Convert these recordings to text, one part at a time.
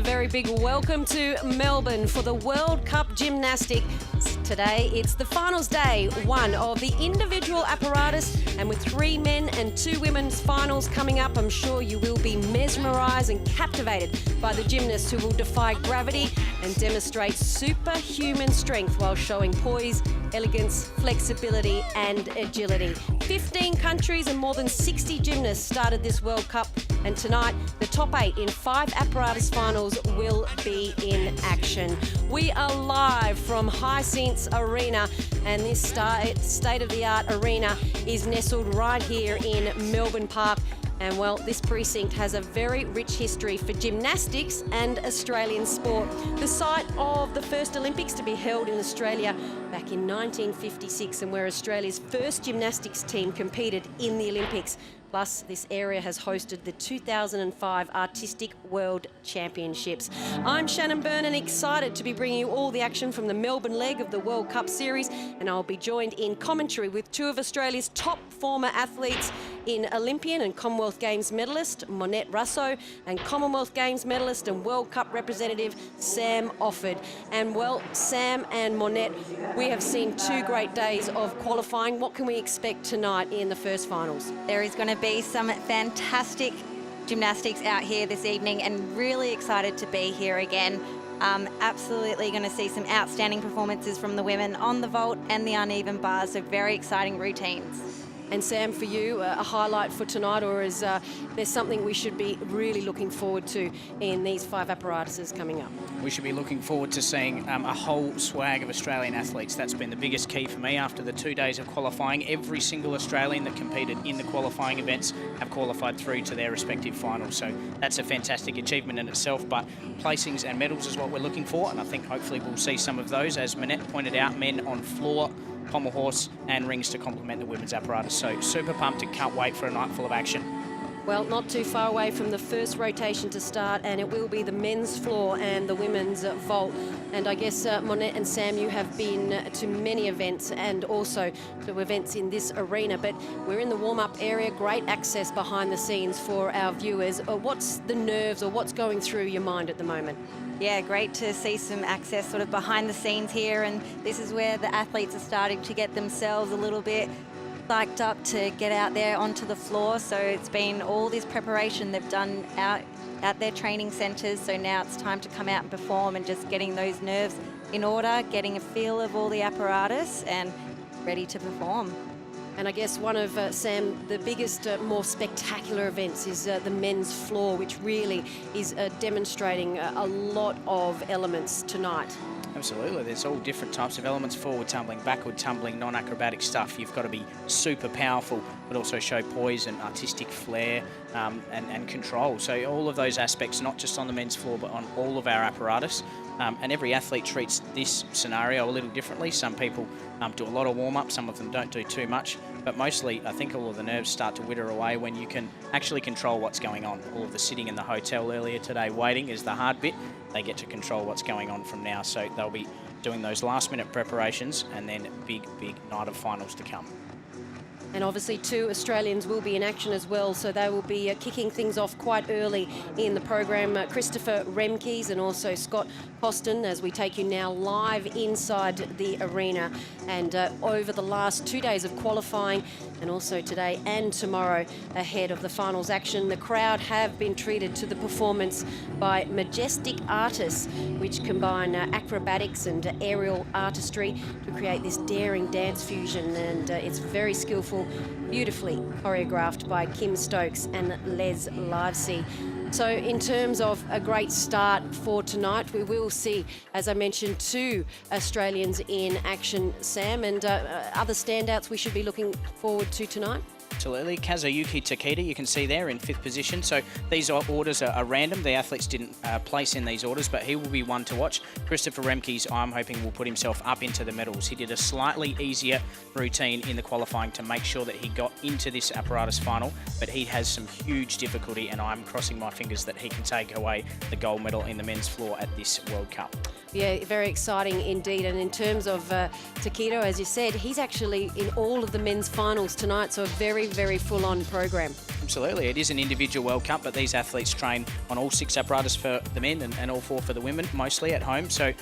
very big welcome to Melbourne for the World Cup Gymnastics. Today, it's the finals day, one of the individual apparatus, and with 3 men and 2 women's finals coming up, I'm sure you will be mesmerised and captivated by the gymnasts who will defy gravity and demonstrate superhuman strength while showing poise, elegance, flexibility and agility. 15 countries and more than 60 gymnasts started this World Cup, and tonight the top 8 in 5 apparatus finals will be in action. We are live from Hisense Arena, and this state-of-the-art arena is nestled right here in Melbourne Park. And well, this precinct has a very rich history for gymnastics and Australian sport. The site of the first Olympics to be held in Australia back in 1956, and where Australia's first gymnastics team competed in the Olympics. Plus, this area has hosted the 2005 Artistic World Championships. I'm Shannon Byrne, and excited to be bringing you all the action from the Melbourne leg of the World Cup Series, and I'll be joined in commentary with 2 of Australia's top former athletes in Olympian and Commonwealth Games medalist Monette Russo and Commonwealth Games medalist and World Cup representative Sam Offord. And well, Sam and Monette, we have seen 2 great days of qualifying. What can we expect tonight in the first finals? There is going to be some fantastic gymnastics out here this evening, and really excited to be here again. Absolutely going to see some outstanding performances from the women on the vault and the uneven bars, so very exciting routines. And Sam, for you, a highlight for tonight, or is there something we should be really looking forward to in these 5 apparatuses coming up? We should be looking forward to seeing a whole swag of Australian athletes. That's been the biggest key for me after the 2 days of qualifying. Every single Australian that competed in the qualifying events have qualified through to their respective finals. So that's a fantastic achievement in itself, but placings and medals is what we're looking for, and I think hopefully we'll see some of those. As Monette pointed out, men on floor, pommel horse and rings to complement the women's apparatus. So super pumped and can't wait for a night full of action. Well, not too far away from the first rotation to start, and it will be the men's floor and the women's vault. And I guess, Monette and Sam, you have been to many events and also to events in this arena, but we're in the warm-up area, great access behind the scenes for our viewers. What's the nerves, or what's going through your mind at the moment? Yeah, great to see some access sort of behind the scenes here, and this is where the athletes are starting to get themselves a little bit psyched up to get out there onto the floor. So it's been all this preparation they've done out at their training centres, so now it's time to come out and perform, and just getting those nerves in order, getting a feel of all the apparatus and ready to perform. And I guess one of, Sam, the biggest, more spectacular events is the men's floor, which really is demonstrating a lot of elements tonight. Absolutely, there's all different types of elements: forward tumbling, backward tumbling, non-acrobatic stuff. You've got to be super powerful, but also show poise and artistic flair and control. So all of those aspects, not just on the men's floor, but on all of our apparatus. And every athlete treats this scenario a little differently. Some people do a lot of warm-up, some of them don't do too much, but mostly I think all of the nerves start to wither away when you can actually control what's going on. All of the sitting in the hotel earlier today waiting is the hard bit. They get to control what's going on from now, so they'll be doing those last-minute preparations, and then big night of finals to come. And obviously 2 Australians will be in action as well, so they will be kicking things off quite early in the program. Christopher Remkes and also Scott Poston, as we take you now live inside the arena. And over the last 2 days of qualifying, and also today and tomorrow ahead of the finals action, the crowd have been treated to the performance by majestic artists, which combine acrobatics and aerial artistry to create this daring dance fusion, and it's very skillful, beautifully choreographed by Kim Stokes and Les Livesey. So in terms of a great start for tonight, we will see, as I mentioned, 2 Australians in action, Sam, and other standouts we should be looking forward to tonight. Absolutely. Kazuyuki Takeda, you can see there in 5th position. So these orders are random. The athletes didn't place in these orders, but he will be one to watch. Christopher Remkes, I'm hoping, will put himself up into the medals. He did a slightly easier routine in the qualifying to make sure that he got into this apparatus final, but he has some huge difficulty, and I'm crossing my fingers that he can take away the gold medal in the men's floor at this World Cup. Yeah, very exciting indeed. And in terms of Takedo, as you said, he's actually in all of the men's finals tonight, so a very very, very full-on program. Absolutely, it is an individual World Cup, but these athletes train on all 6 apparatus for the men and all 4 for the women, mostly at home, so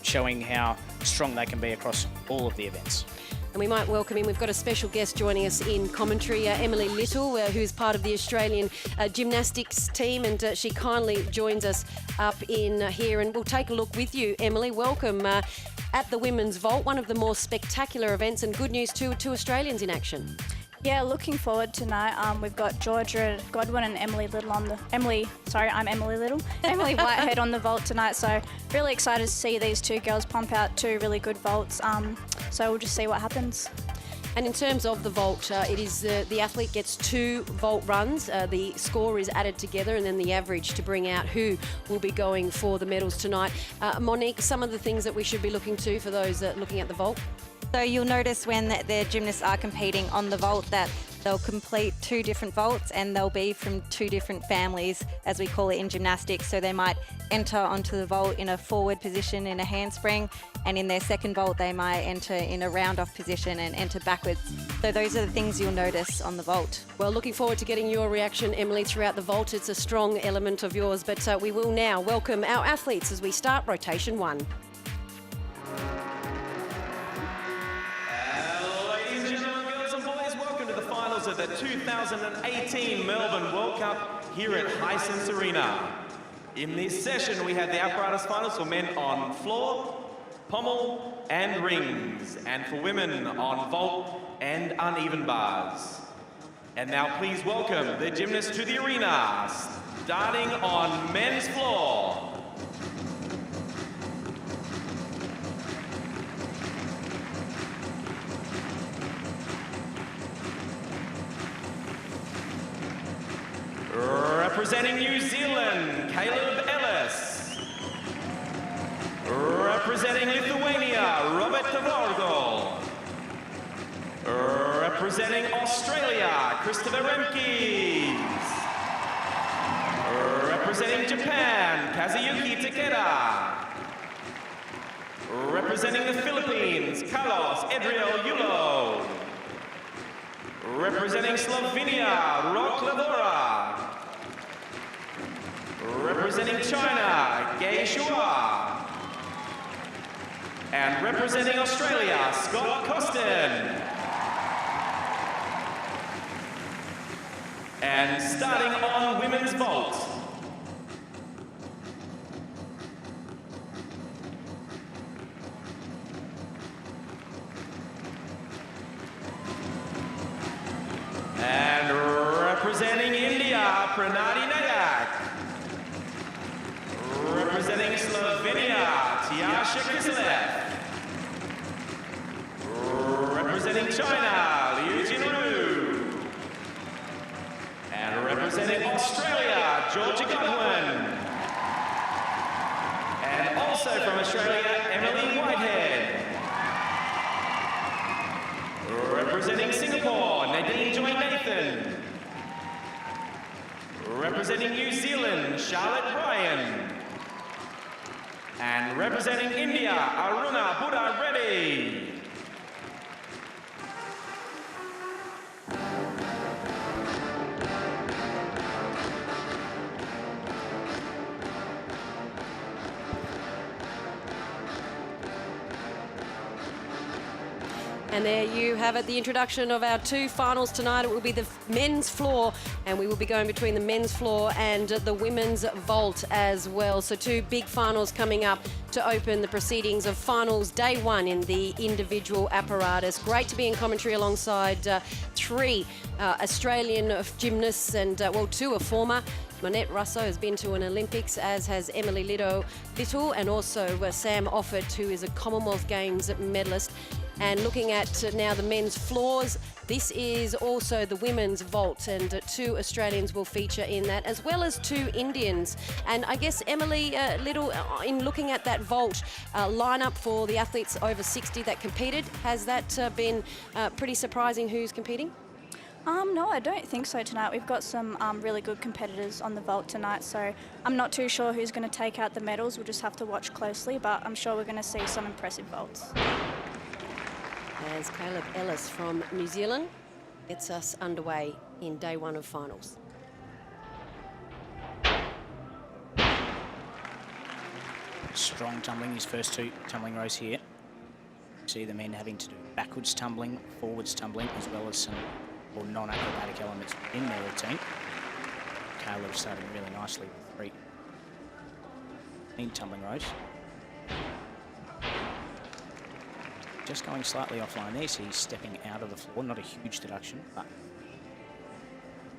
showing how strong they can be across all of the events. And we might welcome in, we've got a special guest joining us in commentary, Emily Little, who's part of the Australian gymnastics team, and she kindly joins us up in here, and we'll take a look with you. Emily, welcome at the women's vault, one of the more spectacular events, and good news too, 2 Australians in action. Yeah, looking forward tonight. We've got Georgia Godwin and Emily Little on the... I'm Emily Little. Emily Whitehead on the vault tonight, so really excited to see these 2 girls pump out 2 really good vaults. So we'll just see what happens. And in terms of the vault, it is the athlete gets 2 vault runs. The score is added together, and then the average to bring out who will be going for the medals tonight. Monique, some of the things that we should be looking to for those looking at the vault? So you'll notice when the gymnasts are competing on the vault that they'll complete 2 different vaults, and they'll be from 2 different families, as we call it in gymnastics. So they might enter onto the vault in a forward position in a handspring, and in their second vault they might enter in a round-off position and enter backwards. So those are the things you'll notice on the vault. Well, looking forward to getting your reaction, Emily, throughout the vault. It's a strong element of yours, but we will now welcome our athletes as we start rotation 1. Of the 2018 Melbourne World Cup here at Hisense Arena. In this session, we had the apparatus finals for men on floor, pommel and rings, and for women on vault and uneven bars. And now please welcome the gymnasts to the arena, starting on men's floor. Representing New Zealand, Caleb Ellis. Representing Lithuania, Robert Tavargol. Representing Australia, Christopher Remkes. Representing Japan, Kazuyuki Takeda. Representing the Philippines, Carlos Edriel Yulo. Representing Slovenia, Rok Lavora. Representing China, Gay Shua. And representing Australia, Scott Costin. And starting on women's vault. And representing India, Pranati Nayak. Representing Slovenia, Tiasha Kiselev. Representing China, Liu Jinru. And representing Australia, Georgia Godwin. And also from Australia, Emily Whitehead. Representing Singapore, Nadine Joy Nathan. Representing New Zealand, Charlotte Ryan. And representing India, Aruna Buddha Reddy. And there you have it, the introduction of our 2 finals tonight. It will be the men's floor, and we will be going between the men's floor and the women's vault as well. So 2 big finals coming up to open the proceedings of finals day 1 in the individual apparatus. Great to be in commentary alongside 3 Australian gymnasts, and 2 are former. Monette Russo has been to an Olympics, as has Emily Little, and also Sam Offord, who is a Commonwealth Games medalist. And looking at now the men's floors, this is also the women's vault, and 2 Australians will feature in that, as well as 2 Indians. And I guess, Emily Little, in looking at that vault lineup for the athletes over 60 that competed, has that been pretty surprising who's competing? No, I don't think so tonight. We've got some really good competitors on the vault tonight, so I'm not too sure who's going to take out the medals. We'll just have to watch closely, but I'm sure we're going to see some impressive vaults. As Caleb Ellis from New Zealand. gets us underway in day one of finals. Strong tumbling, his first 2 tumbling rows here. See the men having to do backwards tumbling, forwards tumbling, as well as some more non-acrobatic elements in their routine. Caleb starting really nicely with 3 clean tumbling rows. Just going slightly offline there, so he's stepping out of the floor. Not a huge deduction, but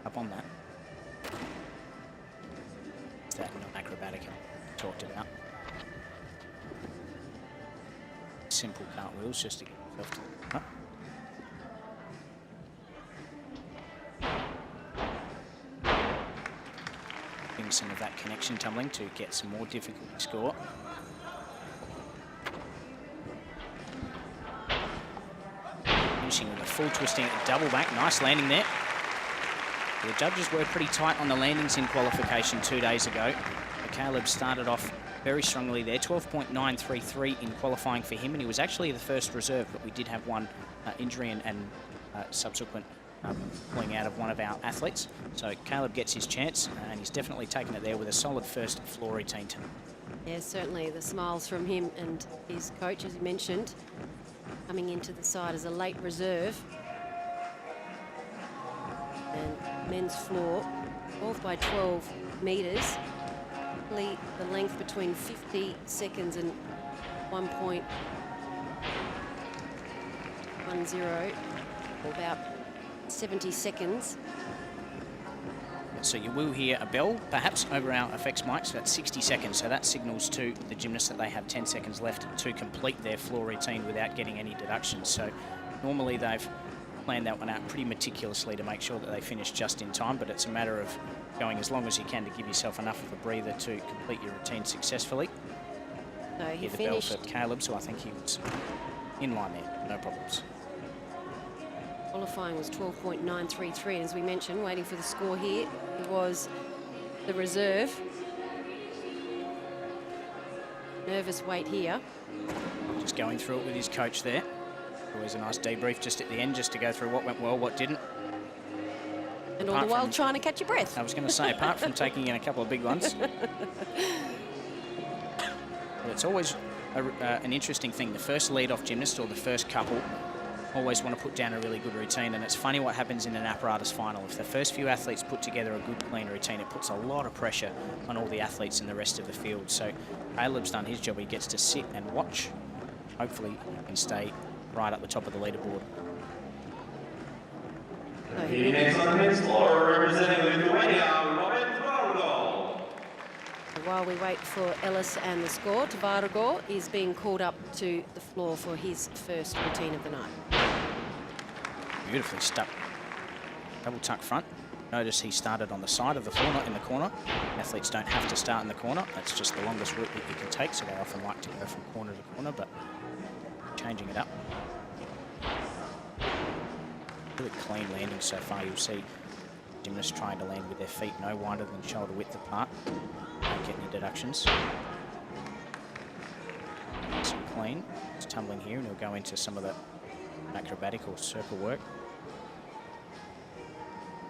up on that. It's that non-acrobatic I talked about. Simple cartwheels just to get himself to the front. Doing some of that connection tumbling to get some more difficulty score. Finishing with a full twisting double back. Nice landing there. The judges were pretty tight on the landings in qualification 2 days ago. Caleb started off very strongly there, 12.933 in qualifying for him, and he was actually the first reserve, but we did have one injury and subsequent pulling out of one of our athletes. So Caleb gets his chance, and he's definitely taken it there with a solid first floor routine tonight. Yeah, certainly the smiles from him and his coach, as you mentioned, coming into the side as a late reserve. And men's floor, 12 by 12 metres. The length between 50 seconds and 1.10, about 70 seconds. So you will hear a bell, perhaps, over our effects mics. That's 60 seconds, so that signals to the gymnasts that they have 10 seconds left to complete their floor routine without getting any deductions. So normally they've planned that one out pretty meticulously to make sure that they finish just in time, but it's a matter of going as long as you can to give yourself enough of a breather to complete your routine successfully. So he Hear the finished bell for Caleb, so I think he was in line there, no problems. qualifying was 12.933, and as we mentioned, waiting for the score here, it was the reserve. Nervous wait here. Just going through it with his coach there. Always a nice debrief just at the end, just to go through what went well, what didn't. And all the while trying to catch your breath. I was going to say, apart from taking in a couple of big ones. But it's always an interesting thing. The first lead-off gymnast or the first couple always want to put down a really good routine, and it's funny what happens in an apparatus final. If the first few athletes put together a good, clean routine, it puts a lot of pressure on all the athletes in the rest of the field. So Caleb's done his job. He gets to sit and watch. Hopefully he can stay right at the top of the leaderboard. The next on the men's floor, representing Lithuania, Robert. While we wait for Ellis and the score, Tvargo is being called up to the floor for his first routine of the night. Beautifully stuck. Double tuck front. Notice he started on the side of the floor, not in the corner. Athletes don't have to start in the corner. That's just the longest route that you can take, so they often like to go from corner to corner, but changing it up. Really clean landing so far. You'll see gymnasts trying to land with their feet no wider than shoulder width apart. Don't get any deductions. Some clean. It's tumbling here, and he'll go into some of the acrobatic or circle work.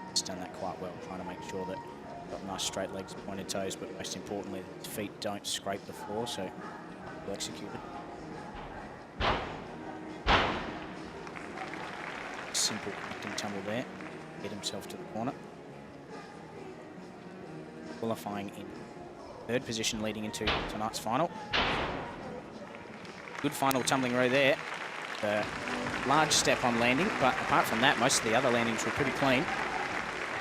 He's done that quite well, trying to make sure that he's got nice straight legs, pointed toes, but most importantly, his feet don't scrape the floor, so well executed. Simple connecting tumble there. Get himself to the corner. Qualifying in third position leading into tonight's final. Good final tumbling row there. The large step on landing, but apart from that, most of the other landings were pretty clean.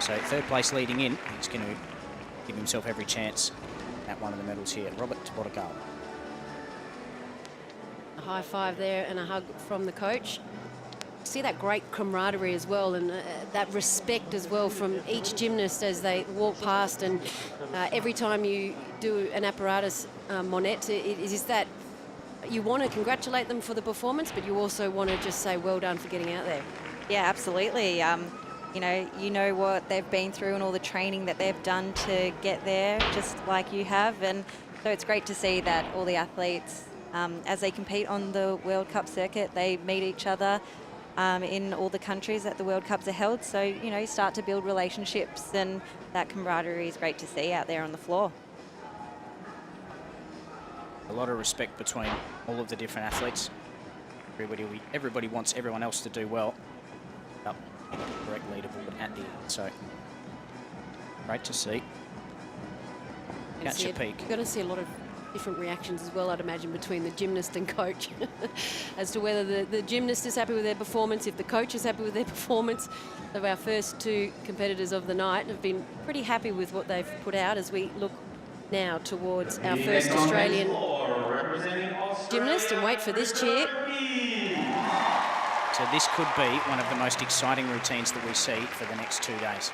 So third place leading in, he's going to give himself every chance at one of the medals here. Robert Tvargo. A high five there and a hug from the coach. See that great camaraderie as well, and that respect as well from each gymnast as they walk past. And every time you do an apparatus, Monette, it is that you want to congratulate them for the performance, but you also want to just say well done for getting out there. Yeah, absolutely. You know what they've been through and all the training that they've done to get there, just like you have. And so it's great to see that all the athletes, as they compete on the World Cup circuit, they meet each other. in all the countries that the World Cups are held. So, you know, you start to build relationships, and that camaraderie is great to see out there on the floor. A lot of respect between all of the different athletes. Everybody wants everyone else to do well. Up correct leaderboard at the end. So great to see. Catch a peek. You're going to see a lot of different reactions as well, I'd imagine, between the gymnast and coach as to whether the gymnast is happy with their performance, if the coach is happy with their performance. So our first two competitors of the night have been pretty happy with what they've put out as we look now towards our first Australian gymnast, and wait for this cheer. So this could be one of the most exciting routines that we see for the next 2 days.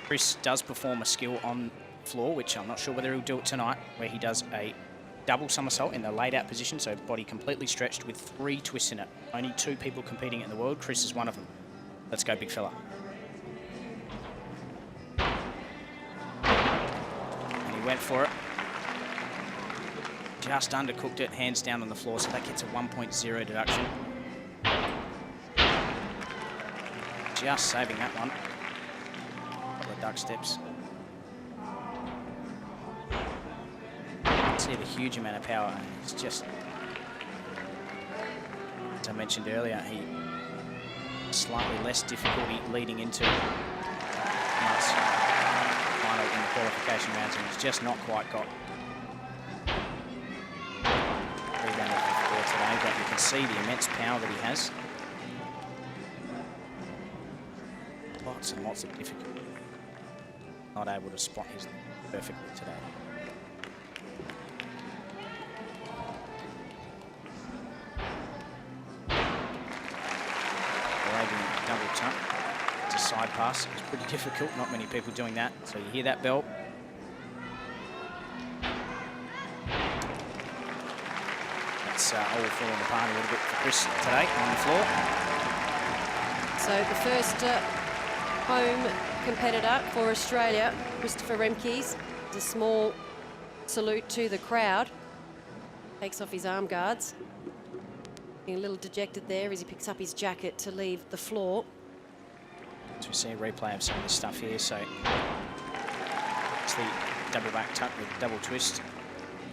Chris does perform a skill on floor, which I'm not sure whether he'll do it tonight, where he does a double somersault in the laid out position, so body completely stretched with 3 twists in it. Only 2 people competing in the world. Chris is one of them. Let's go, big fella. And he went for it. Just undercooked it, hands down on the floor, so that gets a 1.0 deduction. Just saving that one. Couple of duck steps. See the huge amount of power. It's just, as I mentioned earlier, he slightly less difficulty leading into tonight's final in the qualification rounds, and he's just not quite got today, but you can see the immense power that he has. Lots and lots of difficulty. Not able to spot his perfectly today. Double tuck. It's a side pass. It's pretty difficult. Not many people doing that. So you hear that bell. It's all falling apart a little bit for Chris today on the floor. So the first home competitor for Australia, Christopher Remkes, a small salute to the crowd. Takes off his arm guards. Being a little dejected there as he picks up his jacket to leave the floor. So we see a replay of some of this stuff here. So it's the double back tuck with double twist.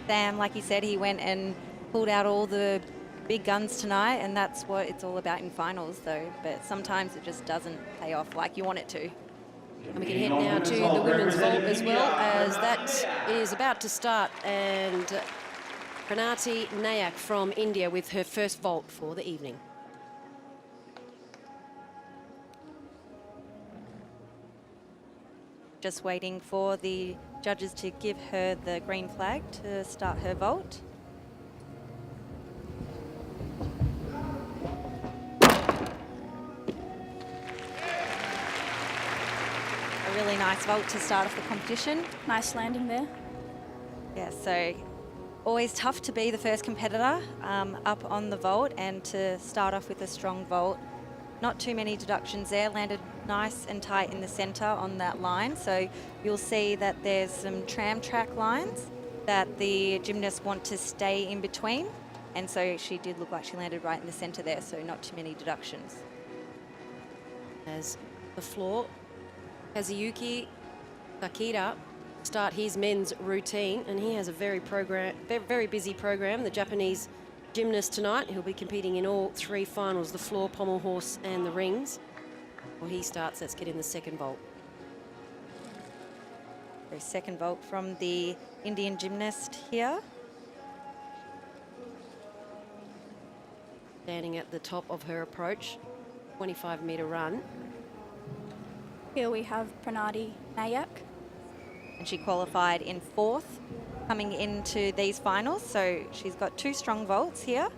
Sam, like he said, he went and pulled out all the big guns tonight, and that's what it's all about in finals, though. But sometimes it just doesn't pay off like you want it to. And we can head now to the women's vault as well, as that is about to start. And Pranati Nayak from India with her first vault for the evening. Just waiting for the judges to give her the green flag to start her vault. A really nice vault to start off the competition. Nice landing there. Yeah, so always tough to be the first competitor up on the vault and to start off with a strong vault. Not too many deductions there, landed nice and tight in the center on that line. So you'll see that there's some tram track lines that the gymnasts want to stay in between. And so she did look like she landed right in the center there, so not too many deductions. As the floor, Kazuyuki Takeda start his men's routine, and he has a very busy program. The Japanese gymnast tonight, he'll be competing in all 3 finals, the floor, pommel horse and the rings. Well, he starts, let's get in the second vault. So second vault from the Indian gymnast here. Standing at the top of her approach, 25-metre run. Here we have Pranati Nayak. And she qualified in 4th coming into these finals, so she's got 2 strong vaults here.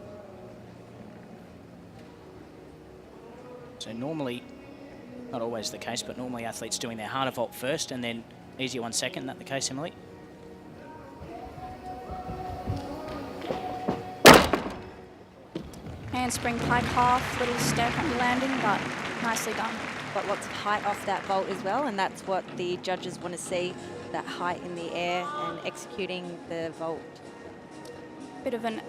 So normally, not always the case, but normally athletes doing their harder vault first and then easier one second. Is that the case, Emily? Handspring pike half, little step on the landing, but nicely done. Got lots of height off that vault as well, and that's what the judges want to see, that height in the air and executing the vault. Bit of an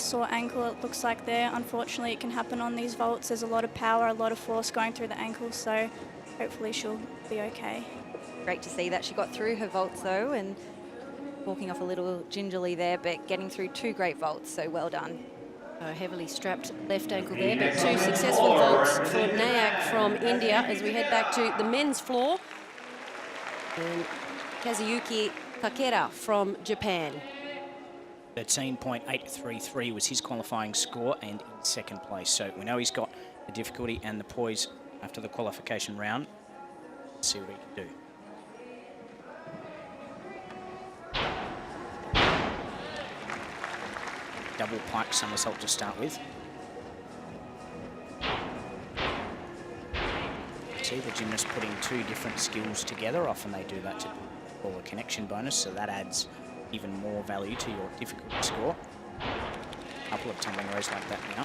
Sore ankle, it looks like there. Unfortunately, it can happen on these vaults. There's a lot of power, a lot of force going through the ankle, so hopefully she'll be okay. Great to see that she got through her vaults though, and walking off a little gingerly there, but getting through 2 great vaults, so well done. A heavily strapped left ankle there, but 2 successful vaults for Nayak from India as we head back to the men's floor. And Kazuyuki Kakera from Japan. 13.833 was his qualifying score and in second place. So we know he's got the difficulty and the poise after the qualification round. Let's see what he can do. Double pike somersault to start with. See the gymnast putting 2 different skills together. Often they do that to call a connection bonus, so that adds even more value to your difficulty score. A couple of tumbling rows like that now.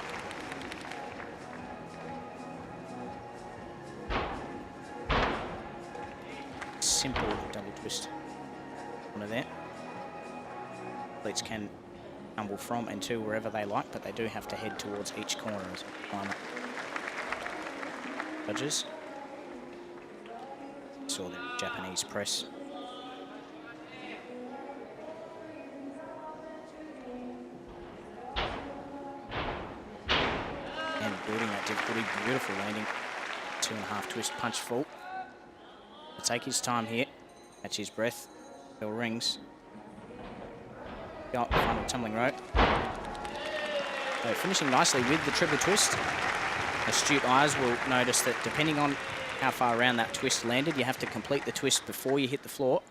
Simple double twist corner there. Athletes can tumble from and to wherever they like, but they do have to head towards each corner as a requirement. Judges. Saw the Japanese press. And building that difficulty, beautiful landing. 2.5 twist punch full. Take his time here, catch his breath, bell rings. Got final tumbling row. So finishing nicely with the triple twist. Astute eyes will notice that depending on how far around that twist landed, you have to complete the twist before you hit the floor.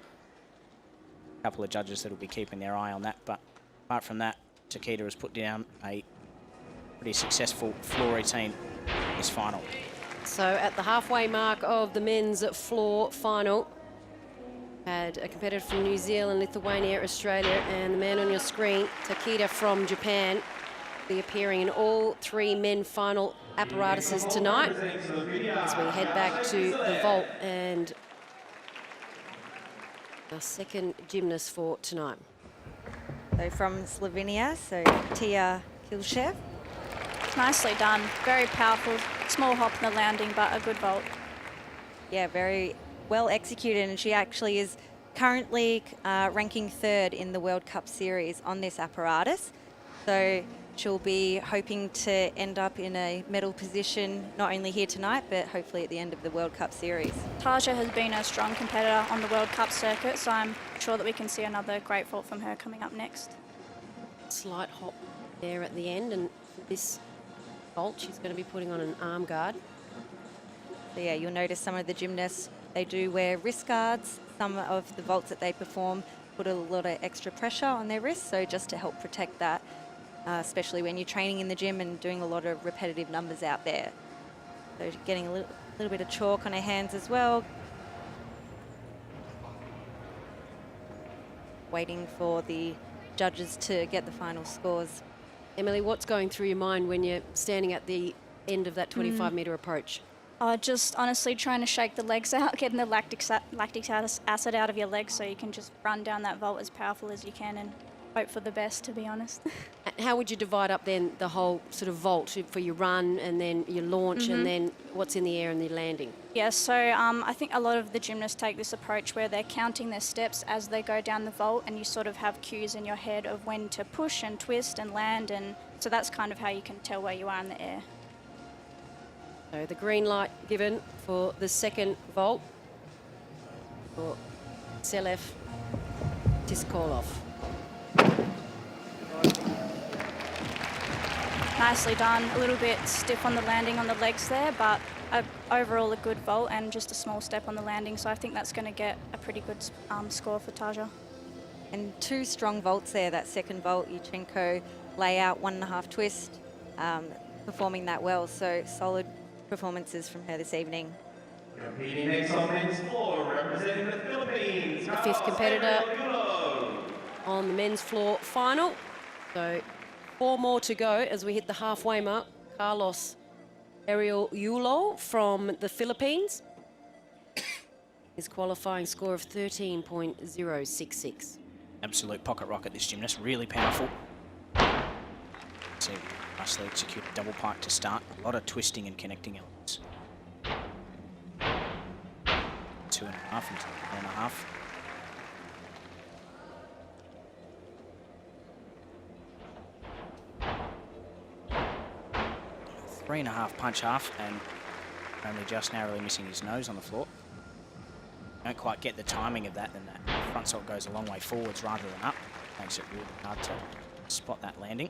A couple of judges that will be keeping their eye on that, but apart from that, Takeda has put down a pretty successful floor routine in this final. So at the halfway mark of the men's floor final, had a competitor from New Zealand, Lithuania, Australia, and the man on your screen, Takeda from Japan, be appearing in all 3 men final apparatuses tonight as we head back to the vault and our second gymnast for tonight. So from Slovenia, so Tia Kilshev. Nicely done. Very powerful. Small hop in the landing, but a good vault. Yeah, very well executed, and she actually is currently ranking 3rd in the World Cup series on this apparatus. So she'll be hoping to end up in a medal position not only here tonight, but hopefully at the end of the World Cup series. Taja has been a strong competitor on the World Cup circuit, so I'm sure that we can see another great vault from her coming up next. Slight hop there at the end, and this vault she's going to be putting on an arm guard. So yeah, you'll notice some of the gymnasts, they do wear wrist guards. Some of the vaults that they perform put a lot of extra pressure on their wrists, so just to help protect that, especially when you're training in the gym and doing a lot of repetitive numbers out there. So getting a little bit of chalk on her hands as well. Waiting for the judges to get the final scores. Emily, what's going through your mind when you're standing at the end of that 25-metre approach? Just honestly trying to shake the legs out, getting the lactic acid out of your legs so you can just run down that vault as powerful as you can and hope for the best, to be honest. How would you divide up then the whole sort of vault for your run and then your launch and then what's in the air and the landing? Yeah, so I think a lot of the gymnasts take this approach where they're counting their steps as they go down the vault, and you sort of have cues in your head of when to push and twist and land, and so that's kind of how you can tell where you are in the air. So the green light given for the second vault for Selev Tiskolov. Nicely done. A little bit stiff on the landing on the legs there, but overall a good vault and just a small step on the landing. So I think that's going to get a pretty good score for Taja. And 2 strong vaults there. That second vault, Yuchenko layout, 1.5 twist, performing that well. So solid performances from her this evening. Competing next on men's floor, representing the Philippines. The 5th competitor on the men's floor final. So 4 more to go as we hit the halfway mark. Carlos Ariel Yulo from the Philippines. His qualifying score of 13.066. Absolute pocket rocket, this gymnast, really powerful. see nicely executed double pike to start. A lot of twisting and connecting elements. 2.5 into 4.5. 3.5 punch half, and only just narrowly missing his nose on the floor. Don't quite get the timing of that, then that front salt goes a long way forwards rather than up. Makes it really hard to spot that landing.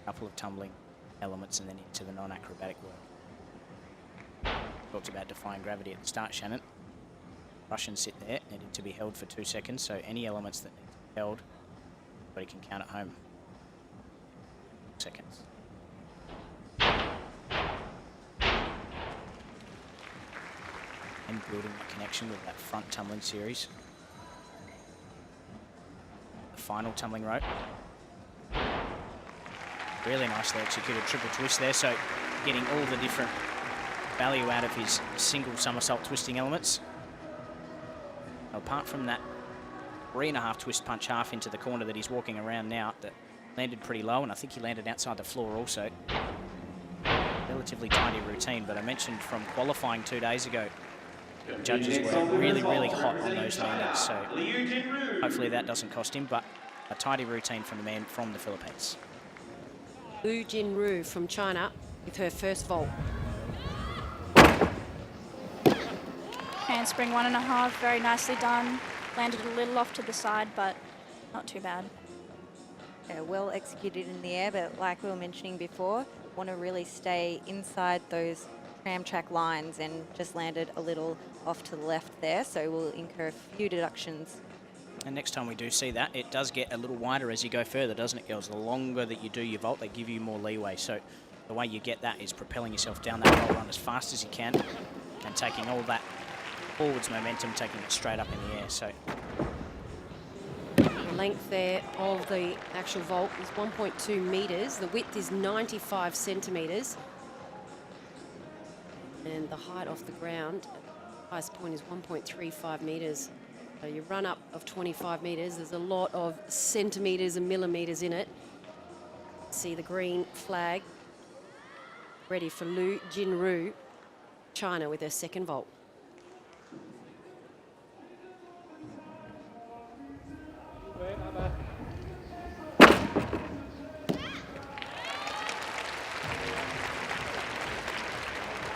Couple of tumbling elements and then into the non-acrobatic work. Talked about defying gravity at the start, Shannon. Russians sit there, needing to be held for 2 seconds, so any elements that need to be held, everybody can count at home. Seconds. And building the connection with that front tumbling series. The final tumbling rope. Really nicely executed triple twist there, so getting all the different value out of his single somersault twisting elements. Apart from that 3.5 twist punch half into the corner that he's walking around now, that landed pretty low, and I think he landed outside the floor also. Relatively tidy routine, but I mentioned from qualifying 2 days ago, the judges were really, really hot on those landings, so hopefully that doesn't cost him, but a tidy routine from the man from the Philippines. Liu Jinru from China with her first vault. Handspring 1.5, very nicely done. Landed a little off to the side, but not too bad. Yeah, well executed in the air, but like we were mentioning before, want to really stay inside those tram track lines and just landed a little off to the left there, so we'll incur a few deductions. And next time we do see that, it does get a little wider as you go further, doesn't it, girls? The longer that you do your vault, they give you more leeway. So the way you get that is propelling yourself down that vault run as fast as you can and taking all that forwards momentum, taking it straight up in the air. So The length there of the actual vault is 1.2 metres. The width is 95 centimetres. And the height off the ground, highest point is 1.35 metres. So your run up of 25 metres, there's a lot of centimetres and millimetres in it. See the green flag ready for Liu Jinru, China, with her second vault.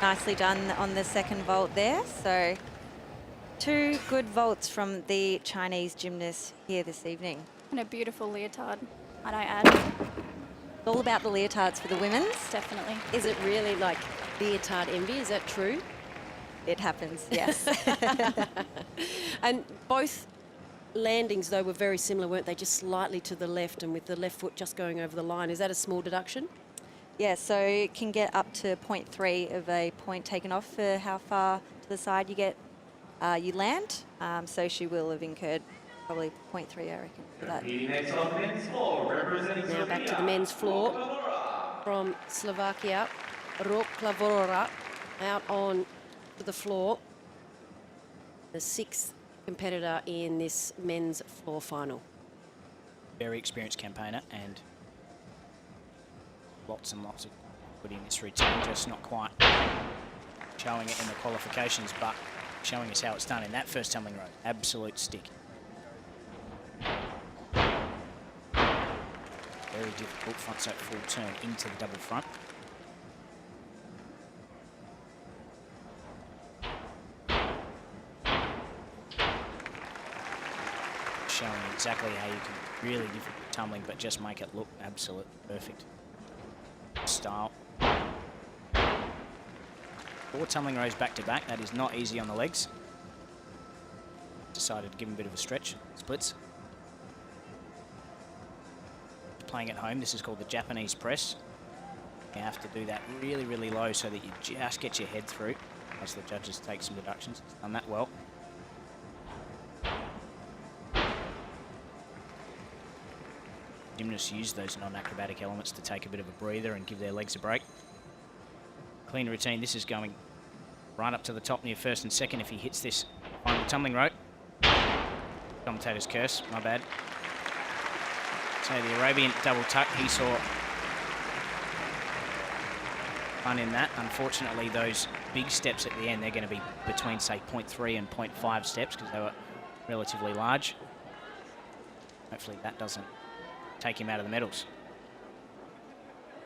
Nicely done on the second vault there. So 2 good vaults from the Chinese gymnasts here this evening. And a beautiful leotard, might I add. It's all about the leotards for the women's. Definitely. Is it really like leotard envy? Is that true? It happens, yes. And both landings, though, were very similar, weren't they? Just slightly to the left and with the left foot just going over the line. Is that a small deduction? Yeah, so it can get up to 0.3 of a point taken off for how far to the side you land. So she will have incurred probably 0.3, I reckon, for that. Now back to the men's floor from Slovakia. Rok Klavora out on to the floor. The 6th competitor in this men's floor final. very experienced campaigner and lots and lots of putting this routine, just not quite showing it in the qualifications, but showing us how it's done in that first tumbling rope. Absolute stick. Very difficult front-side full turn into the double front. Showing exactly how you can really difficult tumbling, but just make it look absolute perfect. Style. 4 tumbling rows back to back. That is not easy on the legs. Decided to give him a bit of a stretch. Splits. Playing at home, this is called the Japanese press. You have to do that really, really low so that you just get your head through as the judges take some deductions. It's done that well. Gymnasts use those non-acrobatic elements to take a bit of a breather and give their legs a break. Clean routine. This is going right up to the top near first and second if he hits this final tumbling rope. Commentator's curse, my bad. So the Arabian double tuck, he saw fun in that. Unfortunately, those big steps at the end, they're going to be between, say, 0.3 and 0.5 steps because they were relatively large. Hopefully that doesn't take him out of the medals.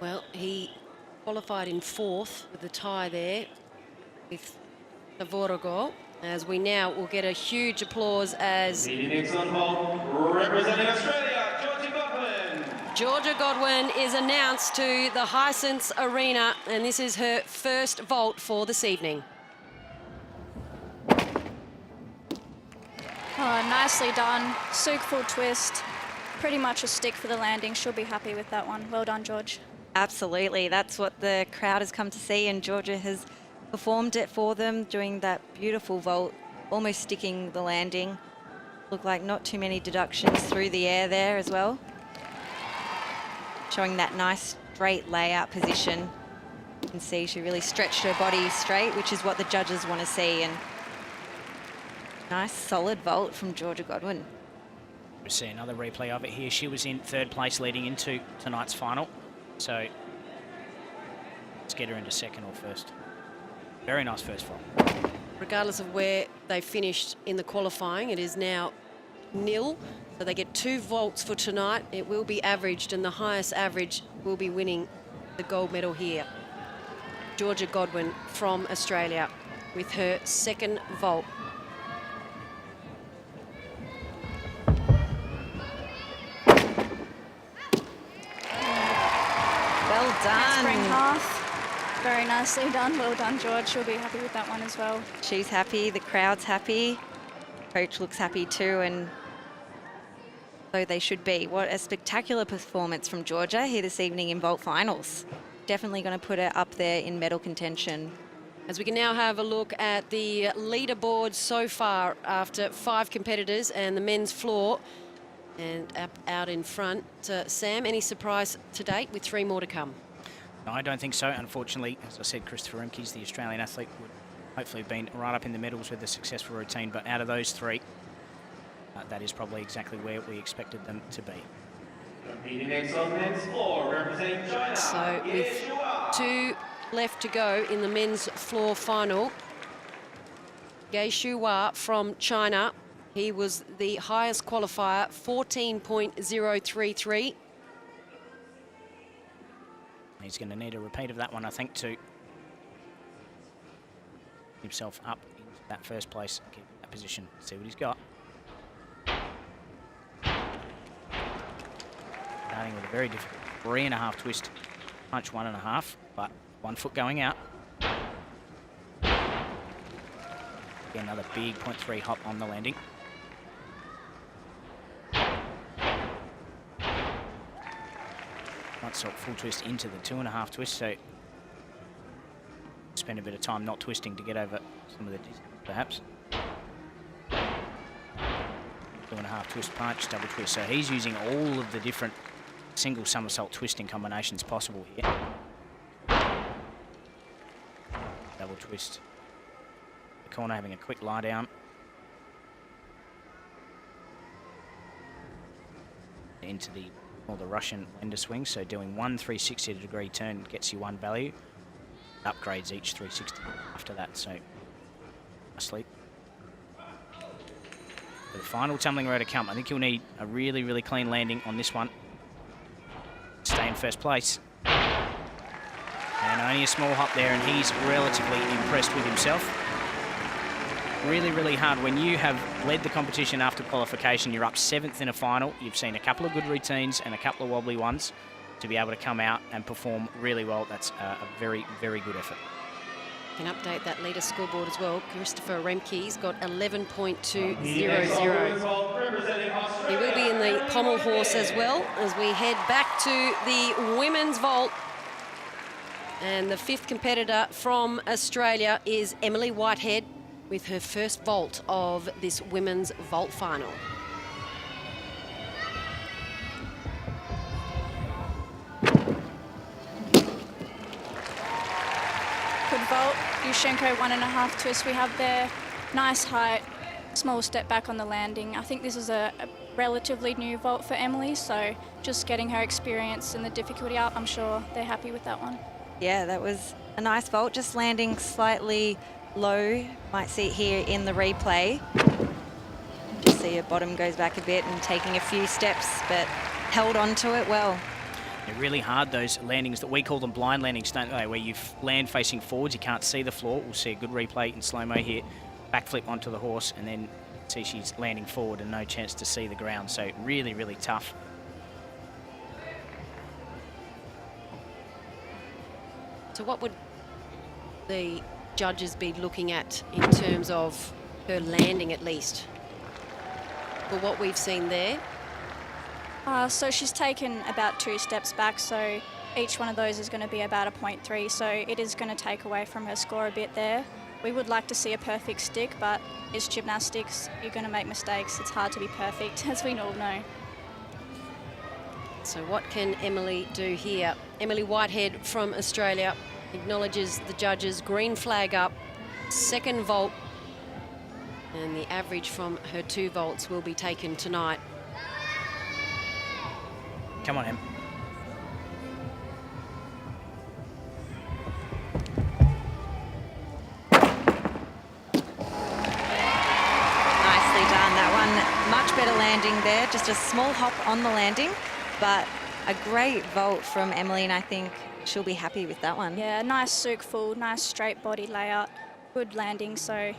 Well, he qualified in 4th with the tie there with Savorogo, as we now will get a huge applause as Leading next on vault, representing Australia, Georgia Godwin. Georgia Godwin is announced to the Hisense Arena, and this is her first vault for this evening. Oh, nicely done. Super full twist. Pretty much a stick for the landing. She'll be happy with that one. Well done, George. Absolutely. That's what the crowd has come to see, and Georgia has performed it for them, doing that beautiful vault, almost sticking the landing. Look like not too many deductions through the air there as well. Showing that nice straight layout position. You can see she really stretched her body straight, which is what the judges want to see. And nice solid vault from Georgia Godwin. We'll see another replay of it here. She was in 3rd place leading into tonight's final. So let's get her into 2nd or 1st. Very nice first vault. Regardless of where they finished in the qualifying, it is now 0. So they get 2 vaults for tonight. It will be averaged, and the highest average will be winning the gold medal here. Georgia Godwin from Australia with her 2nd vault. Well done. Spring half. Very nicely done. Well done, George. She'll be happy with that one as well. She's happy, the crowd's happy, coach looks happy too, and so they should be. What a spectacular performance from Georgia here this evening in vault finals. Definitely going to put her up there in medal contention. As we can now have a look at the leaderboard so far after 5 competitors and the men's floor. And out in front, Sam, any surprise to date with 3 more to come? No, I don't think so. Unfortunately, as I said, Christopher Remkes, the Australian athlete, would hopefully have been right up in the medals with a successful routine. But out of those 3, that is probably exactly where we expected them to be. Competing next on men's floor, representing China. So with 2 left to go in the men's floor final, Ge Shuhua from China, he was the highest qualifier, 14.033. He's going to need a repeat of that one, I think, to get himself up into that 1st place, keep that position, see what he's got. Starting with a very difficult 3.5 twist, punch 1.5, but 1 foot going out. Again, another big 0.3 hop on the landing. So full twist into the 2.5 twist, so spend a bit of time not twisting to get over some of the distance, perhaps. 2.5 twist punch, double twist. So he's using all of the different single somersault twisting combinations possible here. Double twist. The corner having a quick lie down. Into the Russian ender swing, so doing 1 360-degree turn gets you 1 value. Upgrades each 360 after that, so nicely. For the final tumbling row to come, I think you'll need a really, really clean landing on this one. Stay in 1st place. And only a small hop there, and he's relatively impressed with himself. Really, really hard. When you have led the competition after qualification, you're up 7th in a final. You've seen a couple of good routines and a couple of wobbly ones. To be able to come out and perform really well, that's a very, very good effort. Can update that leader scoreboard as well. Christopher Remke's got 11.200. He will be in the pommel horse as well as we head back to the women's vault. And the 5th competitor from Australia is Emily Whitehead, with her 1st vault of this women's vault final. Good vault. Yushchenko 1.5 twist we have there. Nice height. small step back on the landing. I think this is a relatively new vault for Emily, so just getting her experience and the difficulty up, I'm sure they're happy with that one. Yeah, that was a nice vault, just landing slightly low. Might see it here in the replay. Just see her bottom goes back a bit and taking a few steps, but held on to it well. They're really hard, those landings that we call them blind landings, don't they? Where you land facing forwards, you can't see the floor. We'll see a good replay in slow-mo here. Backflip onto the horse and then see she's landing forward and no chance to see the ground. So really, really tough. So what would the judges be looking at in terms of her landing at least? For what we've seen there? So she's taken about 2 steps back, so each one of those is going to be about a 0.3, so it is going to take away from her score a bit there. We would like to see a perfect stick, but it's gymnastics. You're going to make mistakes. It's hard to be perfect, as we all know. So what can Emily do here? Emily Whitehead from Australia acknowledges the judges, green flag up, second vault, and the average from her 2 vaults will be taken tonight. Come on, Em. Nicely done, that one. Much better landing there. Just a small hop on the landing, but a great vault from Emily, and I think she'll be happy with that one. Yeah, nice souk full, nice straight body layout, good landing. So,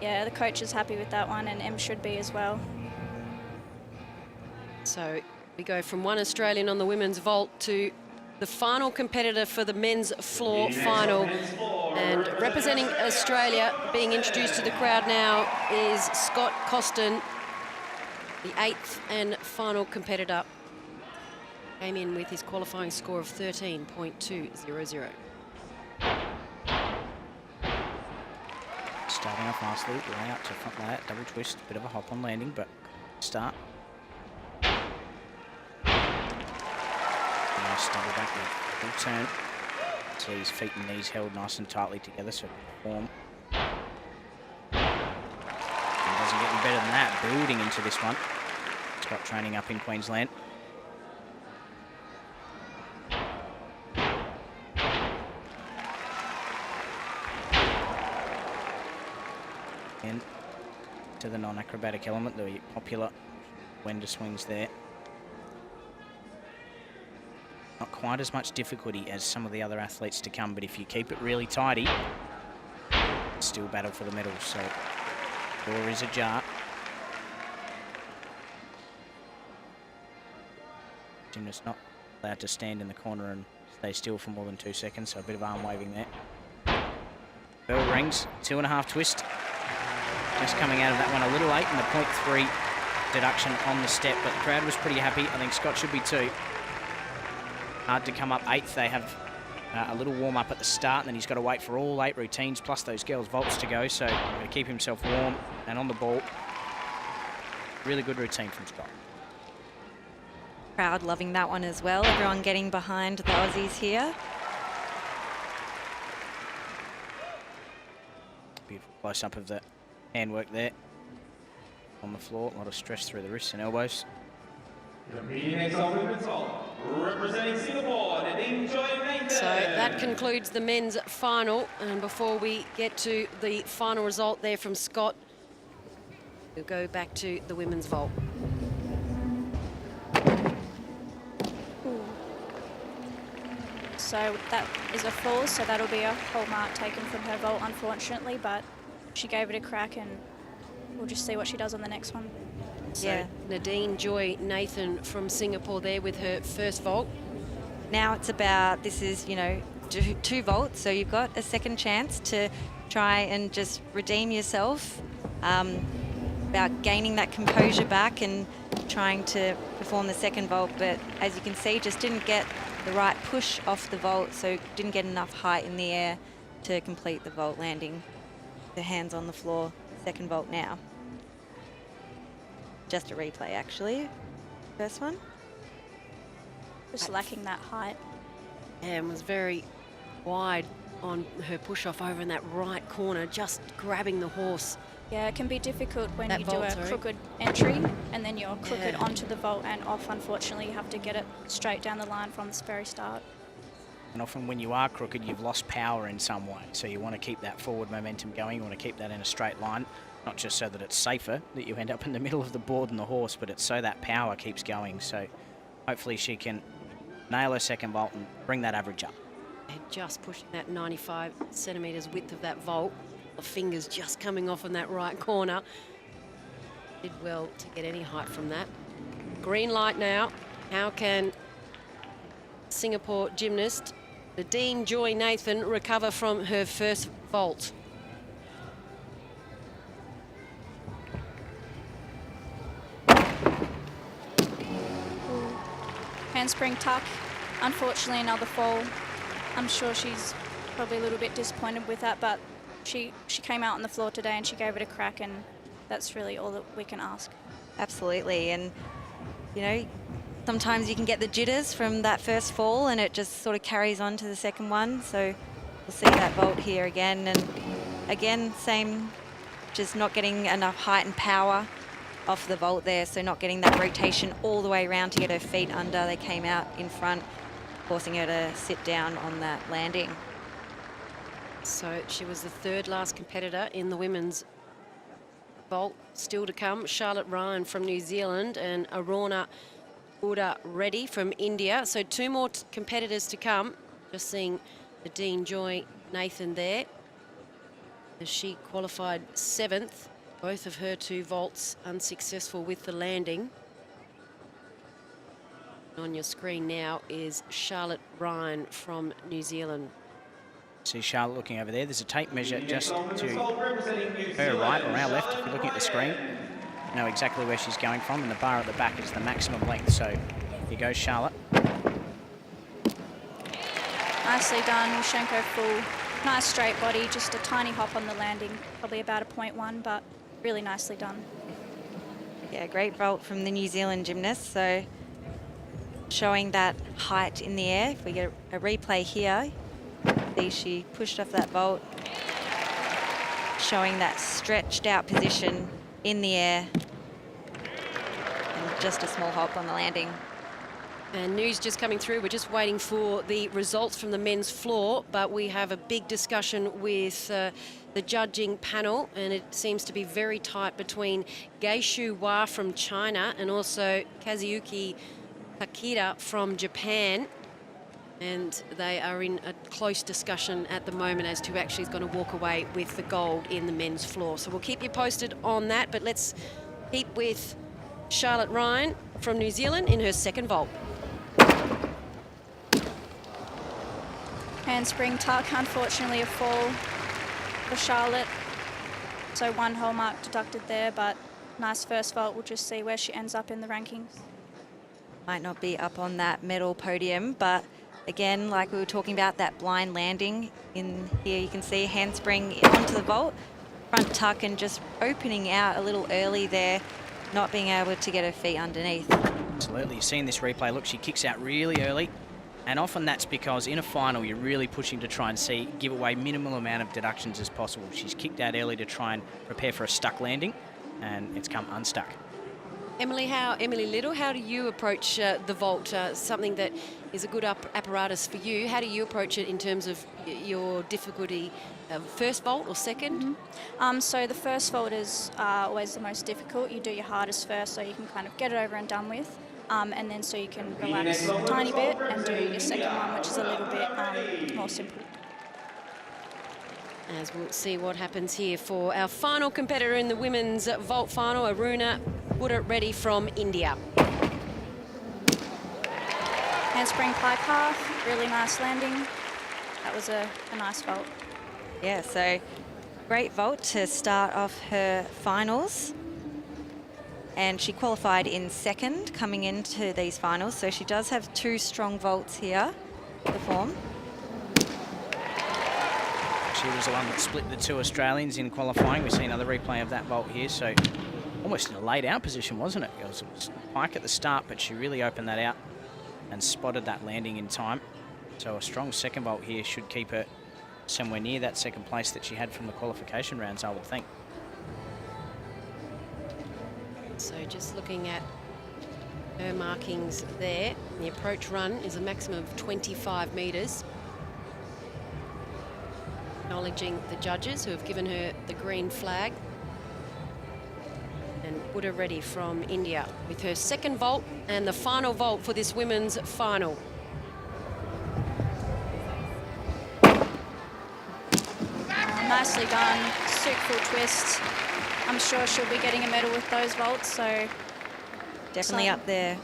yeah, the coach is happy with that one, and Em should be as well. So we go from one Australian on the women's vault to the final competitor for the men's floor final. And representing Australia, being introduced to the crowd now, is Scott Costin, the 8th and final competitor. Came in with his qualifying score of 13.200. Starting off nicely, layout to front layout, double twist, bit of a hop on landing, but start. Nice double back with full turn. So his feet and knees held nice and tightly together, so form. And doesn't get any better than that, building into this one. Scott training up in Queensland. And to the non-acrobatic element, the popular Wender swings there. Not quite as much difficulty as some of the other athletes to come, but if you keep it really tidy, still battle for the medals. So door is ajar. Gymnast not allowed to stand in the corner and stay still for more than 2 seconds, so a bit of arm waving there. Bell rings, 2.5 twist. Just coming out of that one a little late, and the 0.3 deduction on the step, but the crowd was pretty happy. I think Scott should be too. Hard to come up 8th. They have a little warm-up at the start, and then he's got to wait for all 8 routines, plus those girls' vaults to go, so he's got to keep himself warm and on the ball. Really good routine from Scott. Crowd loving that one as well. Everyone getting behind the Aussies here. Beautiful close-up of the handwork there on the floor. A lot of stress through the wrists and elbows. Competing next on women's vault, representing Singapore, Nadine Joy Nathan. So that concludes the men's final. And before we get to the final result there from Scott, we'll go back to the women's vault. So that is a fall, so that'll be a whole mark taken from her vault, unfortunately, but she gave it a crack, and we'll just see what she does on the next one. So Yeah. Nadine Joy Nathan from Singapore there with her first vault. Now it's about, this is, you know, 2 vaults, so you've got a second chance to try and just redeem yourself. About gaining that composure back and trying to perform the second vault, but as you can see, just didn't get the right push off the vault, so didn't get enough height in the air to complete the vault landing. The hands on the floor, second vault now. Just a replay, actually. First one. Just lacking that height. And was very wide on her push-off over in that right corner, just grabbing the horse Yeah, it can be difficult when That you vault, do a sorry. crooked entry and then you're crooked Yeah. onto the vault and off. Unfortunately, you have to get it straight down the line from the very start. And often when you are crooked, you've lost power in some way. So you want to keep that forward momentum going. You want to keep that in a straight line, not just so that it's safer that you end up in the middle of the board and the horse, but it's so that power keeps going. So hopefully she can nail her second vault and bring that average up. They're just pushing that 95 centimetres width of that vault. The fingers just coming off in that right corner. Did well to get any height from that. Green light now. How can Singapore gymnast Nadine Joy Nathan recover from her first vault? Handspring tuck. Unfortunately, another fall. I'm sure she's probably a little bit disappointed with that, but she came out on the floor today and she gave it a crack, and that's really all that we can ask. Absolutely, and you know, sometimes you can get the jitters from that first fall and it just sort of carries on to the second one. So we'll see that vault here again, and again, same, just not getting enough height and power off the vault there, so not getting that rotation all the way around to get her feet under. They came out in front, forcing her to sit down on that landing. So she was the third last competitor in the women's vault. Still to come, Charlotte Ryan from New Zealand and Aruna Uda Reddy from India. So two more competitors to come. Just seeing Nadine Joy Nathan there, as she qualified 7th. Both of her two vaults unsuccessful with the landing. On your screen now is Charlotte Ryan from New Zealand. See Charlotte looking over there. There's a tape measure just to her right or our left. If you're looking at the screen, you know exactly where she's going from, and the bar at the back is the maximum length. So here goes Charlotte. Nicely done, Ushenko full. Nice straight body, just a tiny hop on the landing, probably about a 0.1, but really nicely done. Yeah, great vault from the New Zealand gymnast. So showing that height in the air. If we get a replay here, see she pushed off that vault, showing that stretched out position in the air, and just a small hop on the landing. And news just coming through. We're just waiting for the results from the men's floor, but we have a big discussion with the judging panel, and it seems to be very tight between Geishu Hua from China and also Kazuyuki Takeda from Japan. And they are in a close discussion at the moment as to who actually is going to walk away with the gold in the men's floor. So we'll keep you posted on that, but let's keep with Charlotte Ryan from New Zealand in her second vault. Handspring tuck, unfortunately a fall for Charlotte. So one hole mark deducted there, but nice first vault. We'll just see where she ends up in the rankings. Might not be up on that medal podium, but again, like we were talking about, that blind landing in here, you can see handspring onto the vault, front tuck, and just opening out a little early there, not being able to get her feet underneath. Absolutely. You've seen this replay. Look, she kicks out really early. And often that's because in a final, you're really pushing to try and give away minimal amount of deductions as possible. She's kicked out early to try and prepare for a stuck landing, and it's come unstuck. Emily Little, how do you approach the vault? Something that is a good apparatus for you. How do you approach it in terms of your difficulty, first vault or second? So the first vault is always the most difficult. You do your hardest first so you can kind of get it over and done with. And then so you can relax a tiny bit and do your second one, which is a little bit more simple. As we'll see what happens here for our final competitor in the women's vault final, Aruna Uda Reddy from India. Handspring pie path, really nice landing. That was a nice vault. Yeah, so great vault to start off her finals. And she qualified in second coming into these finals, so she does have two strong vaults here to perform. She was the one that split the two Australians in qualifying. We see another replay of that vault here, so almost in a laid out position, wasn't it, girls? It was pike at the start, but she really opened that out and spotted that landing in time. So a strong second vault here should keep her somewhere near that second place that she had from the qualification rounds, I would think. So just looking at her markings there, the approach run is a maximum of 25 metres. Acknowledging the judges who have given her the green flag. And Buddha Reddy from India with her second vault and the final vault for this women's final. Nicely done, super full twist. I'm sure she'll be getting a medal with those vaults, so Definitely up there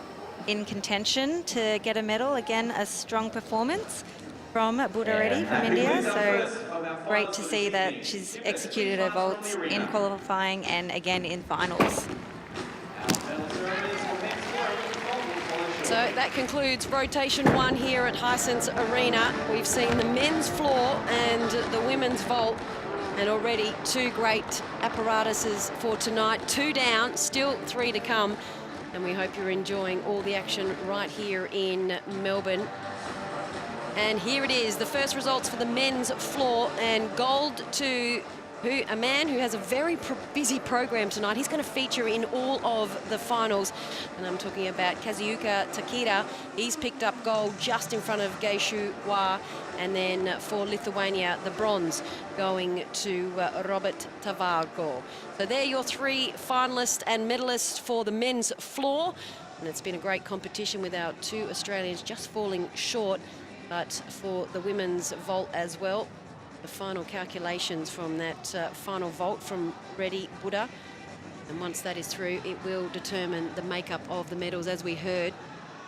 in contention to get a medal. Again, a strong performance from Buddha Reddy from India. So great to see that she's executed her vaults in qualifying and again in finals. So that concludes rotation 1 here at Hisense Arena. We've seen the men's floor and the women's vault, and already 2 great apparatuses for tonight. 2 down, still 3 to come. And we hope you're enjoying all the action right here in Melbourne. And here it is, the first results for the men's floor, and gold to a man who has a very busy program tonight. He's going to feature in all of the finals, and I'm talking about Kazuyuka Takeda. He's picked up gold just in front of Geishu Hua, and then for Lithuania, the bronze going to Robert Tavargo. So they're your 3 finalists and medalists for the men's floor, and it's been a great competition with our 2 Australians just falling short. But for the women's vault as well, the final calculations from that final vault from Reddy Buddha. And once that is through, it will determine the makeup of the medals. As we heard,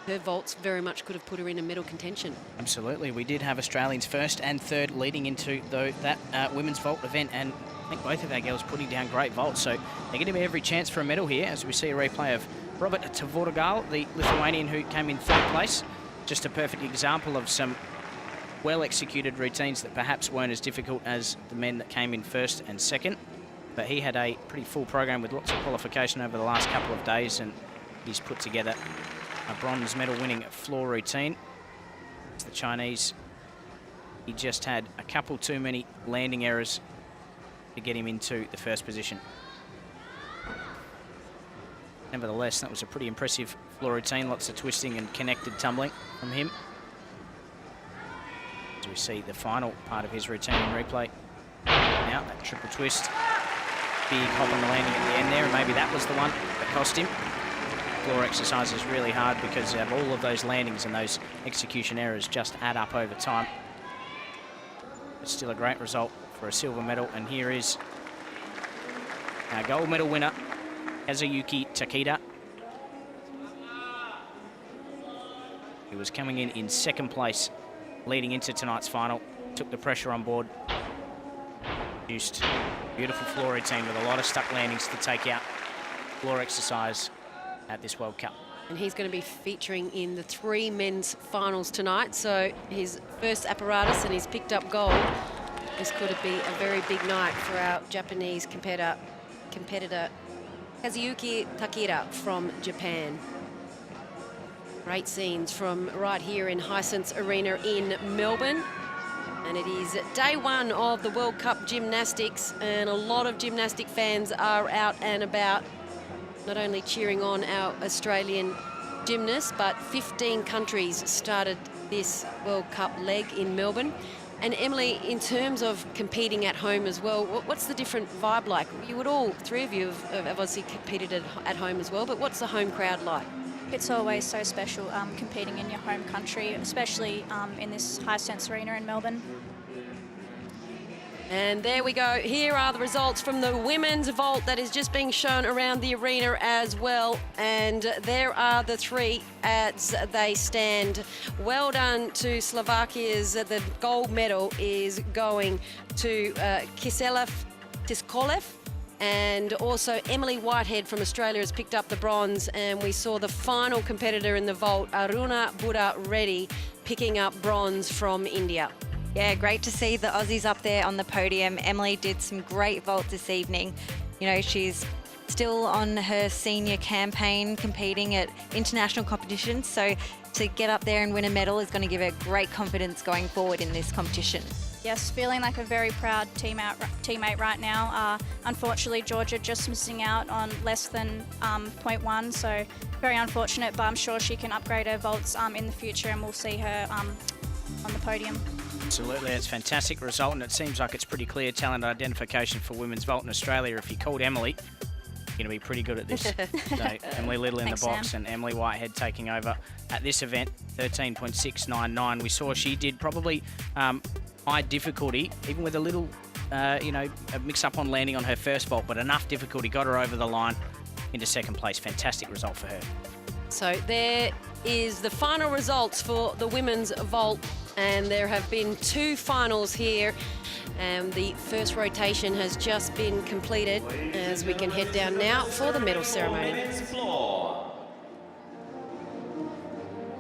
her vaults very much could have put her in a medal contention. Absolutely. We did have Australians first and third leading into that women's vault event, and I think both of our girls putting down great vaults. So they're going to be every chance for a medal here, as we see a replay of Robert Tavargo, the Lithuanian who came in 3rd place. Just a perfect example of some well-executed routines that perhaps weren't as difficult as the men that came in 1st and 2nd. But he had a pretty full program with lots of qualification over the last couple of days, and he's put together a bronze medal winning floor routine. It's the Chinese. He just had a couple too many landing errors to get him into the 1st position. Nevertheless, that was a pretty impressive floor routine. Lots of twisting and connected tumbling from him. As we see the final part of his routine in replay. Now, that triple twist. Big hop on the landing at the end there, and maybe that was the one that cost him. Floor exercise is really hard because of all of those landings, and those execution errors just add up over time. But still a great result for a silver medal, and here is our gold medal winner, Kazuyuki Takeda. He was coming in 2nd place leading into tonight's final. Took the pressure on board. Produced a beautiful floor routine with a lot of stuck landings to take out floor exercise at this World Cup. And he's going to be featuring in the 3 men's finals tonight. So his first apparatus, and he's picked up gold. This could be a very big night for our Japanese competitor Kazuyuki Takeda from Japan. Great scenes from right here in Hisense Arena in Melbourne. And it is day 1 of the World Cup Gymnastics, and a lot of gymnastic fans are out and about, not only cheering on our Australian gymnasts, but 15 countries started this World Cup leg in Melbourne. And Emily, in terms of competing at home as well, what's the different vibe like? You would all 3 of you have obviously competed at home as well, but what's the home crowd like? it's always so special competing in your home country, especially in this Hisense Arena in Melbourne. And there we go. Here are the results from the women's vault that is just being shown around the arena as well. And there are the 3 as they stand. Well done to Slovakia's. The gold medal is going to Kiselev Tiskolev. And also Emily Whitehead from Australia has picked up the bronze. And we saw the final competitor in the vault, Aruna Buddha Reddy, picking up bronze from India. Yeah, great to see the Aussies up there on the podium. Emily did some great vault this evening. You know, she's still on her senior campaign competing at international competitions. So to get up there and win a medal is going to give her great confidence going forward in this competition. Yes, feeling like a very proud teammate right now. Unfortunately, Georgia just missing out on less than 0.1, so very unfortunate, but I'm sure she can upgrade her vaults in the future and we'll see her on the podium. Absolutely, it's a fantastic result, and it seems like it's pretty clear talent identification for women's vault in Australia. If you called Emily, you're going to be pretty good at this. So Emily Little in Thanks, the box Sam. and Emily Whitehead taking over at this event, 13.699. We saw she did probably high difficulty, even with a little, a mix-up on landing on her first vault, but enough difficulty got her over the line into second place. Fantastic result for her. So there is the final results for the women's vault, and there have been 2 finals here. The first rotation has just been completed as we can head down now for the medal ceremony. Men's floor.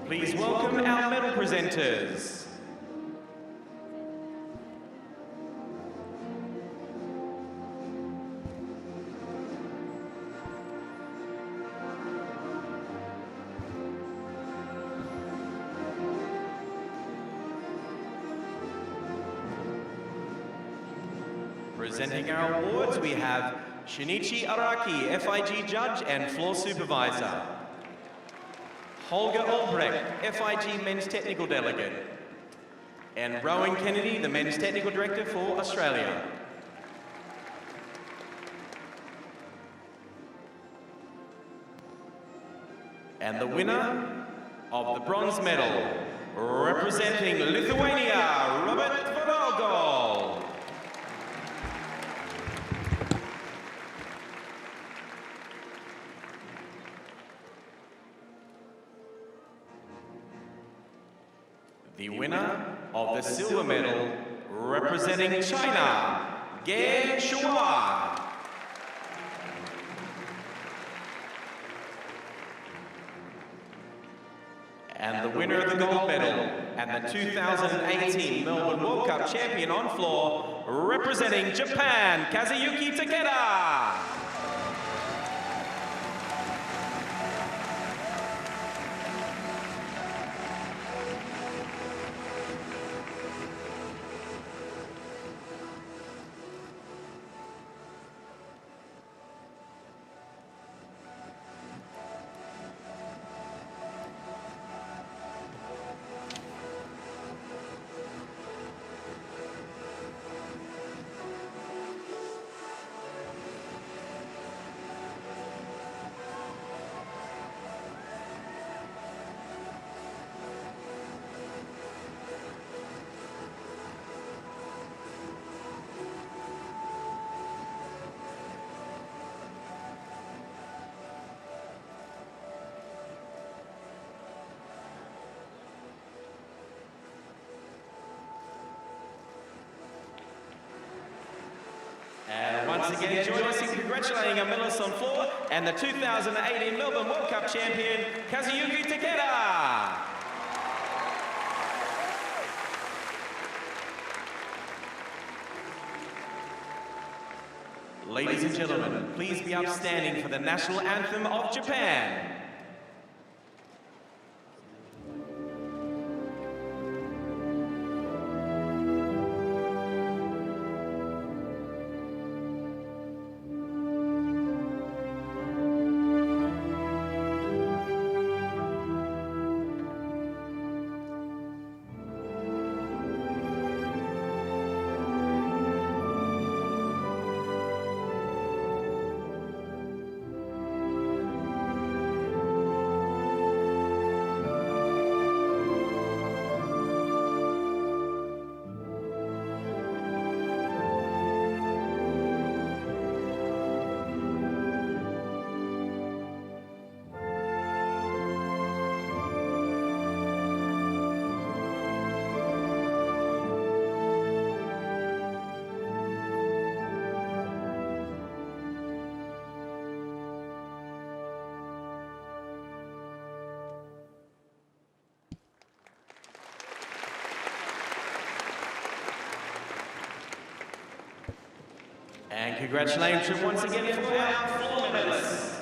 Please welcome our medal presenters. Presenting our awards, we have Shinichi Araki, FIG Judge and Floor Supervisor. Holger Albrecht, FIG Men's Technical Delegate. And Rowan Kennedy, the Men's Technical Director for Australia. And the winner of the bronze medal, representing Lithuania, Robert Vabalgol. The winner of the silver medal, representing China, Ge Shua. And the winner of the gold medal and the 2018 Melbourne World Cup champion on floor, representing Japan, Kazuyuki Takeda. And once again, join us in congratulating our medalists on floor and the 2018 Melbourne World Cup champion, Kazuyuki Takeda. Ladies and gentlemen, please be upstanding for the national anthem of Japan. And congratulations once again for our floor medalists.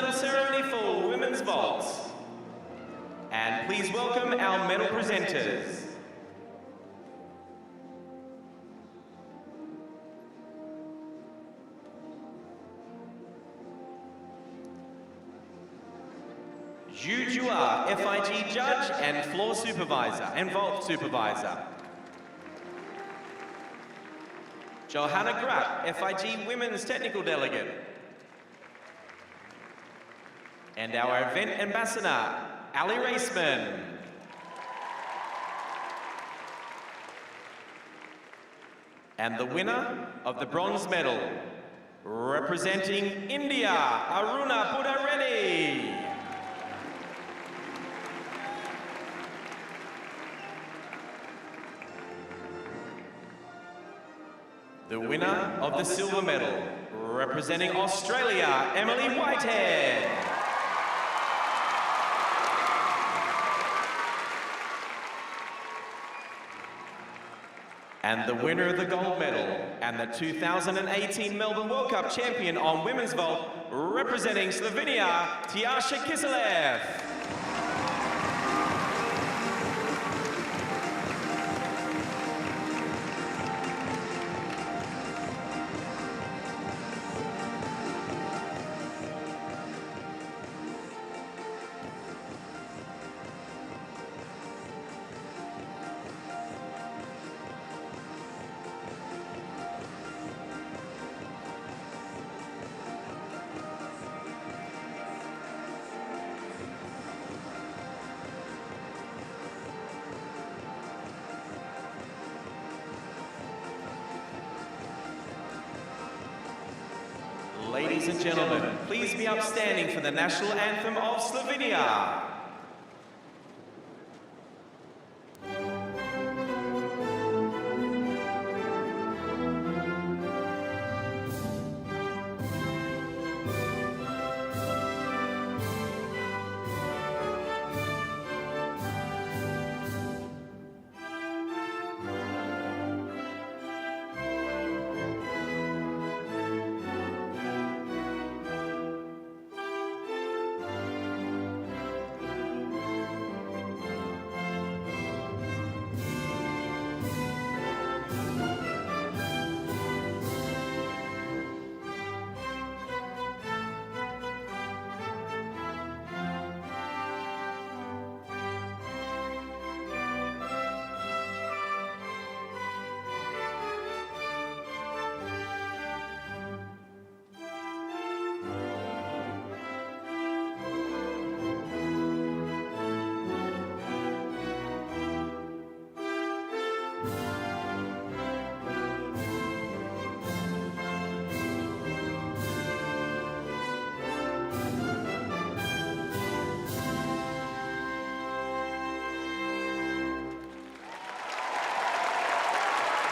medal ceremony for women's vaults. And please welcome our medal presenters. Yu Jua, FIG judge and floor supervisor and vault supervisor. Johanna Grapp, FIG women's technical delegate. And our event ambassador, Ali Raceman. And the winner of the bronze medal, representing India, Aruna Pudareddy. The winner of the silver medal, representing Australia, Emily Whitehead. And the winner of the gold medal and the 2018 Melbourne World Cup champion on women's vault, representing Slovenia, Tjaša Kiselev. Ladies and gentlemen, please be upstanding for the national anthem of Slovenia.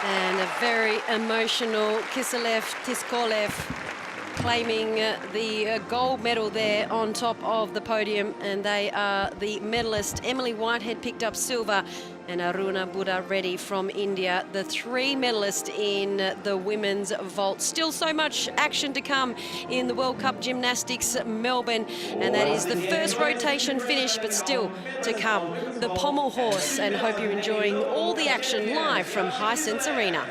And a very emotional Kiselev Tiskolev claiming the gold medal there on top of the podium, and they are the medalist. Emily Whitehead picked up silver, and Aruna Pudareddy from India, the three medalists in the women's vault. Still so much action to come in the World Cup Gymnastics Melbourne, and that is the first rotation finish, but still to come. The pommel horse, and hope you're enjoying all the action live from Hisense Arena.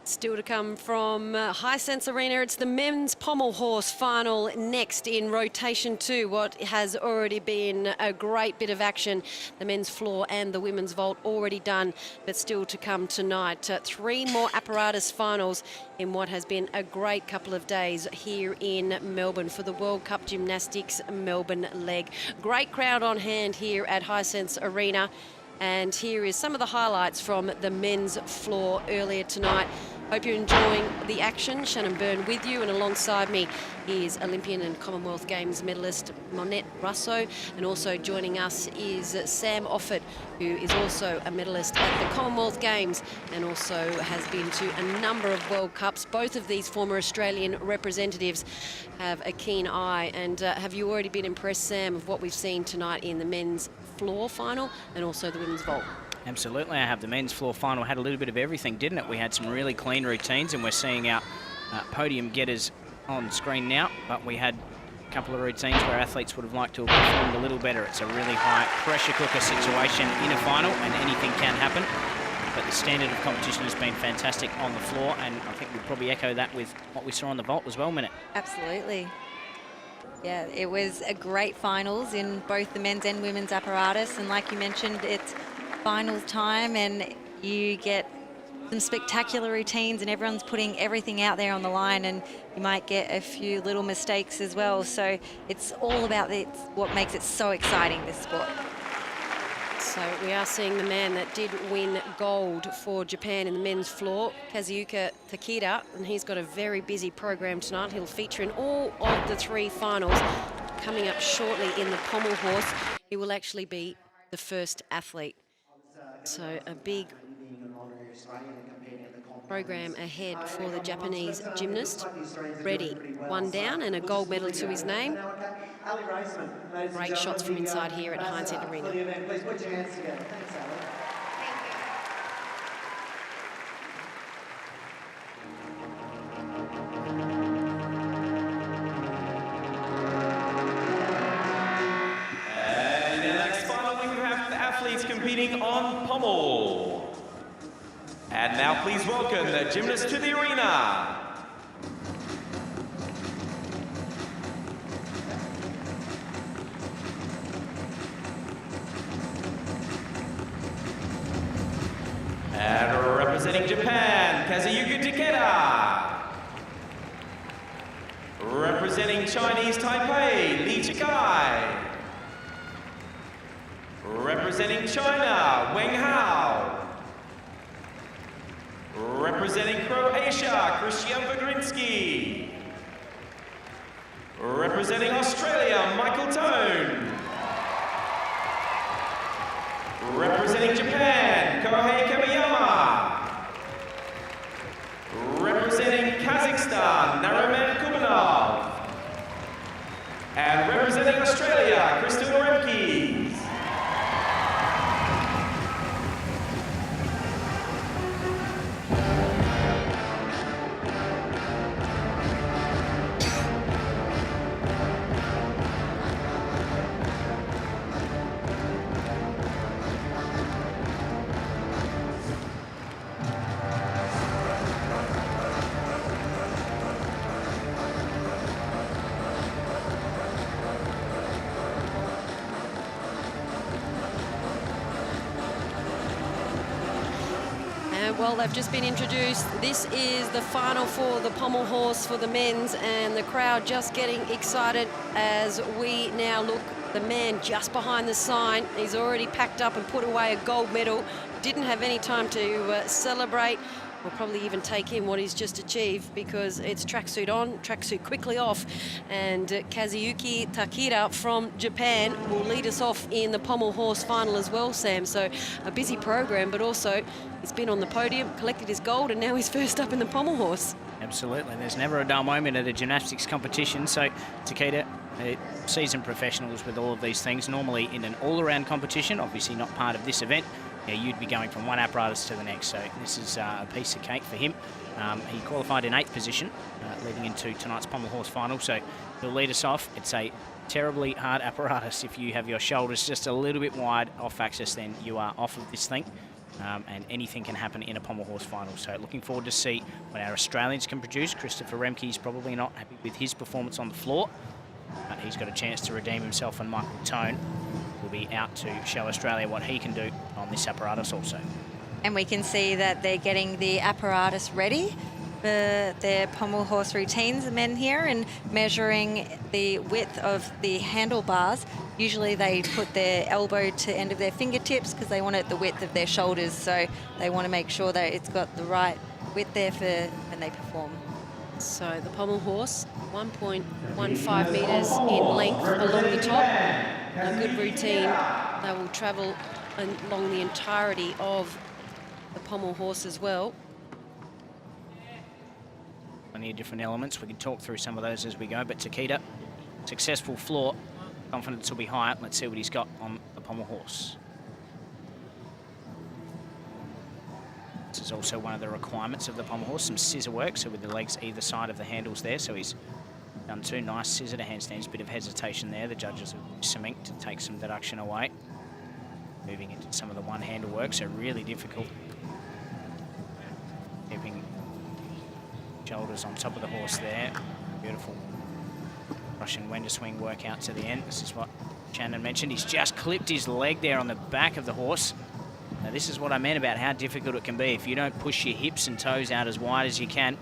Still to come from Hisense Arena, it's the men's pommel horse final next in rotation 2. What has already been a great bit of action. The men's floor and the women's vault already done, but still to come tonight. 3 more apparatus finals in what has been a great couple of days here in Melbourne for the World Cup Gymnastics Melbourne leg. Great crowd on hand here at Hisense Arena. And here is some of the highlights from the men's floor earlier tonight. Hope you're enjoying the action. Shannon Byrne with you, and alongside me is Olympian and Commonwealth Games medalist Monette Russo, and also joining us is Sam Offord, who is also a medalist at the Commonwealth Games and also has been to a number of World Cups. Both of these former Australian representatives have a keen eye. And have you already been impressed, Sam, of what we've seen tonight in the men's floor final and also the women's vault? Absolutely, I have. The men's floor final had a little bit of everything, didn't it? We had some really clean routines, and we're seeing our podium getters on screen now, but we had a couple of routines where athletes would have liked to have performed a little better. It's a really high pressure cooker situation in a final, and anything can happen. But the standard of competition has been fantastic on the floor, and I think we'd probably echo that with what we saw on the vault as well, Minute. Absolutely. Yeah, it was a great finals in both the men's and women's apparatus, and like you mentioned, it's finals time and you get some spectacular routines and everyone's putting everything out there on the line, and you might get a few little mistakes as well. So it's all about what makes it so exciting, this sport. So we are seeing the man that did win gold for Japan in the men's floor, Kazuya Takeda, and he's got a very busy program tonight. He'll feature in all of the 3 finals. Coming up shortly in the pommel horse, he will actually be the first athlete. So a big program ahead for the Japanese gymnast. Ready, 1 down and a gold medal to his name. Great shots from inside here at Hisense Arena. Please put your hands together. Thanks, Ali. And in the next final, we have the athletes competing on pommel. And now please welcome the gymnasts to the arena. And representing Japan, Kazuya Takeda. Representing Chinese Taipei, Li Chikai. Representing China, Weng Hao. Representing Croatia, Christian Vagrinsky. Representing Australia, Michael Tone. Representing Japan, Kohei Kamiyama. Representing Kazakhstan, Nariman Kubanov. And representing Australia, Crystal Remkes. Well, they've just been introduced. This is the final for the pommel horse for the men's, and the crowd just getting excited as we now look. The man just behind the sign, he's already packed up and put away a gold medal. Didn't have any time to celebrate or probably even take in what he's just achieved, because it's tracksuit on, tracksuit quickly off, and Kazuya Takeda from Japan will lead us off in the pommel horse final as well, Sam. So a busy program, but also he's been on the podium, collected his gold, and now he's first up in the pommel horse. Absolutely, there's never a dull moment at a gymnastics competition. So Takeda, seasoned professionals with all of these things, normally in an all-around competition, obviously not part of this event. Yeah, you'd be going from one apparatus to the next, so this is a piece of cake for him. He qualified in 8th position, leading into tonight's pommel horse final, so he'll lead us off. It's a terribly hard apparatus. If you have your shoulders just a little bit wide off axis, then you are off of this thing. and anything can happen in a pommel horse final. So looking forward to see what our Australians can produce. Christopher Remke's probably not happy with his performance on the floor, but he's got a chance to redeem himself, and Michael Tone will be out to show Australia what he can do on this apparatus also. And we can see that they're getting the apparatus ready for their pommel horse routines, the men here, and measuring the width of the handlebars. Usually they put their elbow to end of their fingertips because they want it the width of their shoulders, so they want to make sure that it's got the right width there for when they perform. So the pommel horse, 1.15 metres in length along the top. A good routine. They will travel along the entirety of the pommel horse as well. Plenty of different elements. We can talk through some of those as we go, but Takeda, successful floor. Confidence will be high. Let's see what he's got on the pommel horse. This is also one of the requirements of the pommel horse, some scissor work, so with the legs either side of the handles there. So he's done 2 nice scissor to handstands, bit of hesitation there. The judges have used some ink to take some deduction away. Moving into some of the one-handle work, so really difficult. Keeping shoulders on top of the horse there. Beautiful Russian Wender swing work out to the end. This is what Shannon mentioned. He's just clipped his leg there on the back of the horse. Now this is what I meant about how difficult it can be. If you don't push your hips and toes out as wide as you can,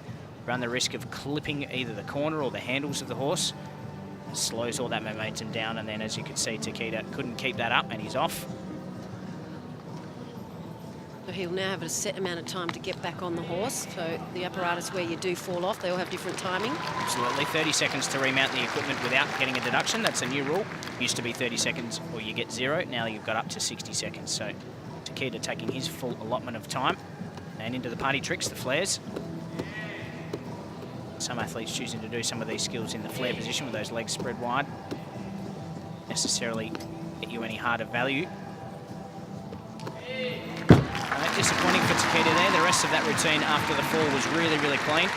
run the risk of clipping either the corner or the handles of the horse. It slows all that momentum down, and then as you can see, Takeda couldn't keep that up and he's off. So he'll now have a set amount of time to get back on the horse. So the apparatus where you do fall off, they all have different timing. Absolutely, 30 seconds to remount the equipment without getting a deduction. That's a new rule. Used to be 30 seconds or you get 0. Now you've got up to 60 seconds. So Takeda taking his full allotment of time. And into the party tricks, the flares. Some athletes choosing to do some of these skills in the flare position with those legs spread wide. Necessarily get you any harder value. Disappointing for Takeda there. The rest of that routine after the fall was really, really clean.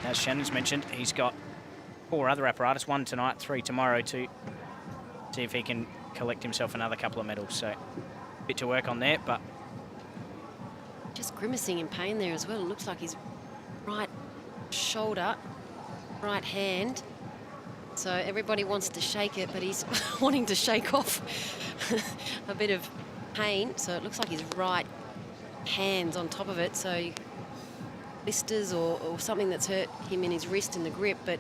As Shannon's mentioned, he's got 4 other apparatus, 1 tonight, 3 tomorrow, to see if he can collect himself another couple of medals. So, a bit to work on there, but... Just grimacing in pain there as well. It looks like his right shoulder, right hand. So everybody wants to shake it, but he's wanting to shake off a bit of pain. So it looks like his right hand's on top of it. So blisters or something that's hurt him in his wrist and the grip. But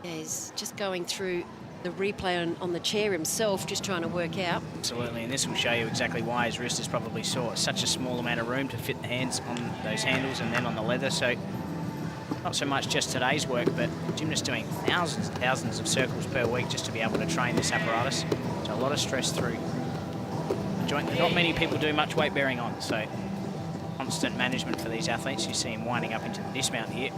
yeah, he's just going through the replay on the chair himself, just trying to work out. Absolutely, and this will show you exactly why his wrist is probably sore. Such a small amount of room to fit the hands on those handles and then on the leather. So not so much just today's work, but gymnasts doing thousands and thousands of circles per week just to be able to train this apparatus. So a lot of stress through the joint that not many people do much weight bearing on. So constant management for these athletes. You see him winding up into the dismount here.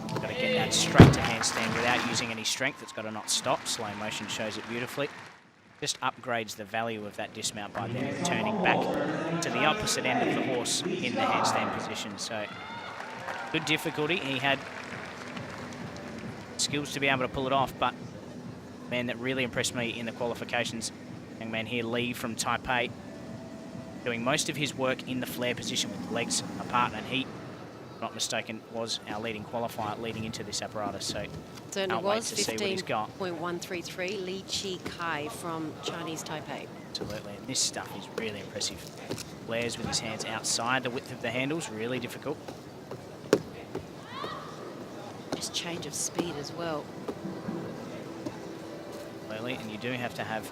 Got to get that straight to handstand without using any strength. It's got to not stop. Slow motion shows it beautifully. Just upgrades the value of that dismount by then returning back to the opposite end of the horse in the handstand position. So good difficulty. He had skills to be able to pull it off, but man that really impressed me in the qualifications, young man here, Lee from Taipei, doing most of his work in the flare position with legs apart, and he, not mistaken, was our leading qualifier leading into this apparatus. So certainly was. 15.133, Li Chi Kai from Chinese Taipei. Absolutely, and this stuff is really impressive. Flares with his hands outside the width of the handles, really difficult. Just change of speed as well. Clearly, and you do have to have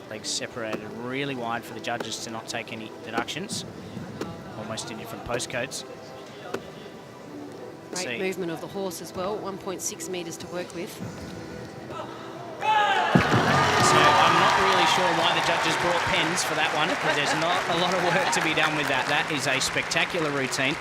legs separated really wide for the judges to not take any deductions, almost in different postcodes. Great movement of the horse as well, 1.6 metres to work with. So I'm not really sure why the judges brought pens for that one, because there's not a lot of work to be done with that. That is a spectacular routine.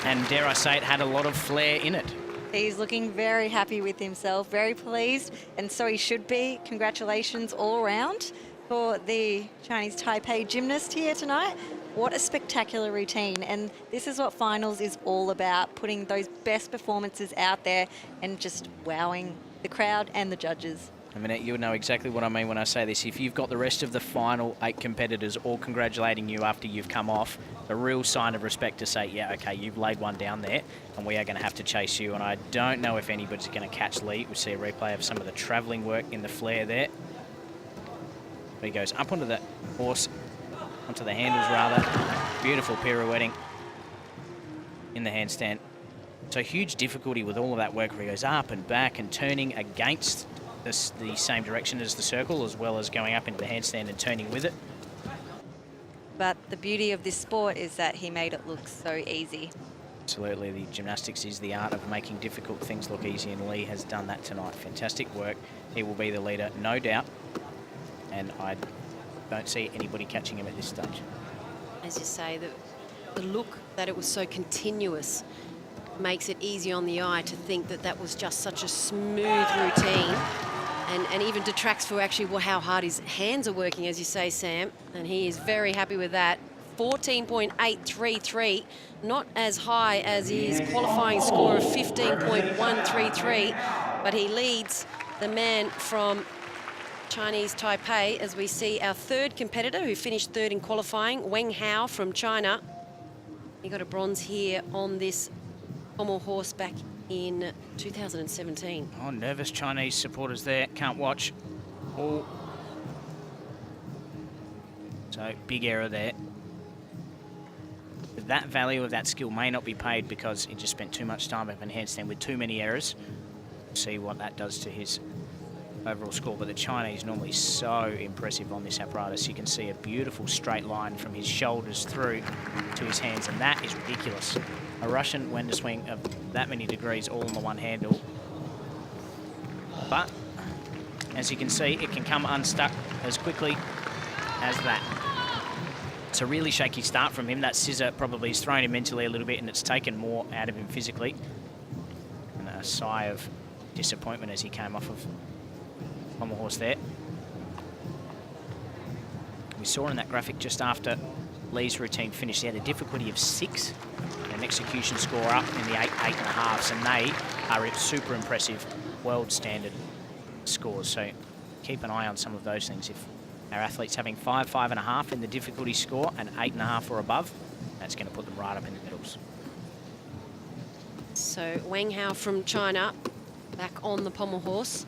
And dare I say it, had a lot of flair in it. He's looking very happy with himself, very pleased, and so he should be. Congratulations all around for the Chinese Taipei gymnast here tonight. What a spectacular routine, and this is what finals is all about, putting those best performances out there and just wowing the crowd and the judges. I mean, you'll know exactly what I mean when I say this. If you've got the rest of the final 8 competitors all congratulating you after you've come off, a real sign of respect to say, yeah, okay, you've laid one down there, and we are going to have to chase you. And I don't know if anybody's going to catch Lee. We see a replay of some of the travelling work in the flare there. He goes up onto the horse, onto the handles rather. Beautiful pirouetting in the handstand. So huge difficulty with all of that work where he goes up and back and turning against the same direction as the circle, as well as going up into the handstand and turning with it. But the beauty of this sport is that he made it look so easy. Absolutely, the gymnastics is the art of making difficult things look easy, and Lee has done that tonight. Fantastic work. He will be the leader, no doubt, and I don't see anybody catching him at this stage. As you say, the look that it was so continuous makes it easy on the eye to think that that was just such a smooth routine, and even detracts for actually how hard his hands are working, as you say, Sam, and he is very happy with that. 14.833, not as high as his qualifying score of 15.133, but he leads the man from Chinese Taipei, as we see our third competitor who finished third in qualifying, Weng Hao from China. He got a bronze here on this pommel horse back in 2017. Oh, nervous Chinese supporters there. Can't watch. Oh. So, big error there. But that value of that skill may not be paid because he just spent too much time up in handstand with too many errors. See what that does to his overall score. But the Chinese normally so impressive on this apparatus. You can see a beautiful straight line from his shoulders through to his hands, and that is ridiculous. A Russian Wender swing of that many degrees all on the one handle. But, as you can see, it can come unstuck as quickly as that. It's a really shaky start from him. That scissor probably has thrown him mentally a little bit, and it's taken more out of him physically. And a sigh of disappointment as he came off of pommel horse there. We saw in that graphic just after Lee's routine finished, he had a difficulty of 6, an execution score up in the 8.5s, and they are super impressive world standard scores. So keep an eye on some of those things. If our athletes having 5, 5.5 in the difficulty score and 8.5 or above, that's going to put them right up in the middles. So Weng Hao from China back on the pommel horse.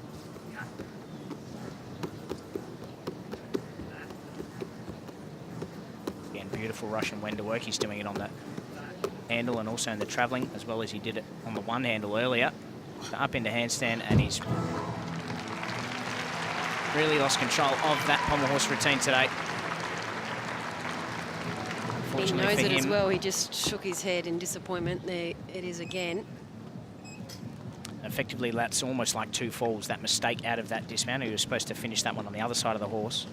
Again, beautiful Russian Wender work. He's doing it on the handle and also in the travelling, as well as he did it on the one handle earlier. So up into handstand, and he's really lost control of that pommel horse routine today. He knows it as well. He just shook his head in disappointment. There it is again. Effectively, that's almost like 2 falls, that mistake out of that dismount. He was supposed to finish that one on the other side of the horse.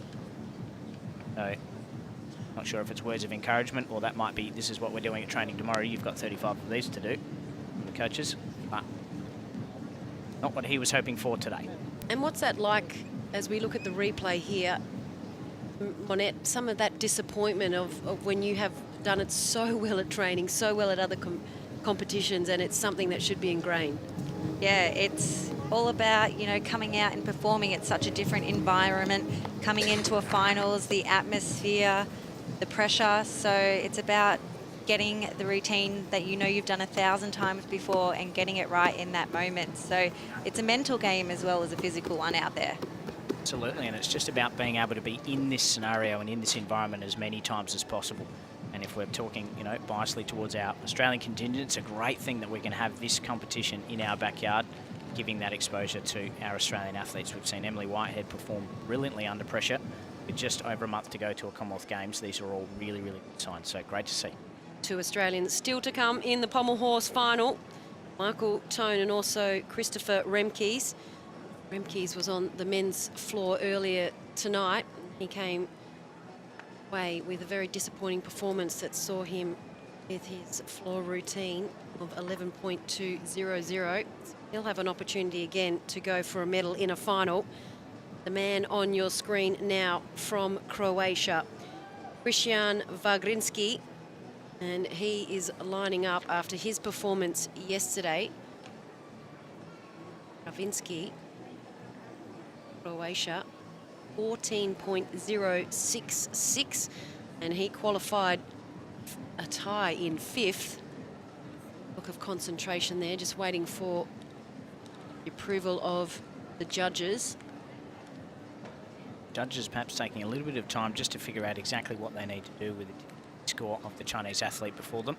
So, not sure if it's words of encouragement or that might be, this is what we're doing at training tomorrow. You've got 35 of these to do, the coaches. But not what he was hoping for today. And what's that like as we look at the replay here, Monette, some of that disappointment of when you have done it so well at training, so well at other competitions, and it's something that should be ingrained? Yeah, it's all about, you know, coming out and performing at such a different environment, coming into a finals, the atmosphere, the pressure. So it's about getting the routine that you know you've done 1,000 times before and getting it right in that moment. So it's a mental game as well as a physical one out there. Absolutely, and it's just about being able to be in this scenario and in this environment as many times as possible. And if we're talking, you know, biasly towards our Australian contingent, it's a great thing that we can have this competition in our backyard, giving that exposure to our Australian athletes. We've seen Emily Whitehead perform brilliantly under pressure. With just over a month to go to a Commonwealth Games, these are all really, really good signs, so great to see. 2 Australians still to come in the pommel horse final. Michael Tone and also Christopher Remkes. Remkes was on the men's floor earlier tonight. He came away with a very disappointing performance that saw him with his floor routine of 11.200. He'll have an opportunity again to go for a medal in a final. The man on your screen now from Croatia, Christian Vagrinski, and he is lining up after his performance yesterday. Kravinski, Croatia, 14.066, and he qualified a tie in 5th. Look of concentration there, just waiting for the approval of the judges. Judges perhaps taking a little bit of time just to figure out exactly what they need to do with the score of the Chinese athlete before them.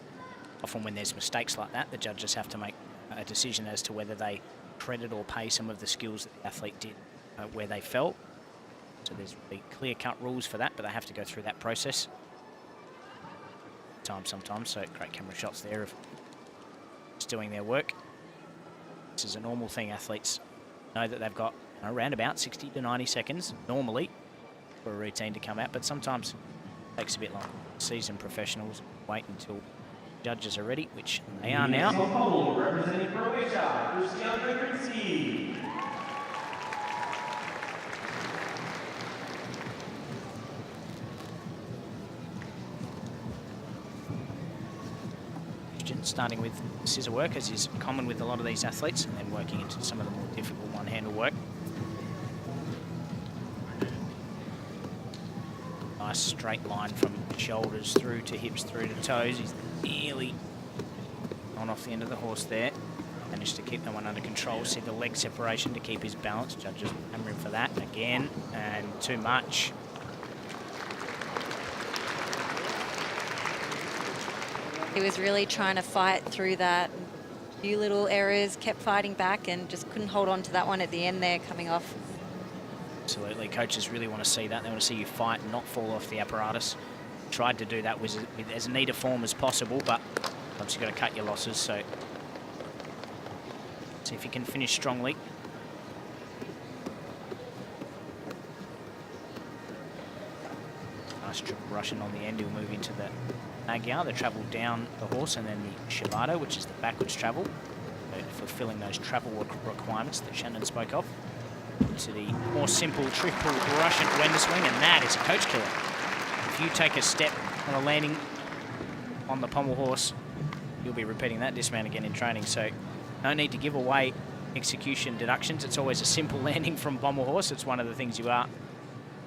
Often when there's mistakes like that, the judges have to make a decision as to whether they credit or pay some of the skills that the athlete did where they fell. So there's really clear-cut rules for that, but they have to go through that process. Sometimes, so great camera shots there of just doing their work. This is a normal thing. Athletes know that they've got around about 60 to 90 seconds normally for a routine to come out, but sometimes it takes a bit longer. Seasoned professionals wait until judges are ready, which they are now. Representing Croatia, starting with scissor work, as is common with a lot of these athletes, and then working into some of the more difficult one-handle work. Nice straight line from shoulders through to hips, through to toes. He's nearly on off the end of the horse there. Managed to keep that one under control. See the leg separation to keep his balance. Judges hammering for that again, and too much. He was really trying to fight through that. A few little errors, kept fighting back and just couldn't hold on to that one at the end there, coming off. Absolutely, coaches really want to see that. They want to see you fight and not fall off the apparatus. Tried to do that with as neat a form as possible, but sometimes you've got to cut your losses, so see if you can finish strongly. Nice triple Russian on the end. He'll move into the Magyar, the travel down the horse, and then the Shibata, which is the backwards travel, so fulfilling those travel requirements that Shannon spoke of. To the more simple triple Russian Wender swing, and that is a coach killer. If you take a step on a landing on the pommel horse, you'll be repeating that dismount again in training, so no need to give away execution deductions. It's always a simple landing from pommel horse. It's one of the things you are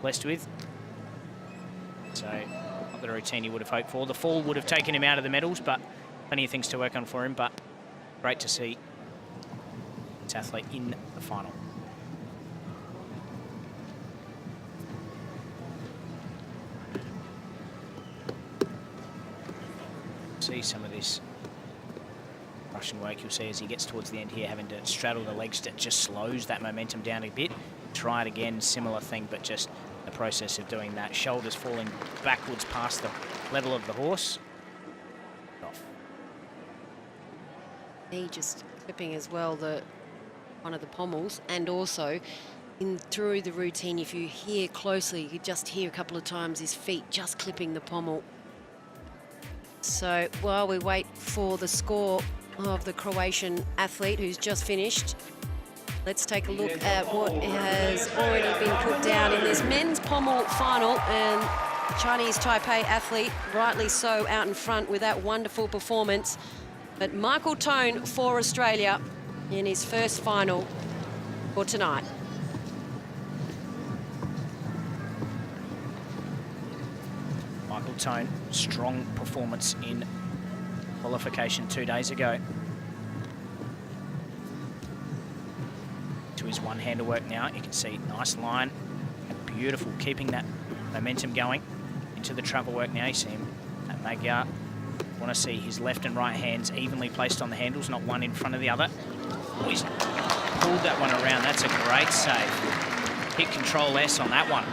blessed with. So not the routine you would have hoped for. The fall would have taken him out of the medals, but plenty of things to work on for him, but great to see this athlete in the final. See some of this Russian work you'll see as he gets towards the end here, having to straddle the legs. That just slows that momentum down a bit. Try it again, similar thing, but just the process of doing that. Shoulders falling backwards past the level of the horse. Off. He just clipping as well one of the pommels, and also through the routine, if you hear closely, you just hear a couple of times his feet just clipping the pommel. So while we wait for the score of the Croatian athlete who's just finished, let's take a look at what has already been put down in this men's pommel final. And Chinese Taipei athlete, rightly so, out in front with that wonderful performance. But Michael Tone for Australia in his first final for tonight. Michael Tone, strong performance in qualification 2 days ago. To his one-hander work now, you can see nice line, beautiful, keeping that momentum going into the travel work now. You see him at Magyar. Want to see his left and right hands evenly placed on the handles, not one in front of the other. Oh, he's pulled that one around. That's a great save. Hit Control S on that one.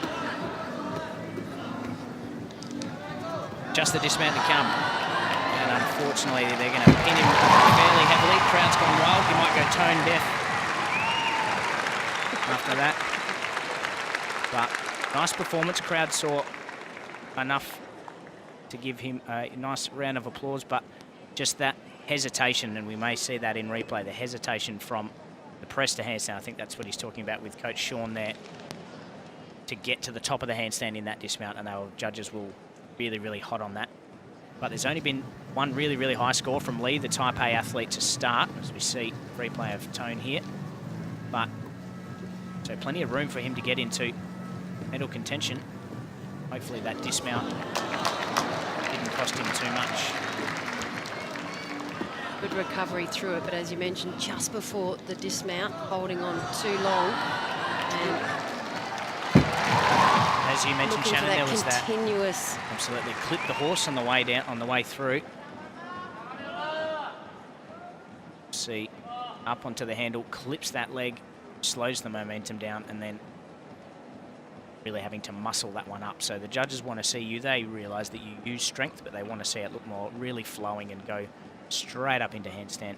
Just the dismount to come. And unfortunately, they're going to pin him fairly heavily. Crowd's gone wild. He might go tone deaf after that. But nice performance. Crowd saw enough to give him a nice round of applause, but just that hesitation, and we may see that in replay, the hesitation from the press to handstand. I think that's what he's talking about with Coach Sean there, to get to the top of the handstand in that dismount, and our judges will really, really hot on that. But there's only been one really, really high score from Lee, the Taipei athlete, to start, as we see replay of Tone here. But So plenty of room for him to get into medal contention. Hopefully that dismount didn't cost him too much. Good recovery through it, but as you mentioned, just before the dismount, holding on too long. And as you mentioned, Shannon, there was that continuous. Absolutely, clipped the horse on the way down, on the way through. See, up onto the handle, clips that leg, slows the momentum down, and then really having to muscle that one up. So the judges want to see you. They realise that you use strength, but they want to see it look more really flowing and go straight up into handstand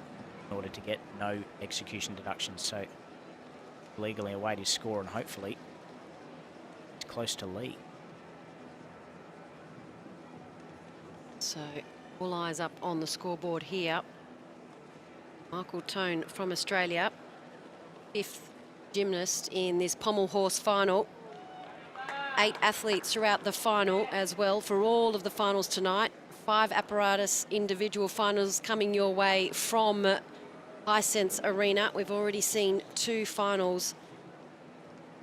in order to get no execution deductions. So legally await his score, and hopefully it's close to Lee. So all eyes up on the scoreboard here. Michael Tone from Australia, 5th gymnast in this pommel horse final. 8 athletes throughout the final as well for all of the finals tonight. 5 apparatus individual finals coming your way from Hisense Arena. We've already seen 2 finals,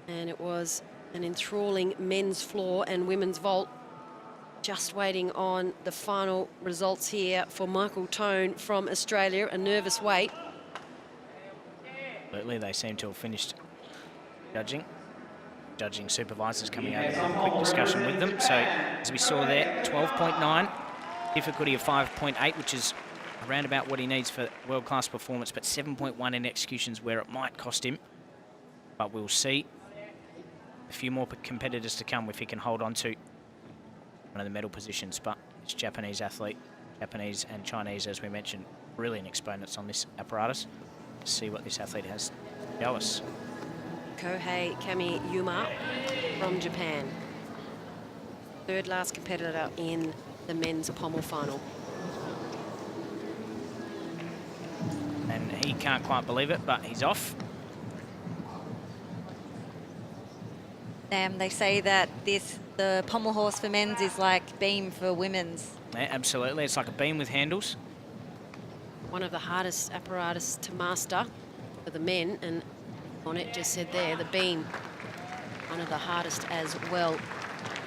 and it was an enthralling men's floor and women's vault. Just waiting on the final results here for Michael Tone from Australia, a nervous wait. Absolutely, they seem to have finished judging. Judging supervisors coming over to have a quick discussion with them. So as we saw there, 12.9, difficulty of 5.8, which is around about what he needs for world-class performance, but 7.1 in executions where it might cost him. But we'll see a few more competitors to come if he can hold on to one of the medal positions. But this Japanese athlete, Japanese and Chinese, as we mentioned, brilliant exponents on this apparatus. Let's see what this athlete has to show us. Kohei Kamiyuma from Japan. 3rd last competitor in the men's pommel final. And he can't quite believe it, but he's off. They say that the pommel horse for men's is like beam for women's. Yeah, absolutely, it's like a beam with handles. One of the hardest apparatus to master for the men, and on it just said there, the beam, one of the hardest as well.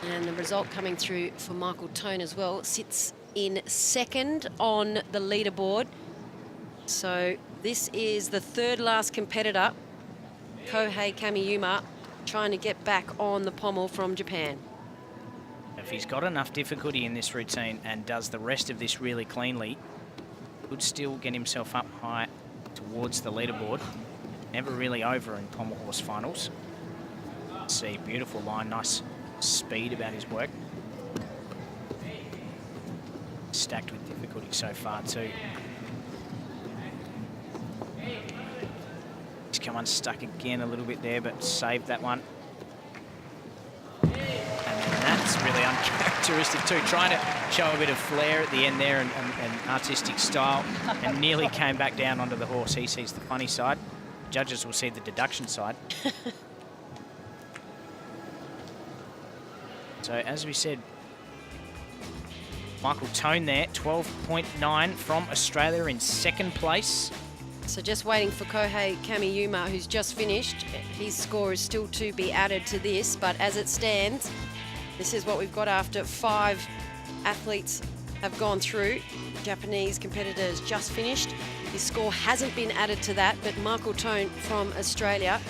And the result coming through for Michael Tone as well, sits in 2nd on the leaderboard. So this is the 3rd last competitor, Kohei Kamiyuma, trying to get back on the pommel from Japan. If he's got enough difficulty in this routine and does the rest of this really cleanly, could still get himself up high towards the leaderboard. Never really over in pommel horse finals. See, beautiful line, nice speed about his work. Stacked with difficulty so far too. He's come unstuck again a little bit there, but saved that one. And that's really uncharacteristic too. Trying to show a bit of flair at the end there and artistic style, and nearly came back down onto the horse. He sees the funny side. Judges will see the deduction side. So as we said, Michael Tone there, 12.9 from Australia in 2nd place. So just waiting for Kohei Kamiyuma, who's just finished. His score is still to be added to this, but as it stands, this is what we've got after 5 athletes have gone through. Japanese competitors just finished. His score hasn't been added to that, but Michael Tone from Australia,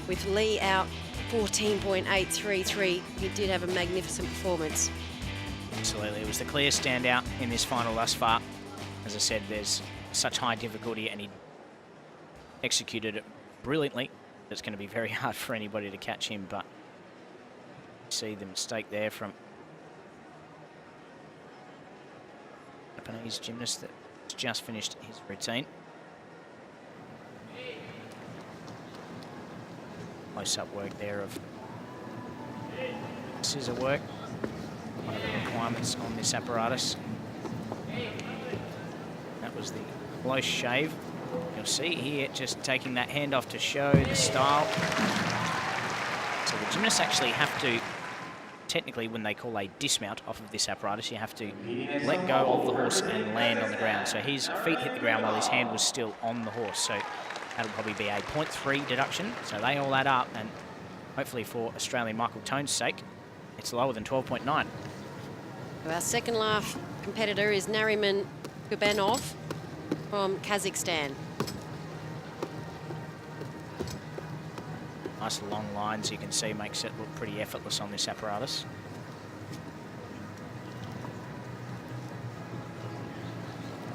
with Lee out 14.833, he did have a magnificent performance. Absolutely, it was the clear standout in this final thus far. As I said, there's such high difficulty and he executed it brilliantly. It's going to be very hard for anybody to catch him, but see the mistake there from Japanese gymnast that's just finished his routine. Close-up work there of scissor work, one of the requirements on this apparatus. That was the close shave. You'll see here just taking that hand off to show the style. So the gymnasts actually have to, technically when they call a dismount off of this apparatus, you have to let go of the horse and land on the ground. So his feet hit the ground while his hand was still on the horse. So that'll probably be a 0.3 deduction. So they all add up, and hopefully for Australian Michael Tone's sake, it's lower than 12.9. Our second last competitor is Nariman Kurbanov from Kazakhstan. Nice long lines you can see makes it look pretty effortless on this apparatus.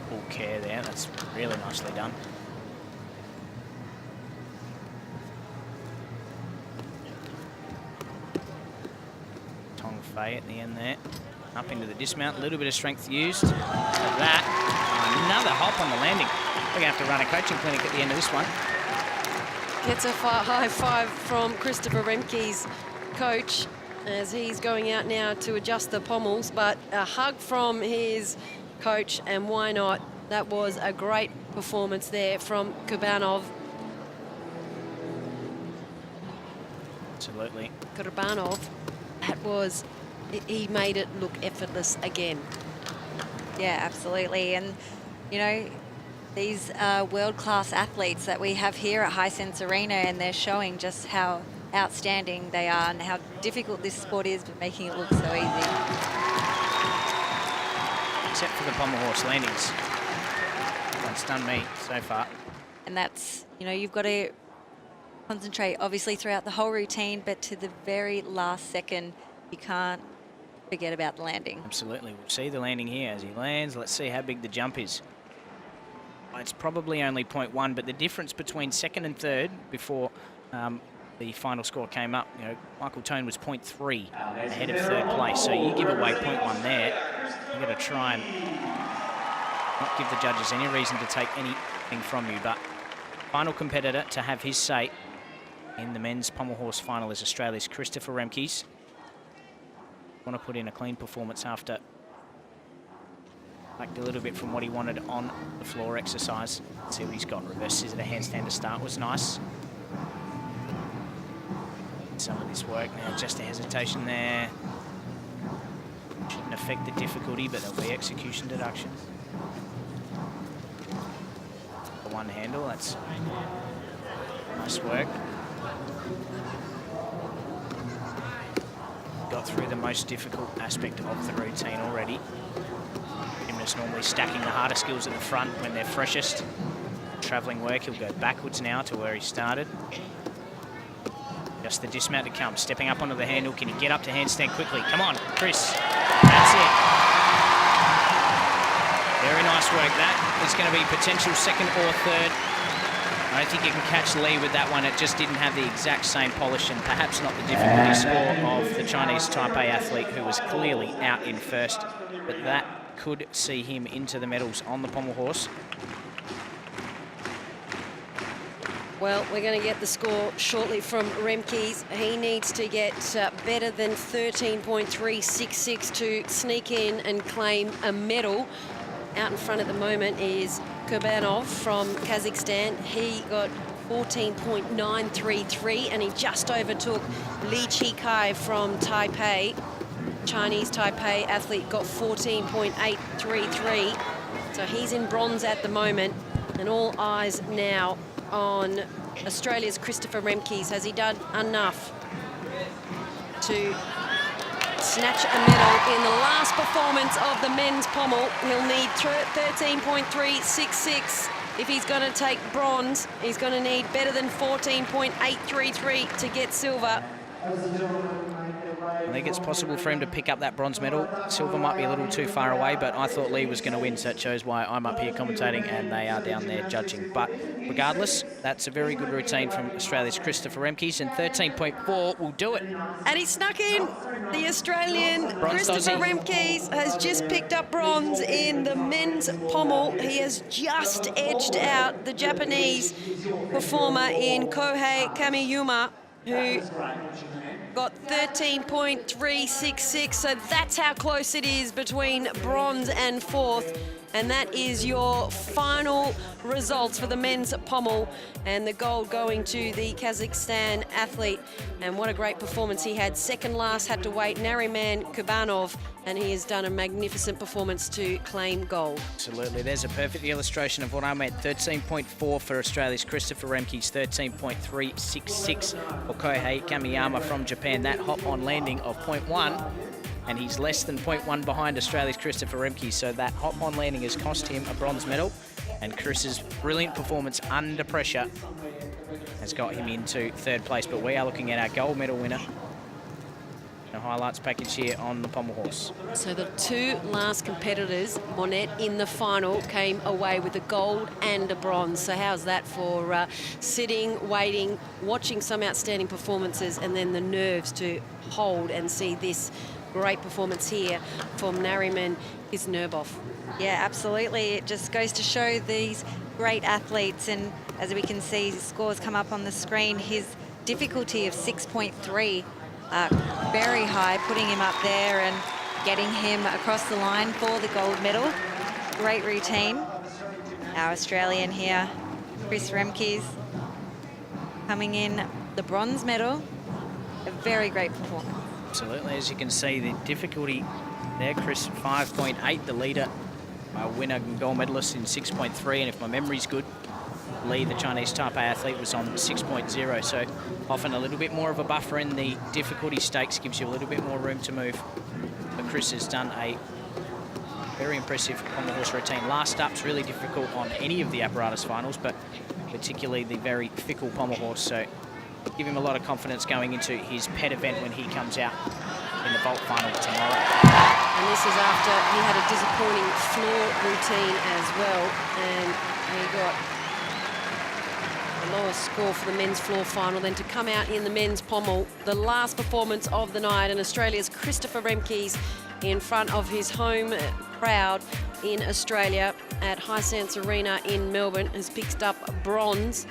Full care there, that's really nicely done. Tong Fei at the end there. Up into the dismount, a little bit of strength used. So that, another hop on the landing. We're going to have to run a coaching clinic at the end of this one. Gets a high five from Christopher Remke's coach as he's going out now to adjust the pommels, but a hug from his coach, and why not? That was a great performance there from Kurbanov. Absolutely. Kurbanov, that was, he made it look effortless again. Yeah, absolutely. And, you know, these are world-class athletes that we have here at Hisense Arena, and they're showing just how outstanding they are and how difficult this sport is, but making it look so easy. Except for the pommel horse landings. That's stunned me so far. And that's, you know, you've got to concentrate, obviously, throughout the whole routine, but to the very last second, you can't forget about the landing. Absolutely. We'll see the landing here as he lands. Let's see how big the jump is. It's probably only 0.1, but the difference between second and third before the final score came up, you know, Michael Tone was 0.3 ahead of third place. So you give away 0.1 there, you've got to try and not give the judges any reason to take anything from you. But final competitor to have his say in the men's pommel horse final is Australia's Christopher Remkes. Want to put in a clean performance after backed a little bit from what he wanted on the floor exercise. Let's see what he's got. Reverse scissor to handstand to start was nice. Some of this work now, just a hesitation there. Shouldn't affect the difficulty, but there'll be execution deductions. The one handle, that's nice work. Got through the most difficult aspect of the routine already. Gymnasts normally stacking the harder skills at the front when they're freshest. Travelling work, he'll go backwards now to where he started. Just the dismount to come, stepping up onto the handle. Can he get up to handstand quickly? Come on, Chris. That's it. Very nice work. That is going to be potential second or third. I don't think you can catch Lee with that one. It just didn't have the exact same polish and perhaps not the difficulty score of the Chinese Type A athlete who was clearly out in first. But that could see him into the medals on the pommel horse. Well, we're going to get the score shortly from Remkes. He needs to get better than 13.366 to sneak in and claim a medal. Out in front at the moment is Kurbanov from Kazakhstan. He got 14.933 and he just overtook Li Chikai from Taipei. Chinese Taipei athlete got 14.833. So he's in bronze at the moment, and all eyes now on Australia's Christopher Remkes. Has he done enough to snatch a medal in the last performance of the men's pommel? He'll need 13.366 if he's going to take bronze. He's going to need better than 14.833 to get silver. I think it's possible for him to pick up that bronze medal. Silver might be a little too far away, but I thought Lee was going to win, so that shows why I'm up here commentating and they are down there judging. But regardless, that's a very good routine from Australia's Christopher Remkes, and 13.4 will do it. And he snuck in. The Australian Bronze Christopher Aussie. Remkes has just picked up bronze in the men's pommel. He has just edged out the Japanese performer in Kohei Kamiyuma, who got 13.366, so that's how close it is between bronze and fourth. And that is your final results for the men's pommel, and the gold going to the Kazakhstan athlete. And what a great performance he had. Second last had to wait, Nariman Kubanov, and he has done a magnificent performance to claim gold. Absolutely, there's a perfect illustration of what I meant. 13.4 for Australia's Christopher Remke's 13.366 for Kohei Kamiyama from Japan. That hop-on landing of 0.1, and he's less than 0.1 behind Australia's Christopher Remke, so that hop-on landing has cost him a bronze medal, and Chris's brilliant performance under pressure has got him into third place. But we are looking at our gold medal winner. The highlights package here on the pommel horse. So the two last competitors, Monet, in the final came away with a gold and a bronze. So how's that for sitting, waiting, watching some outstanding performances, and then the nerves to hold and see this great performance here from Nariman Isnerbov. Yeah, absolutely. It just goes to show these great athletes, and as we can see, his scores come up on the screen. His difficulty of 6.3, very high, putting him up there and getting him across the line for the gold medal. Great routine. Our Australian here, Chris Remkes, coming in the bronze medal. A very great performance. Absolutely, as you can see, the difficulty there, Chris 5.8, the leader, winner and gold medalist in 6.3, and if my memory's good, Lee, the Chinese Taipei athlete, was on 6.0, so often a little bit more of a buffer in the difficulty stakes, gives you a little bit more room to move. But Chris has done a very impressive pommel horse routine. Last up's really difficult on any of the apparatus finals, but particularly the very fickle pommel horse, so give him a lot of confidence going into his pet event when he comes out in the vault final tomorrow. And this is after he had a disappointing floor routine as well, and he got the lowest score for the men's floor final. Then to come out in the men's pommel, the last performance of the night, and Australia's Christopher Remkes in front of his home crowd in Australia at Hisense Arena in Melbourne has picked up bronze.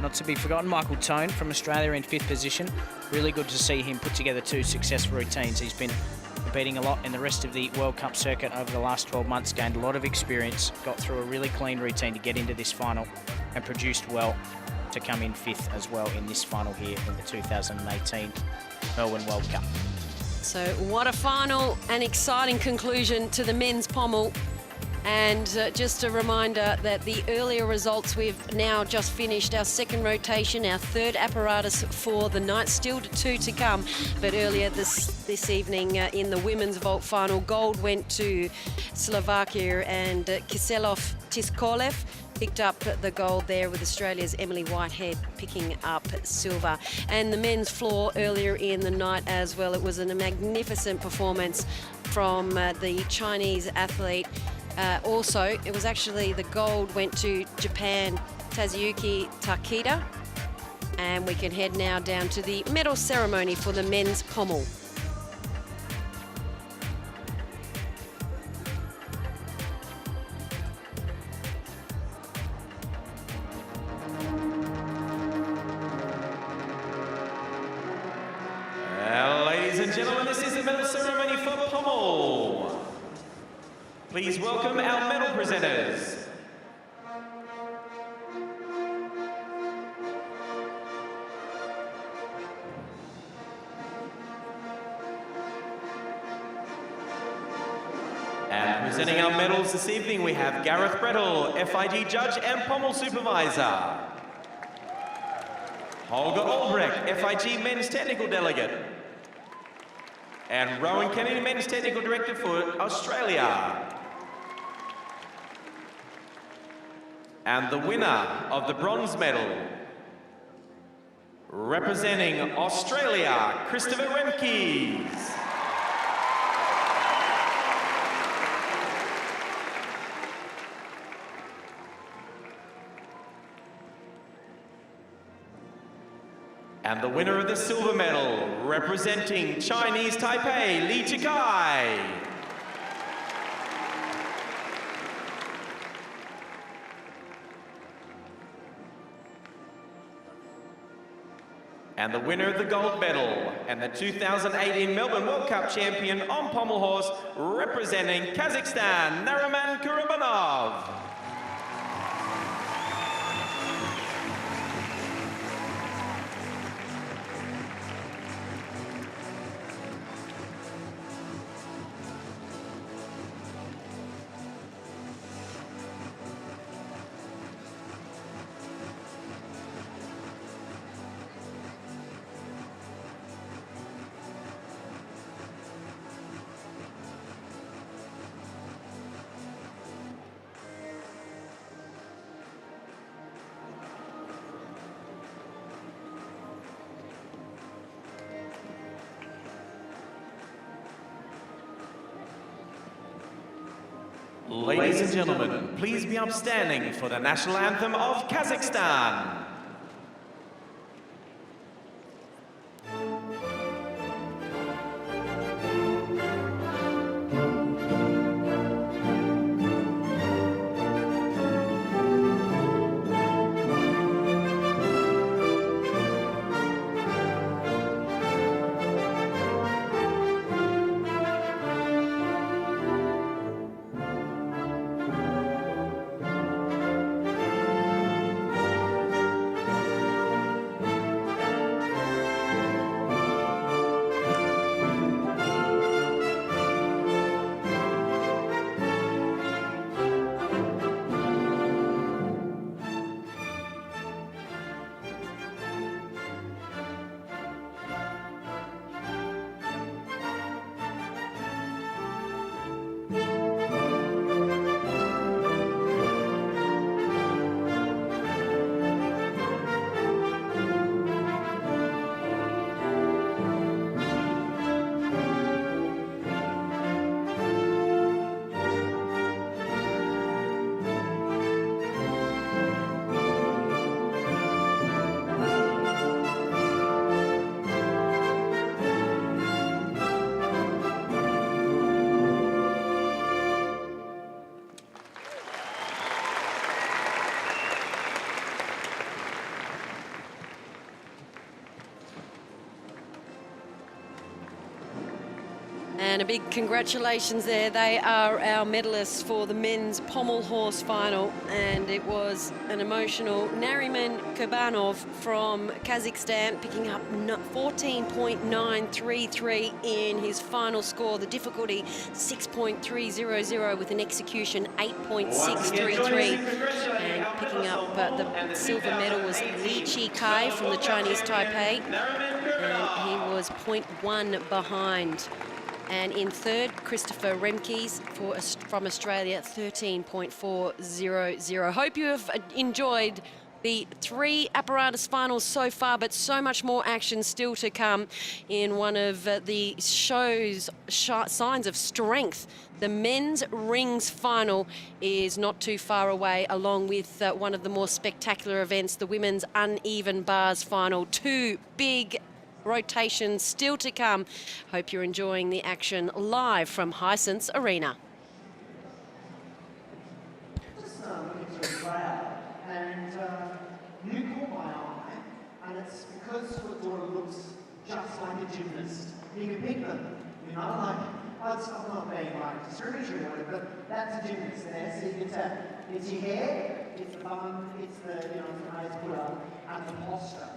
Not to be forgotten, Michael Tone from Australia in 5th position. Really good to see him put together 2 successful routines. He's been competing a lot in the rest of the World Cup circuit over the last 12 months, gained a lot of experience, got through a really clean routine to get into this final, and produced well to come in 5th as well in this final here in the 2018 Melbourne World Cup. So what a final and exciting conclusion to the men's pommel. And just a reminder that the earlier results, we've now just finished our second rotation, our third apparatus for the night, still 2 to come. But earlier this evening in the women's vault final, gold went to Slovakia, and Kiselov Tiskolev picked up the gold there, with Australia's Emily Whitehead picking up silver. And the men's floor earlier in the night as well, it was a magnificent performance from the Chinese athlete. Also, it was actually the gold went to Japan, Tazuyuki Takeda. And we can head now down to the medal ceremony for the men's pommel. Ladies and gentlemen, this is the medal ceremony for pommel. Please welcome our medal presenters. And presenting our medals this evening, we have Gareth Brettle, FIG Judge and Pommel Supervisor. Holger Albrecht, FIG Men's Technical Delegate. And Rowan Kennedy, Men's Technical Director for Australia. And the winner of the bronze medal, representing Australia, Christopher Remkes. And the winner of the silver medal, representing Chinese Taipei, Li Chikai. And the winner of the gold medal and the 2018 Melbourne World Cup champion on pommel horse, representing Kazakhstan, Nariman Kurbanov. Ladies and gentlemen, please be upstanding for the national anthem of Kazakhstan. And a big congratulations there. They are our medalists for the men's pommel horse final. And it was an emotional Nariman Kurbanov from Kazakhstan picking up 14.933 in his final score. The difficulty 6.300 with an execution 8.633. And picking up the silver medal was Li Chi from the Chinese Taipei. And he was 0.1 behind. And in third, Christopher Remkes from Australia, 13.400. Hope you have enjoyed the 3 apparatus finals so far, but so much more action still to come in one of the show's signs of strength. The men's rings final is not too far away, along with one of the more spectacular events, the women's uneven bars final. 2 big rotations still to come. Hope you're enjoying the action live from Hisense Arena. Just looking through the crowd, and you caught my eye, and it's because your daughter looks just like a gymnast. You can pick them, you know, like, I'm not being like discriminatory or whatever, but that's a gymnast there, so you get to, it's your hair, it's the bum, it's the, you know, the nose put up, and the posture.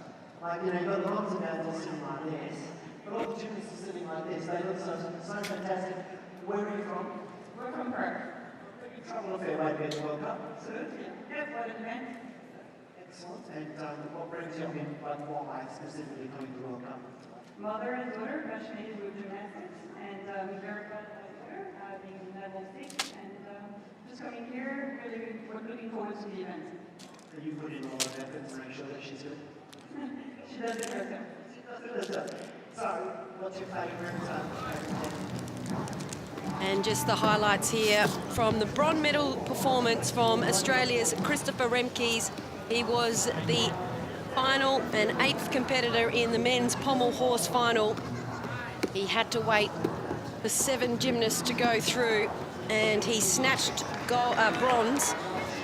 Like, you know, you've got lots of girls all sitting like this, but all the gymnasts are sitting like this. They look so fantastic. Where are you from? We're from Perth. You travelled a fair way to get the World Cup. Absolutely. Yeah, quite an event. Excellent. And what brings you in, but why specifically coming to the World Cup? Mother and daughter, passionate with gymnastics, and very proud of her, being level 6, and just coming here, really looking forward to the event. So you put in a lot of effort to make sure that she's good. She does it herself. So, what's your favourite And just the highlights here from the bronze medal performance from Australia's Christopher Remkes. He was the final and 8th competitor in the men's pommel horse final. He had to wait for 7 gymnasts to go through, and he snatched bronze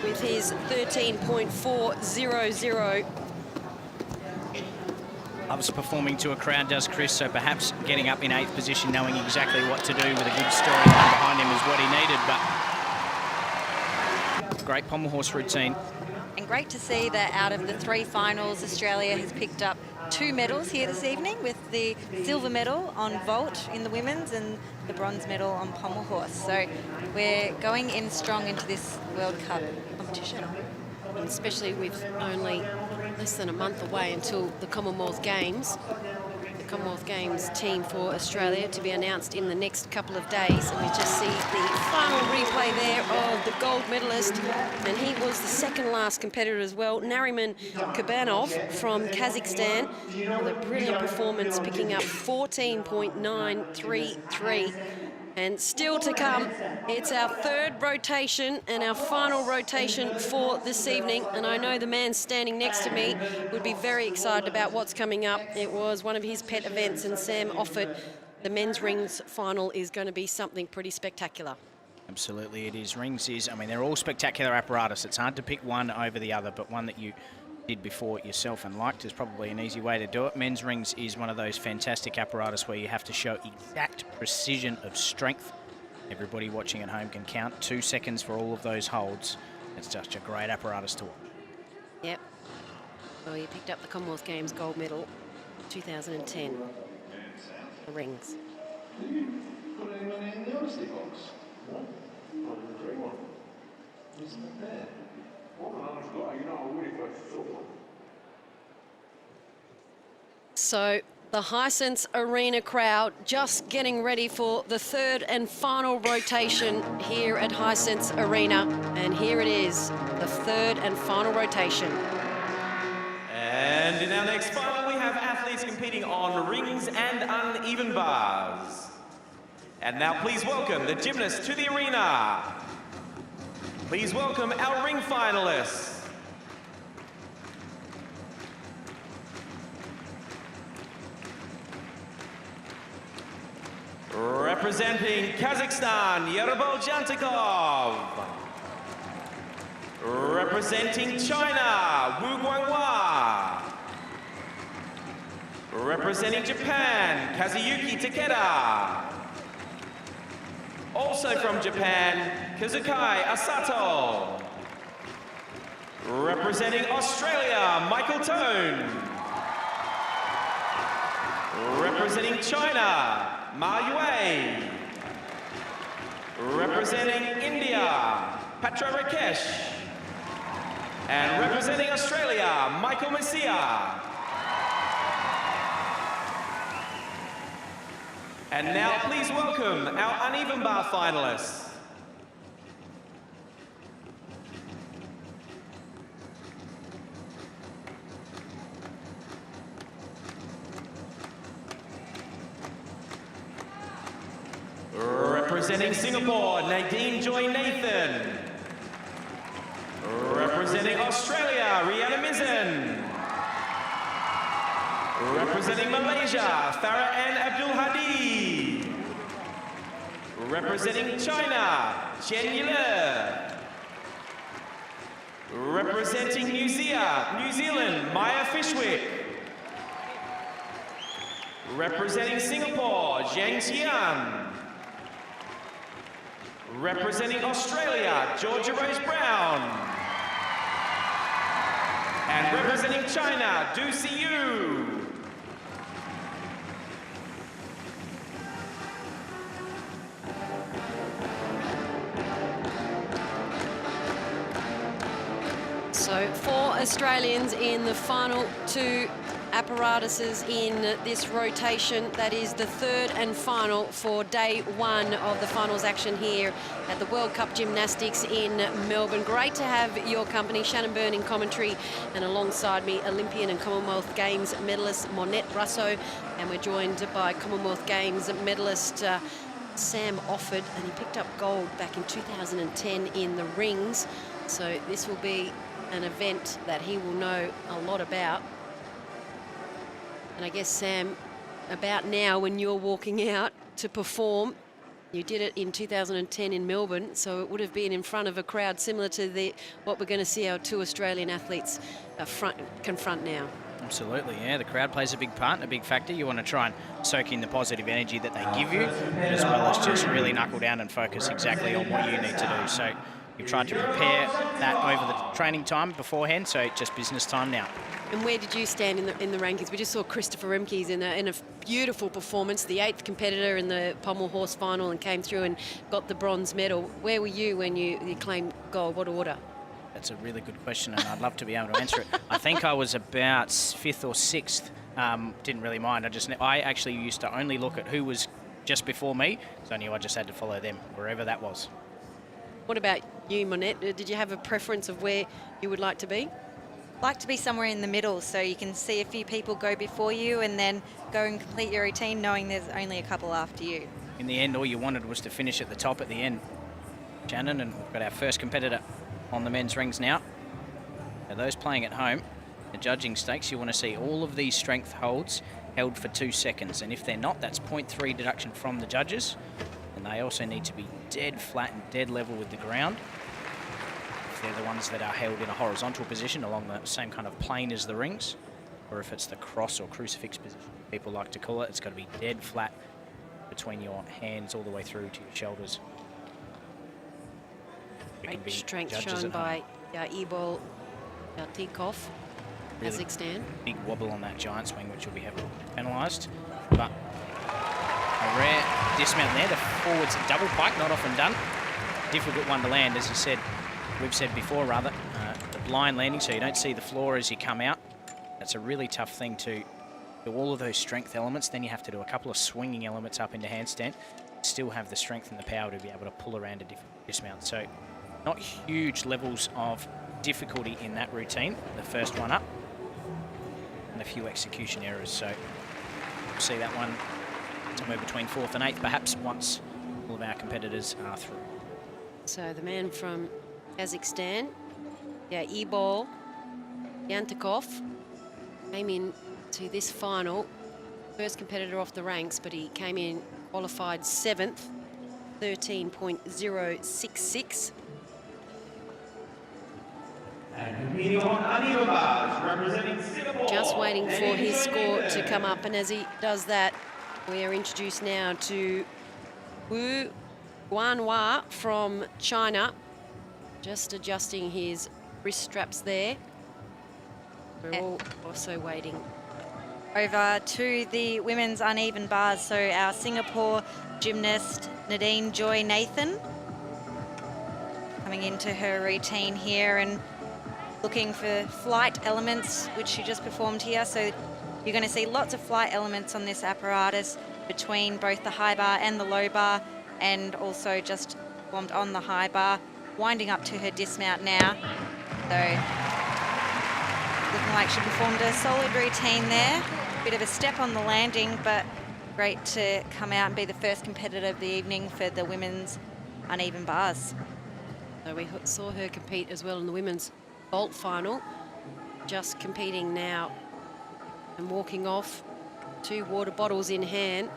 with his 13.400. Loves performing to a crowd, does Chris, so perhaps getting up in 8th position, knowing exactly what to do with a good storyline behind him is what he needed, but great pommel horse routine. And great to see that out of the 3 finals, Australia has picked up 2 medals here this evening, with the silver medal on vault in the women's and the bronze medal on pommel horse. So we're going in strong into this World Cup competition. And especially with only less than a month away until the Commonwealth Games. The Commonwealth Games team for Australia to be announced in the next couple of days. And we just see the final replay there of the gold medalist. And he was the second last competitor as well, Nariman Kurbanov from Kazakhstan, with a brilliant performance, picking up 14.933. And still to come, it's our 3rd rotation and our final rotation for this evening. And I know the man standing next to me would be very excited about what's coming up. It was one of his pet events, and Sam offered the men's rings final is going to be something pretty spectacular. Absolutely it is. Rings is, I mean, they're all spectacular apparatus. It's hard to pick one over the other, but one that you did before yourself and liked is probably an easy way to do it. Men's rings is one of those fantastic apparatus where you have to show exact precision of strength. Everybody watching at home can count 2 seconds for all of those holds. It's just a great apparatus to watch. Yep. Well, you picked up the Commonwealth Games gold medal 2010. The rings. So the Hisense Arena crowd just getting ready for the 3rd and final rotation here at Hisense Arena. And here it is, the 3rd and final rotation. And in our next final, we have athletes competing on rings and uneven bars. And now please welcome the gymnasts to the arena. Please welcome our ring finalists. Representing Kazakhstan, Yerbal Jantikov. Representing China, Wu Guanghua. Representing Japan, Kazuyuki Takeda. Also from Japan, Kazukai Asato. Representing Australia, Michael Tone. Representing China, Ma Yue. Representing India, Patra Rakesh. And representing Australia, Michael Messia. And now please welcome our uneven bar finalists. Representing Singapore, Nadine Joy Nathan. Representing Australia, Rihanna Mizzen. Representing Malaysia, Farah Ann Abdul Hadi. Representing China, Chen Yile. Representing New Zealand, Maya Fishwick. Representing Singapore, Zhang Xian. Representing Australia, Georgia Rose Brown. And representing China, Du Siyu. So 4 Australians in the final 2 apparatuses in this rotation. That is the 3rd and final for day 1 of the finals action here at the World Cup Gymnastics in Melbourne. Great to have your company, Shannon Byrne in commentary, and alongside me, Olympian and Commonwealth Games medalist Monette Russo, and we're joined by Commonwealth Games medalist Sam Offord, and he picked up gold back in 2010 in the rings. So this will be an event that he will know a lot about. And I guess, Sam, about now when you're walking out to perform, you did it in 2010 in Melbourne, so it would have been in front of a crowd similar to what we're going to see our 2 Australian athletes confront now. Absolutely, yeah. The crowd plays a big part and a big factor. You want to try and soak in the positive energy that they give you, as well as just really knuckle down and focus exactly on what you need to do. So you've tried to prepare that over the training time beforehand, so just business time now. And where did you stand in the rankings? We just saw Christopher Rimkes in a beautiful performance, the 8th competitor in the pommel horse final, and came through and got the bronze medal. Where were you when you claimed gold? What order? That's a really good question, and I'd love to be able to answer it. I think I was about 5th or 6th. Didn't really mind. I actually used to only look at who was just before me, so I knew I just had to follow them, wherever that was. What about you, Monette? Did you have a preference of where you would like to be? Like to be somewhere in the middle so you can see a few people go before you and then go and complete your routine knowing there's only a couple after you. In the end, all you wanted was to finish at the top at the end. Shannon, and we've got our first competitor on the men's rings now. Now those playing at home, the judging stakes, you want to see all of these strength holds held for 2 seconds, and if they're not, that's 0.3 deduction from the judges, and they also need to be dead flat and dead level with the ground. If they're the ones that are held in a horizontal position along the same kind of plane as the rings, or if it's the cross or crucifix position, people like to call it, it's got to be dead flat between your hands all the way through to your shoulders. Great strength shown by Ibol Yatikov, Kazakhstan. Big wobble on that giant swing, which will be heavily penalised. But a rare dismount there. The forwards double pike, not often done. Difficult one to land, as you said. We've said before, rather. The blind landing, so you don't see the floor as you come out. That's a really tough thing to do, all of those strength elements. Then you have to do a couple of swinging elements up into handstand. Still have the strength and the power to be able to pull around a different dismount. So not huge levels of difficulty in that routine, the first one up, and a few execution errors. So we'll see that one somewhere between 4th and 8th, perhaps, once all of our competitors are through. So the man from Kazakhstan, Ibol Yantikov, came in to this final, first competitor off the ranks, but he came in qualified 7th, 13.066. Just waiting for his score to come up, and as he does that, we are introduced now to Wu Guanhua from China, just adjusting his wrist straps there. We're all also waiting. Over to the women's uneven bars, so our Singapore gymnast Nadine Joy Nathan coming into her routine here and looking for flight elements, which she just performed here. So you're going to see lots of flight elements on this apparatus between both the high bar and the low bar, and also just performed on the high bar, winding up to her dismount now. So looking like she performed a solid routine there. Bit of a step on the landing, but great to come out and be the first competitor of the evening for the women's uneven bars. So we saw her compete as well in the women's vault final, just competing now and walking off, 2 water bottles in hand.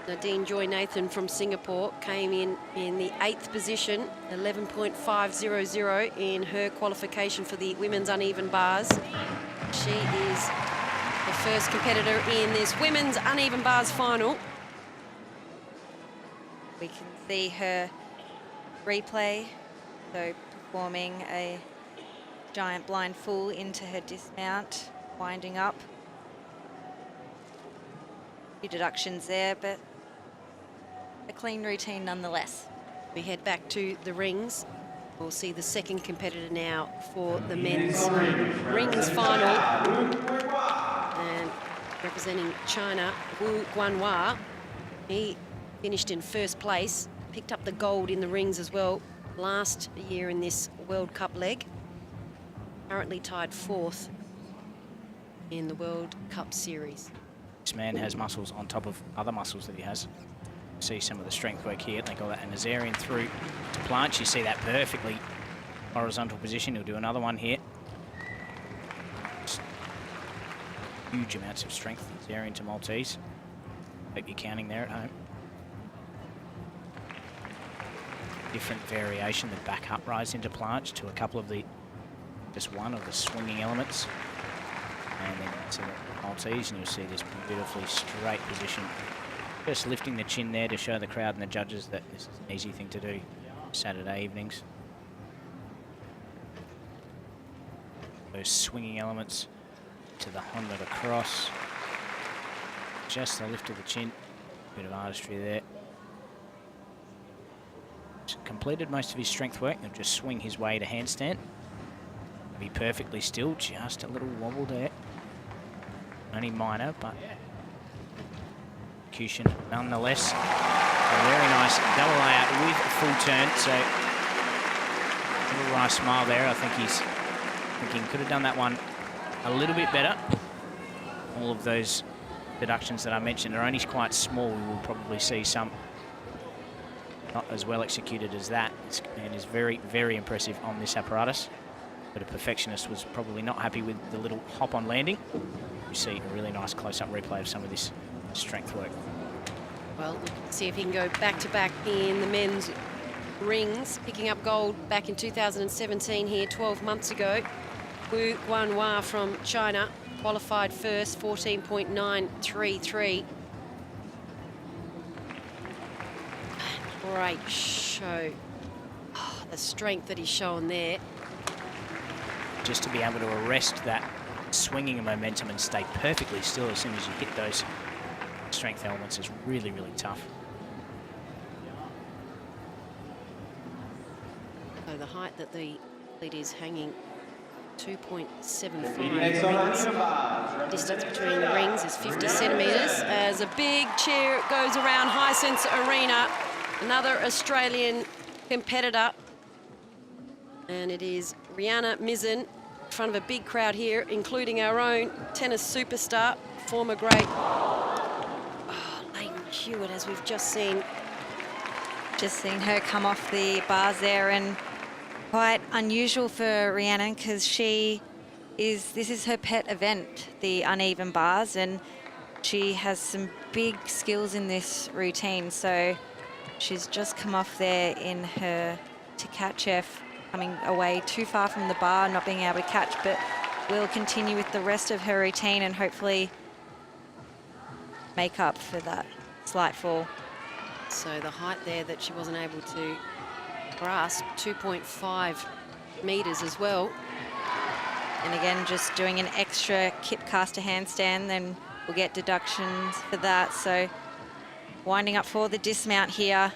Nadine Joy Nathan from Singapore came in the 8th position, 11.500 in her qualification for the women's uneven bars. She is the first competitor in this women's uneven bars final. We can see her replay, so performing a giant blind full into her dismount, winding up. A few deductions there, but a clean routine nonetheless. We head back to the rings. We'll see the second competitor now for the men's rings final. And representing China, Wu Guanhua, he finished in first place, picked up the gold in the rings as well last year in this World Cup leg. Currently tied 4th in the World Cup series. This man has muscles on top of other muscles that he has. See some of the strength work here. They got that Nazarian through to planche. You see that perfectly horizontal position. He'll do another one here. Just huge amounts of strength. Nazarian to Maltese. Hope you're counting there at home. Different variation, the back up rise into planche to a couple of the, just one of the swinging elements. And then to the Maltese, and you'll see this beautifully straight position. Just lifting the chin there to show the crowd and the judges that this is an easy thing to do Saturday evenings. Those swinging elements to the Honda across. Just a lift of the chin. Bit of artistry there. Just completed most of his strength work. He'll just swing his way to handstand. Be perfectly still, just a little wobble there. Only minor, but execution nonetheless. A very nice double layout with a full turn. So a little wry smile there. I think he's thinking could have done that one a little bit better. All of those deductions that I mentioned are only quite small. We will probably see some not as well executed as that. This man is very, very impressive on this apparatus. But a perfectionist was probably not happy with the little hop on landing. You see a really nice close-up replay of some of this strength work. Well, let's see if he can go back-to-back in the men's rings, picking up gold back in 2017 here, 12 months ago. Wu Guanhua from China qualified first, 14.933. Great show. Oh, the strength that he's shown there. Just to be able to arrest that swinging momentum and stay perfectly still as soon as you hit those strength elements is really, really tough. So the height that the athlete is hanging, 2.75 Next on rings. the bars. Distance between the rings is 50 centimetres as a big cheer goes around Hisense Arena. Another Australian competitor. And it is Rihanna Mizzen in front of a big crowd here, including our own tennis superstar, former great Leighton Hewitt, as we've just seen. Just seen her come off the bars there, and quite unusual for Rhiannon because this is her pet event, the uneven bars, and she has some big skills in this routine. So she's just come off there in her Tkachev, coming away too far from the bar, not being able to catch, but will continue with the rest of her routine and hopefully make up for that slight fall. So the height there that she wasn't able to grasp, 2.5 metres as well. And again, just doing an extra kip caster handstand, then we'll get deductions for that. So winding up for the dismount here.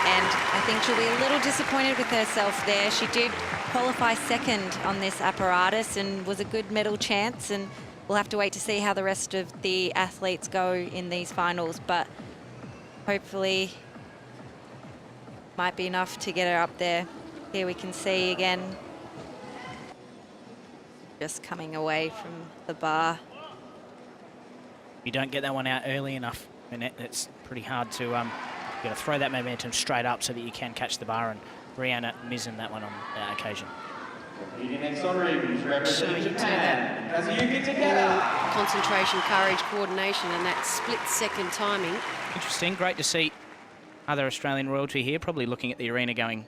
And I think she'll be a little disappointed with herself there. She did qualify second on this apparatus and was a good medal chance, and we'll have to wait to see how the rest of the athletes go in these finals, but hopefully might be enough to get her up there. Here we can see again, just coming away from the bar. You don't get that one out early enough, and it's pretty hard to you got to throw that momentum straight up so that you can catch the bar, and Rihanna Mizzen that one on that occasion. Next on rings, representing Japan, Kazuyuki Takeda. Concentration, courage, coordination, and that split-second timing. Interesting, great to see other Australian royalty here, probably looking at the arena going,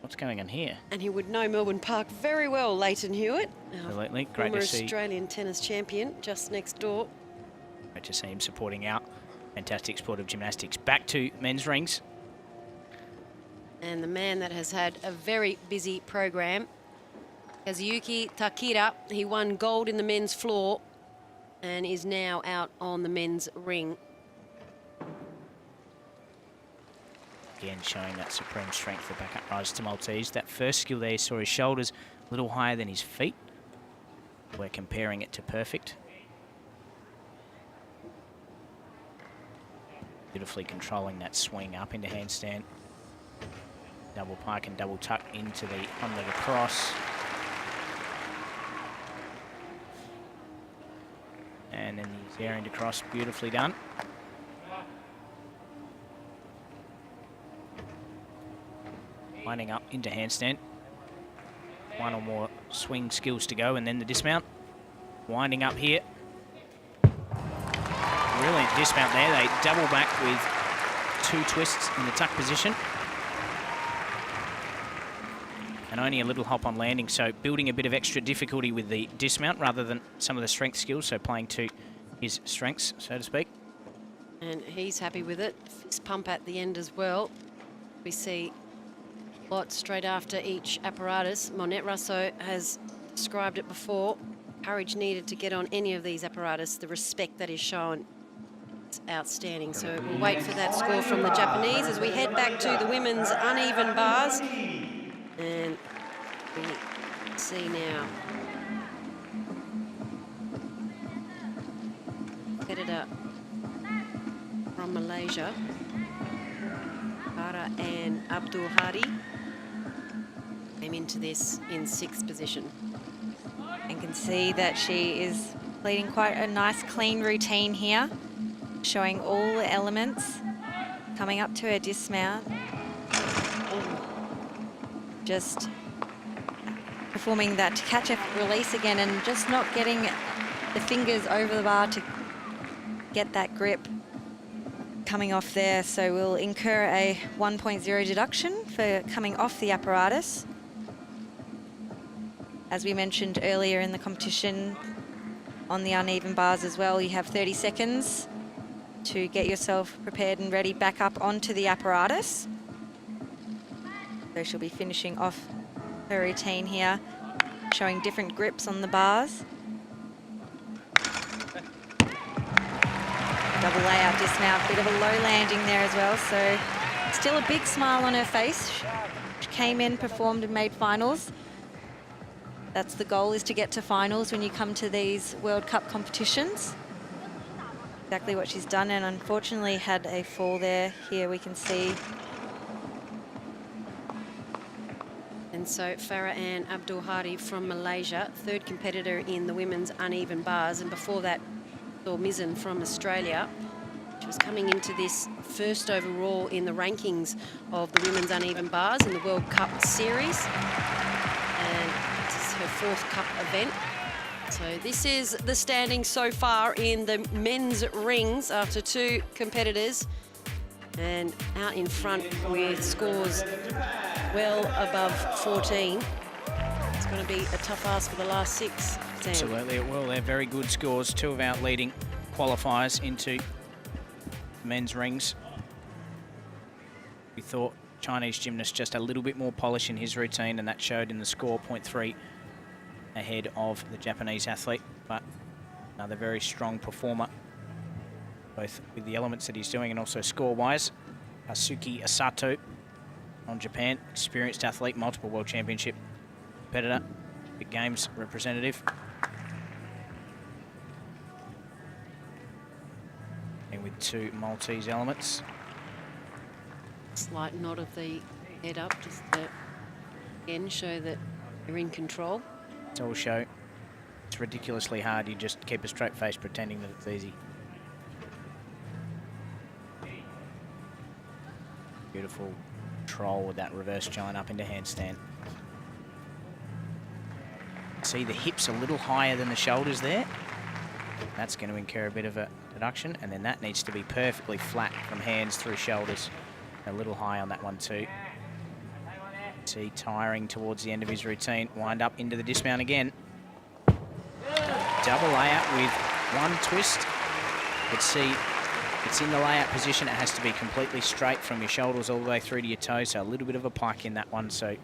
what's going on here? And he would know Melbourne Park very well, Leighton Hewitt. Absolutely, great Former to see. Australian tennis champion, just next door. Great to see him supporting out fantastic sport of gymnastics. Back to men's rings. And the man that has had a very busy program, Kazuyuki Takeda. He won gold in the men's floor and is now out on the men's ring. Again, showing that supreme strength for back up rise to Maltese. That first skill there, saw his shoulders a little higher than his feet. We're comparing it to perfect. Beautifully controlling that swing up into handstand. Double pike and double tuck into the on-leg across. And then the airing to cross, beautifully done. Winding up into handstand. One or more swing skills to go, and then the dismount. Winding up here. Brilliant dismount there. They double back with two twists in the tuck position. and only a little hop on landing, so building a bit of extra difficulty with the dismount rather than some of the strength skills, so playing to his strengths, so to speak. And he's happy with it. Fist pump at the end as well. We see lots straight after each apparatus. Monette Russo has described it before. Courage needed to get on any of these apparatus. The respect that is shown is outstanding. So we'll wait for that score from the Japanese as we head back to the women's uneven bars. And we see now competitor from Malaysia, Farah Ann Abdul Hadi, came into this in 6th position. And can see that she is leading quite a nice clean routine here, showing all the elements, coming up to her dismount. Just performing that catch up release again and just not getting the fingers over the bar to get that grip coming off there. So we'll incur a 1.0 deduction for coming off the apparatus. As we mentioned earlier in the competition, on the uneven bars as well, you have 30 seconds to get yourself prepared and ready back up onto the apparatus. So she'll be finishing off her routine here, showing different grips on the bars. Double layout dismount, bit of a low landing there as well, so still a big smile on her face. She came in, performed and made finals. That's the goal, is to get to finals when you come to these World Cup competitions. Exactly what she's done, and unfortunately had a fall there. Here we can see. And so Farah Ann Abdul Hadi from Malaysia, 3rd competitor in the women's uneven bars, and before that, Thor Mizzen from Australia. She was coming into this 1st overall in the rankings of the women's uneven bars in the World Cup series. And this is her 4th Cup event. So this is the standing so far in the men's rings after 2 competitors. And out in front with scores well above 14. It's going to be a tough ask for the last 6. Sam. Absolutely, it will. They're very good scores. 2 of our leading qualifiers into men's rings. We thought Chinese gymnast just a little bit more polish in his routine, and that showed in the score, 0.3 ahead of the Japanese athlete, but another very strong performer, both with the elements that he's doing and also score-wise. Asuki Asato on Japan, experienced athlete, multiple World Championship competitor, big games representative. And with 2 Maltese elements. Slight nod of the head up, just to again show that you're in control. It's all show. It's ridiculously hard. You just keep a straight face pretending that it's easy. Beautiful control with that reverse giant up into handstand. See the hips a little higher than the shoulders there. That's going to incur a bit of a deduction, and then that needs to be perfectly flat from hands through shoulders. A little high on that one too. See, tiring towards the end of his routine. Wind up into the dismount again. Double layout with 1 twist. But see, it's in the layout position. It has to be completely straight from your shoulders all the way through to your toes. So a little bit of a pike in that one. So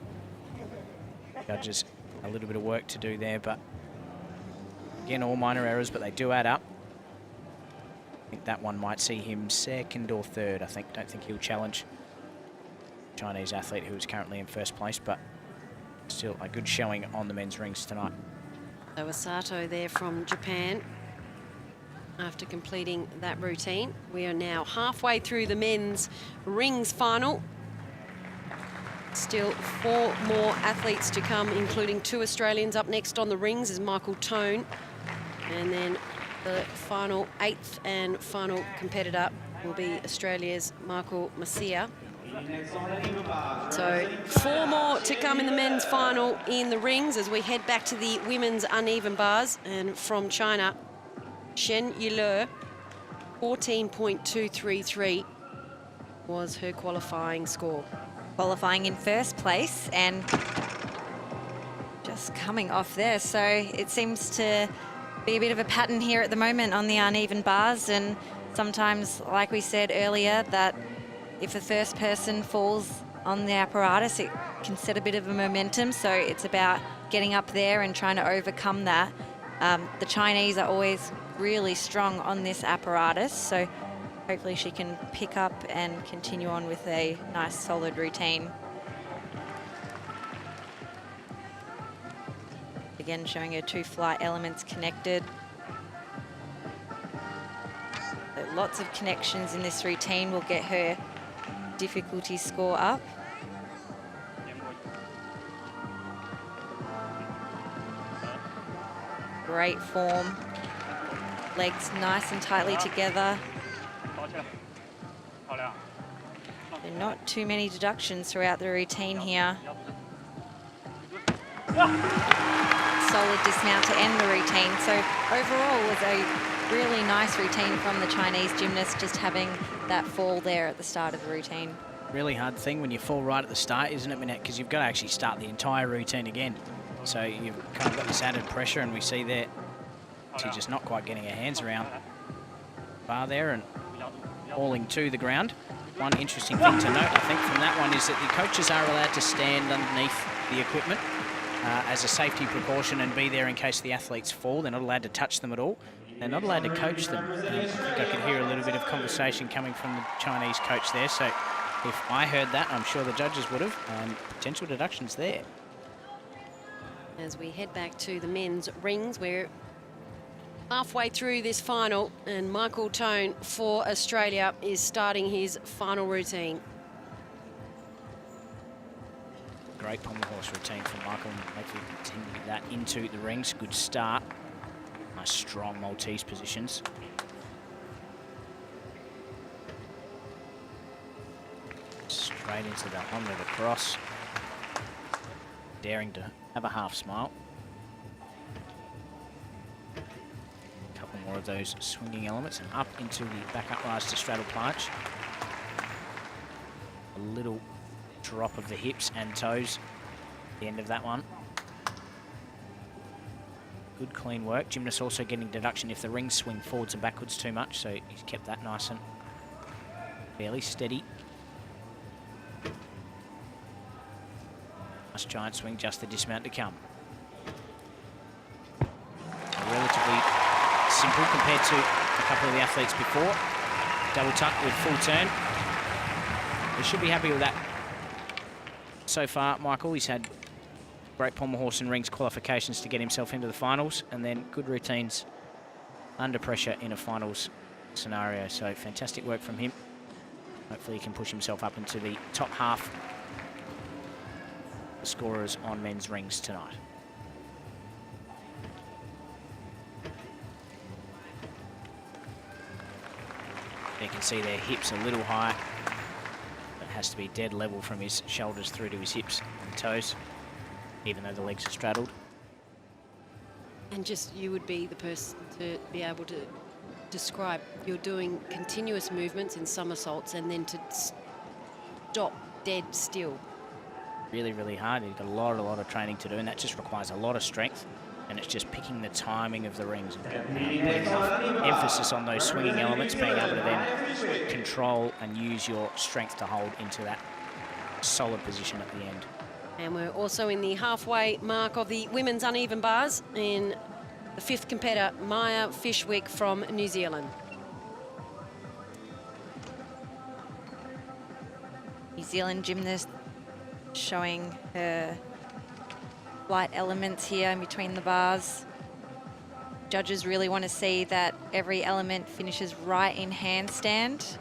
judges a little bit of work to do there. But again, all minor errors, but they do add up. I think that one might see him 2nd or 3rd. Don't think he'll challenge Chinese athlete who is currently in 1st place, but still a good showing on the men's rings tonight. So Asato there from Japan after completing that routine. We are now halfway through the men's rings final. Still 4 more athletes to come, including 2 Australians. Up next on the rings is Michael Tone, and then the final 8th and final competitor will be Australia's Michael Masia. So 4 more to come in the men's final in the rings as we head back to the women's uneven bars. And from China, Shen Yile, 14.233 was her qualifying score. Qualifying in 1st place, and just coming off there. So it seems to be a bit of a pattern here at the moment on the uneven bars, and sometimes, like we said earlier, that if the first person falls on the apparatus, it can set a bit of a momentum. So it's about getting up there and trying to overcome that. The Chinese are always really strong on this apparatus, so hopefully she can pick up and continue on with a nice solid routine. Again, showing her 2 flight elements connected. So lots of connections in this routine will get her difficulty score up. Great form. Legs nice and tightly together. And not too many deductions throughout the routine here. Solid dismount to end the routine. So overall, was a really nice routine from the Chinese gymnast, just having that fall there at the start of the routine. Really hard thing when you fall right at the start, isn't it, Minette? Because you've got to actually start the entire routine again. So you've kind of got this added pressure, and we see there she's just not quite getting her hands around bar there and falling to the ground. One interesting thing to note, I think, from that one is that the coaches are allowed to stand underneath the equipment as a safety precaution and be there in case the athletes fall. They're not allowed to touch them at all. They're not allowed to coach them. I think I could hear a little bit of conversation coming from the Chinese coach there. So if I heard that, I'm sure the judges would have. Potential deductions there. As we head back to the men's rings, we're halfway through this final, and Michael Tone for Australia is starting his final routine. Great pommel horse routine from Michael, and hopefully continue that into the rings. Good start. Nice strong Maltese positions. Straight into the on with a cross. Daring to have a half smile. A couple more of those swinging elements, and up into the back up rise to straddle planche. A little drop of the hips and toes at the end of that one. Good clean work. Gymnast also getting deduction if the rings swing forwards and backwards too much, so he's kept that nice and fairly steady. Nice giant swing, just the dismount to come. Relatively simple compared to a couple of the athletes before. Double tuck with full turn. He should be happy with that. So far, Michael, he's had great pommel horse and rings qualifications to get himself into the finals, and then good routines under pressure in a finals scenario. So fantastic work from him. Hopefully he can push himself up into the top half of scorers on men's rings tonight. You can see their hips a little high. It has to be dead level from his shoulders through to his hips and toes, even though the legs are straddled. And just you would be the person to be able to describe, you're doing continuous movements and somersaults and then to stop dead still. Really, really hard. You've got a lot of training to do, and that just requires a lot of strength, and it's just picking the timing of the rings and putting emphasis on those swinging elements, being able to then control and use your strength to hold into that solid position at the end. And we're also in the halfway mark of the women's uneven bars in the 5th competitor, Maya Fishwick from New Zealand. New Zealand gymnast showing her flight elements here in between the bars. Judges really want to see that every element finishes right in handstand.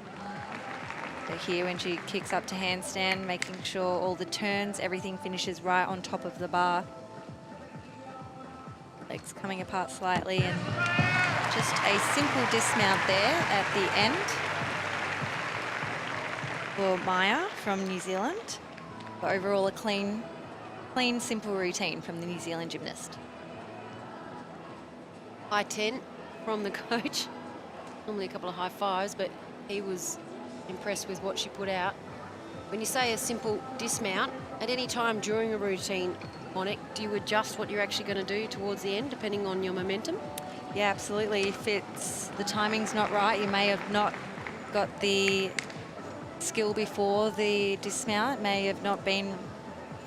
So here when she kicks up to handstand, making sure all the turns, everything finishes right on top of the bar. Legs coming apart slightly, and just a simple dismount there at the end for Maya from New Zealand. But overall a clean, simple routine from the New Zealand gymnast. High 10 from the coach. Normally a couple of high fives, but he was impressed with what she put out. When you say a simple dismount, at any time during a routine, on it, do you adjust what you're actually going to do towards the end, depending on your momentum? Yeah, absolutely. If the timing's not right, you may have not got the skill before the dismount, may have not been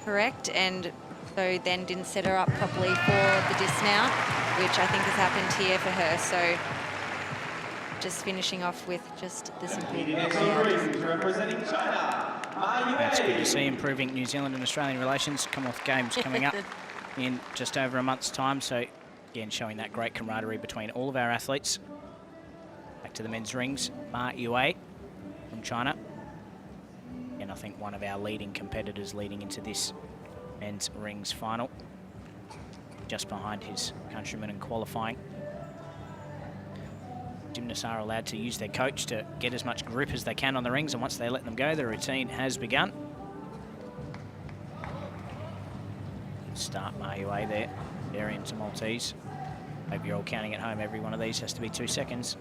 correct, and so then didn't set her up properly for the dismount, which I think has happened here for her. So just finishing off with just the simple. Representing China, Ma That's Yue. good to see, improving New Zealand and Australian relations. Commonwealth Games coming up in just over a month's time. So again, showing that great camaraderie between all of our athletes. Back to the men's rings, Ma Yue from China. And I think one of our leading competitors leading into this men's rings final. Just behind his countryman in qualifying. Gymnasts are allowed to use their coach to get as much grip as they can on the rings, and once they let them go, the routine has begun. Start Ma Yue there, Darian to Maltese. Hope you're all counting at home. Every one of these has to be 2 seconds.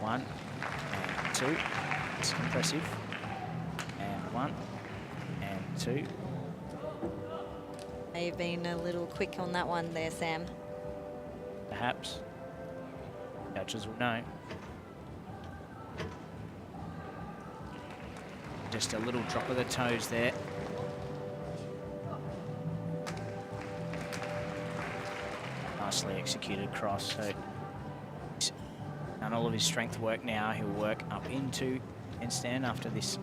1 and 2. It's impressive. And 1 and 2. May have been a little quick on that one there, Sam. Perhaps. Judges will know. Just a little drop of the toes there. Nicely executed cross. So he's done all of his strength work now. He'll work up into handstand after this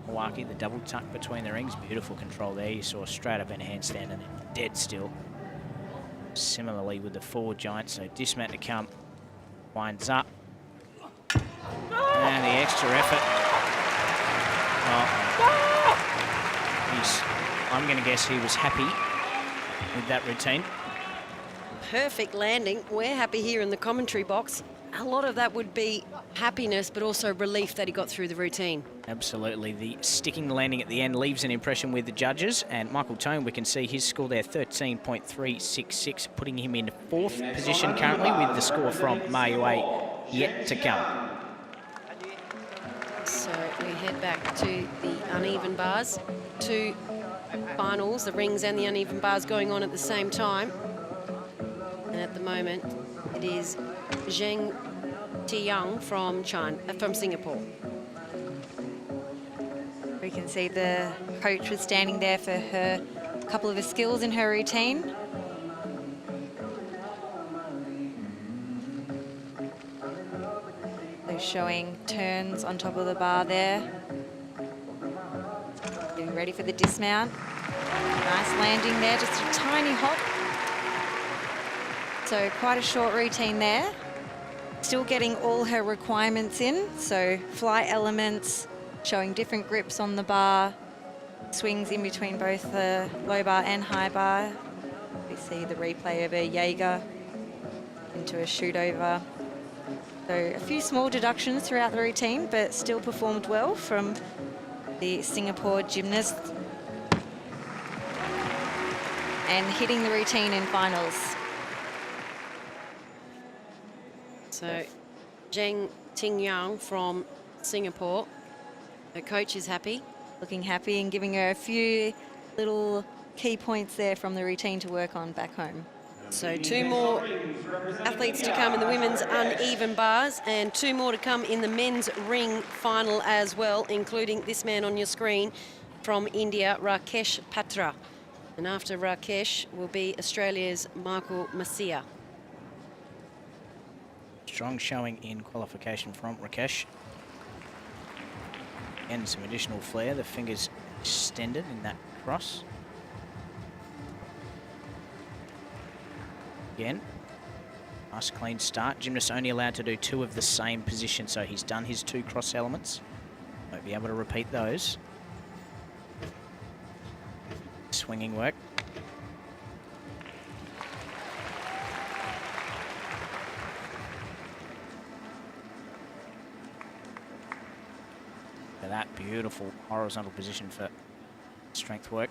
Hawaii, the double tuck between the rings. Beautiful control there. You saw straight up in handstand and then dead still. Similarly with the forward giant, so dismount to come, winds up, and the extra effort. I'm going to guess he was happy with that routine. Perfect landing. We're happy here in the commentary box. A lot of that would be happiness, but also relief that he got through the routine. Absolutely. The sticking landing at the end leaves an impression with the judges. And Michael Tone, we can see his score there, 13.366, putting him in 4th position currently, with the score from Ma Yue yet to come. So we head back to the uneven bars. 2 finals, the rings and the uneven bars going on at the same time. And at the moment, it is Zheng Tiyang from Singapore. We can see the coach was standing there for her couple of the skills in her routine. So showing turns on top of the bar there. Getting ready for the dismount. Nice landing there, just a tiny hop. So quite a short routine there. Still getting all her requirements in, so flight elements, showing different grips on the bar, swings in between both the low bar and high bar. We see the replay of a Jaeger into a shoot over. So a few small deductions throughout the routine, but still performed well from the Singapore gymnast. And hitting the routine in finals. So Zheng Tingyang from Singapore. Her coach is happy. Looking happy and giving her a few little key points there from the routine to work on back home. So 2 more athletes to come in the women's uneven bars, and 2 more to come in the men's ring final as well, including this man on your screen from India, Rakesh Patra. And after Rakesh will be Australia's Michael Masia. Strong showing in qualification from Rakesh. And some additional flair, the fingers extended in that cross. Again, nice clean start. Gymnast only allowed to do 2 of the same position, so he's done his 2 cross elements. Won't be able to repeat those. Swinging work. That beautiful horizontal position for strength work.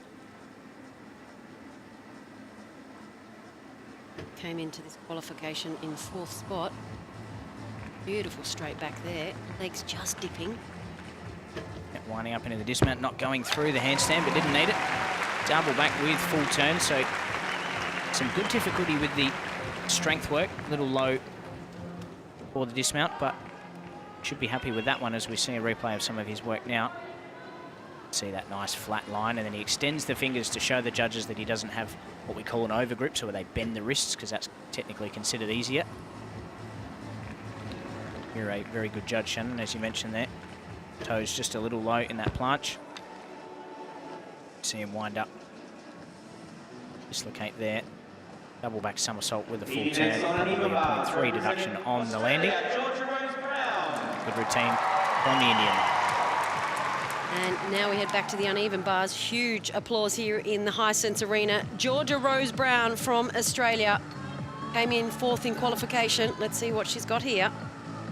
Came into this qualification in 4th spot. Beautiful straight back there. Legs just dipping. Winding up into the dismount, not going through the handstand, but didn't need it. Double back with full turn, so some good difficulty with the strength work. A little low for the dismount, but should be happy with that one as we see a replay of some of his work now. See that nice flat line, and then he extends the fingers to show the judges that he doesn't have what we call an overgrip, so where they bend the wrists, because that's technically considered easier. You're a very good judge, Shannon, as you mentioned there. Toes just a little low in that planche. See him wind up. Dislocate there. Double back somersault with a full turn. Probably a 0.3 deduction on the landing. Good routine from the Indian. And now we head back to the uneven bars. Huge applause here in the Hisense Arena. Georgia Rose Brown from Australia came in 4th in qualification. Let's see what she's got here.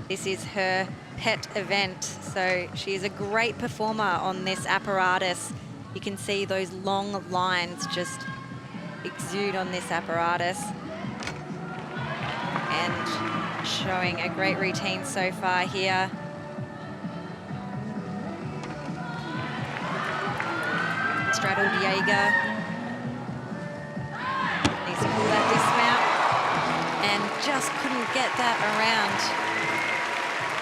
This is her pet event, so she is a great performer on this apparatus. You can see those long lines just exude on this apparatus. And showing a great routine so far here. Straddled Jaeger. Needs to pull that dismount and just couldn't get that around.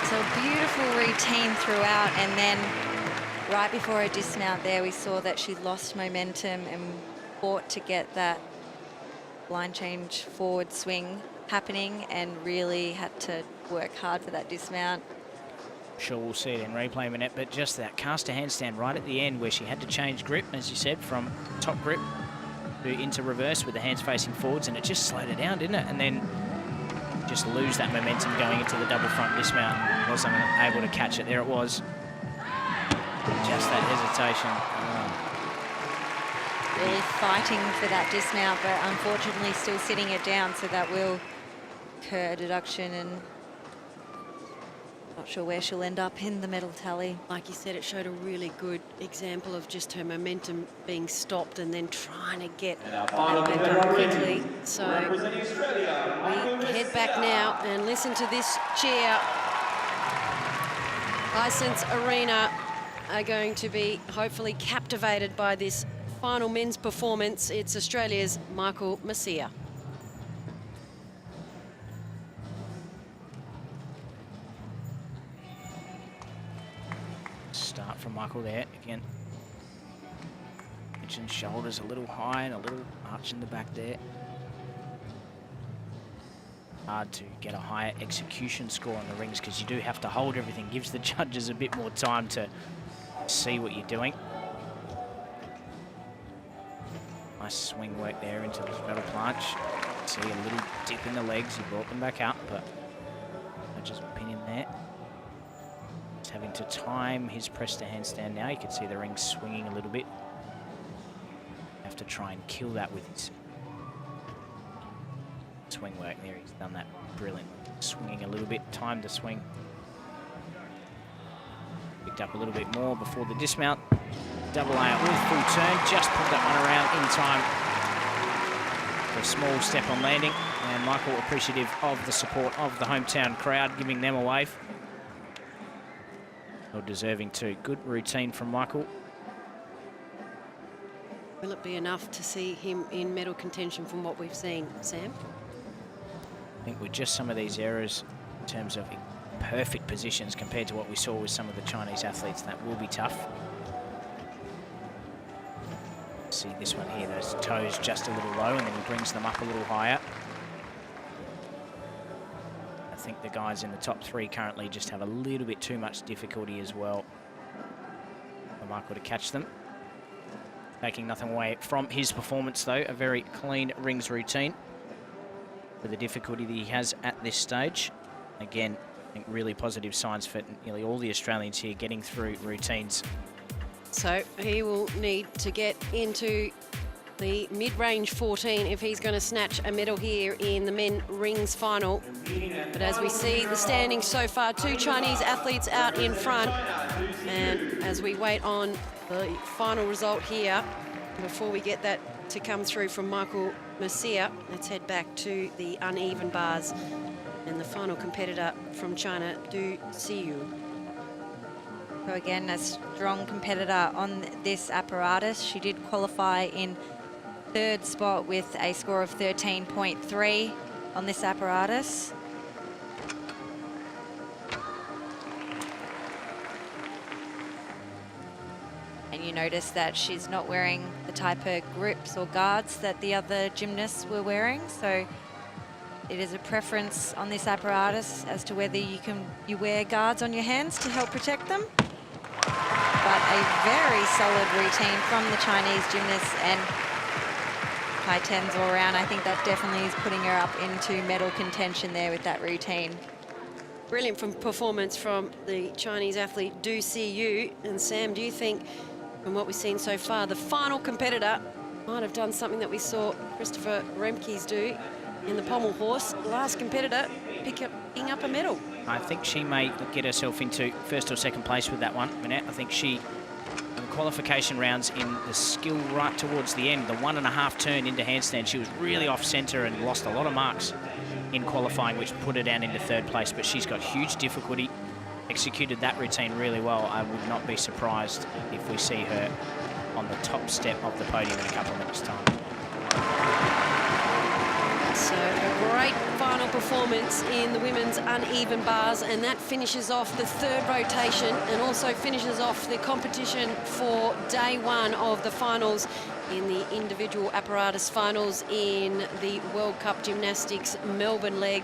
So beautiful routine throughout, and then right before a dismount there, we saw that she lost momentum and fought to get that blind change forward swing happening and really had to work hard for that dismount. Sure, we'll see it in replay in a minute, but just that caster handstand right at the end where she had to change grip, as you said, from top grip to into reverse with the hands facing forwards, and it just slowed her down, didn't it? And then just lose that momentum going into the double front dismount. Wasn't able to catch it. There it was. Just that hesitation. Really fighting for that dismount, but unfortunately still sitting it down, so that will incur a deduction, and not sure where she'll end up in the medal tally. Like you said, it showed a really good example of just her momentum being stopped and then trying to get that momentum quickly. So we head back now and listen to this cheer. Hisense Arena are going to be hopefully captivated by this final men's performance. It's Australia's Michael Masia. Start from Michael there again. Pitch and shoulders a little high and a little arch in the back there. Hard to get a higher execution score on the rings because you do have to hold everything. Gives the judges a bit more time to see what you're doing. Nice swing work there into the straddle planche. See a little dip in the legs. He brought them back up, but judges' opinion there. He's having to time his press to handstand now. You can see the ring swinging a little bit. Have to try and kill that with his swing work there. He's done that brilliantly. Swinging a little bit, time to swing. Picked up a little bit more before the dismount. Double layout with full turn. Just pulled that one around in time for a small step on landing. And Michael appreciative of the support of the hometown crowd, giving them a wave. Well deserving too. Good routine from Michael. Will it be enough to see him in medal contention from what we've seen, Sam? I think with just some of these errors in terms of perfect positions compared to what we saw with some of the Chinese athletes, that will be tough. See this one here, those toes just a little low, and then he brings them up a little higher. I think the guys in the top three currently just have a little bit too much difficulty as well for Michael to catch them. Taking nothing away from his performance though, a very clean rings routine for the difficulty that he has at this stage. Again, I think really positive signs for nearly all the Australians here getting through routines. So he will need to get into the mid-range 14 if he's going to snatch a medal here in the men rings final. But as we see the standings so far, 2 Chinese athletes out in front. And as we wait on the final result here, before we get that to come through from Michael Masia, let's head back to the uneven bars and the final competitor from China, Du Xiyu. So again, a strong competitor on this apparatus. She did qualify in 3rd spot with a score of 13.3 on this apparatus. And you notice that she's not wearing the type of grips or guards that the other gymnasts were wearing. So it is a preference on this apparatus as to whether you wear guards on your hands to help protect them. But a very solid routine from the Chinese gymnasts, and high 10s all around. I think that definitely is putting her up into medal contention there with that routine. Brilliant performance from the Chinese athlete Du Siyu. And Sam, do you think, from what we've seen so far, the final competitor might have done something that we saw Christopher Remkes do in the pommel horse? Last competitor picking up a medal. I think she may get herself into 1st or 2nd place with that one, Minette. I think she, in the qualification rounds, in the skill right towards the end, the 1.5 turn into handstand, she was really off centre and lost a lot of marks in qualifying, which put her down into 3rd place. But she's got huge difficulty, executed that routine really well. I would not be surprised if we see her on the top step of the podium in a couple of minutes' time. So a great final performance in the women's uneven bars, and that finishes off the 3rd rotation and also finishes off the competition for day 1 of the finals in the individual apparatus finals in the World Cup Gymnastics Melbourne leg.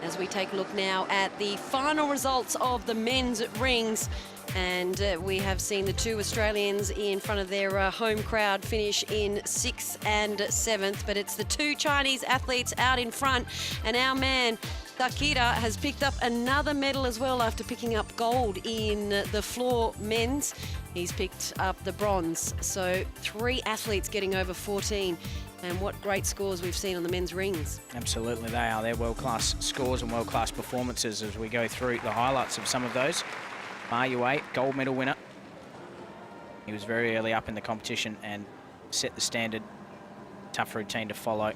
As we take a look now at the final results of the men's rings. And we have seen the 2 Australians in front of their home crowd finish in 6th and 7th, but it's the 2 Chinese athletes out in front, and our man Takira has picked up another medal as well after picking up gold in the floor men's. He's picked up the bronze, so 3 athletes getting over 14. And what great scores we've seen on the men's rings. Absolutely, they are. They're world-class scores and world-class performances as we go through the highlights of some of those. Ma Yue, gold medal winner. He was very early up in the competition and set the standard. Tough routine to follow.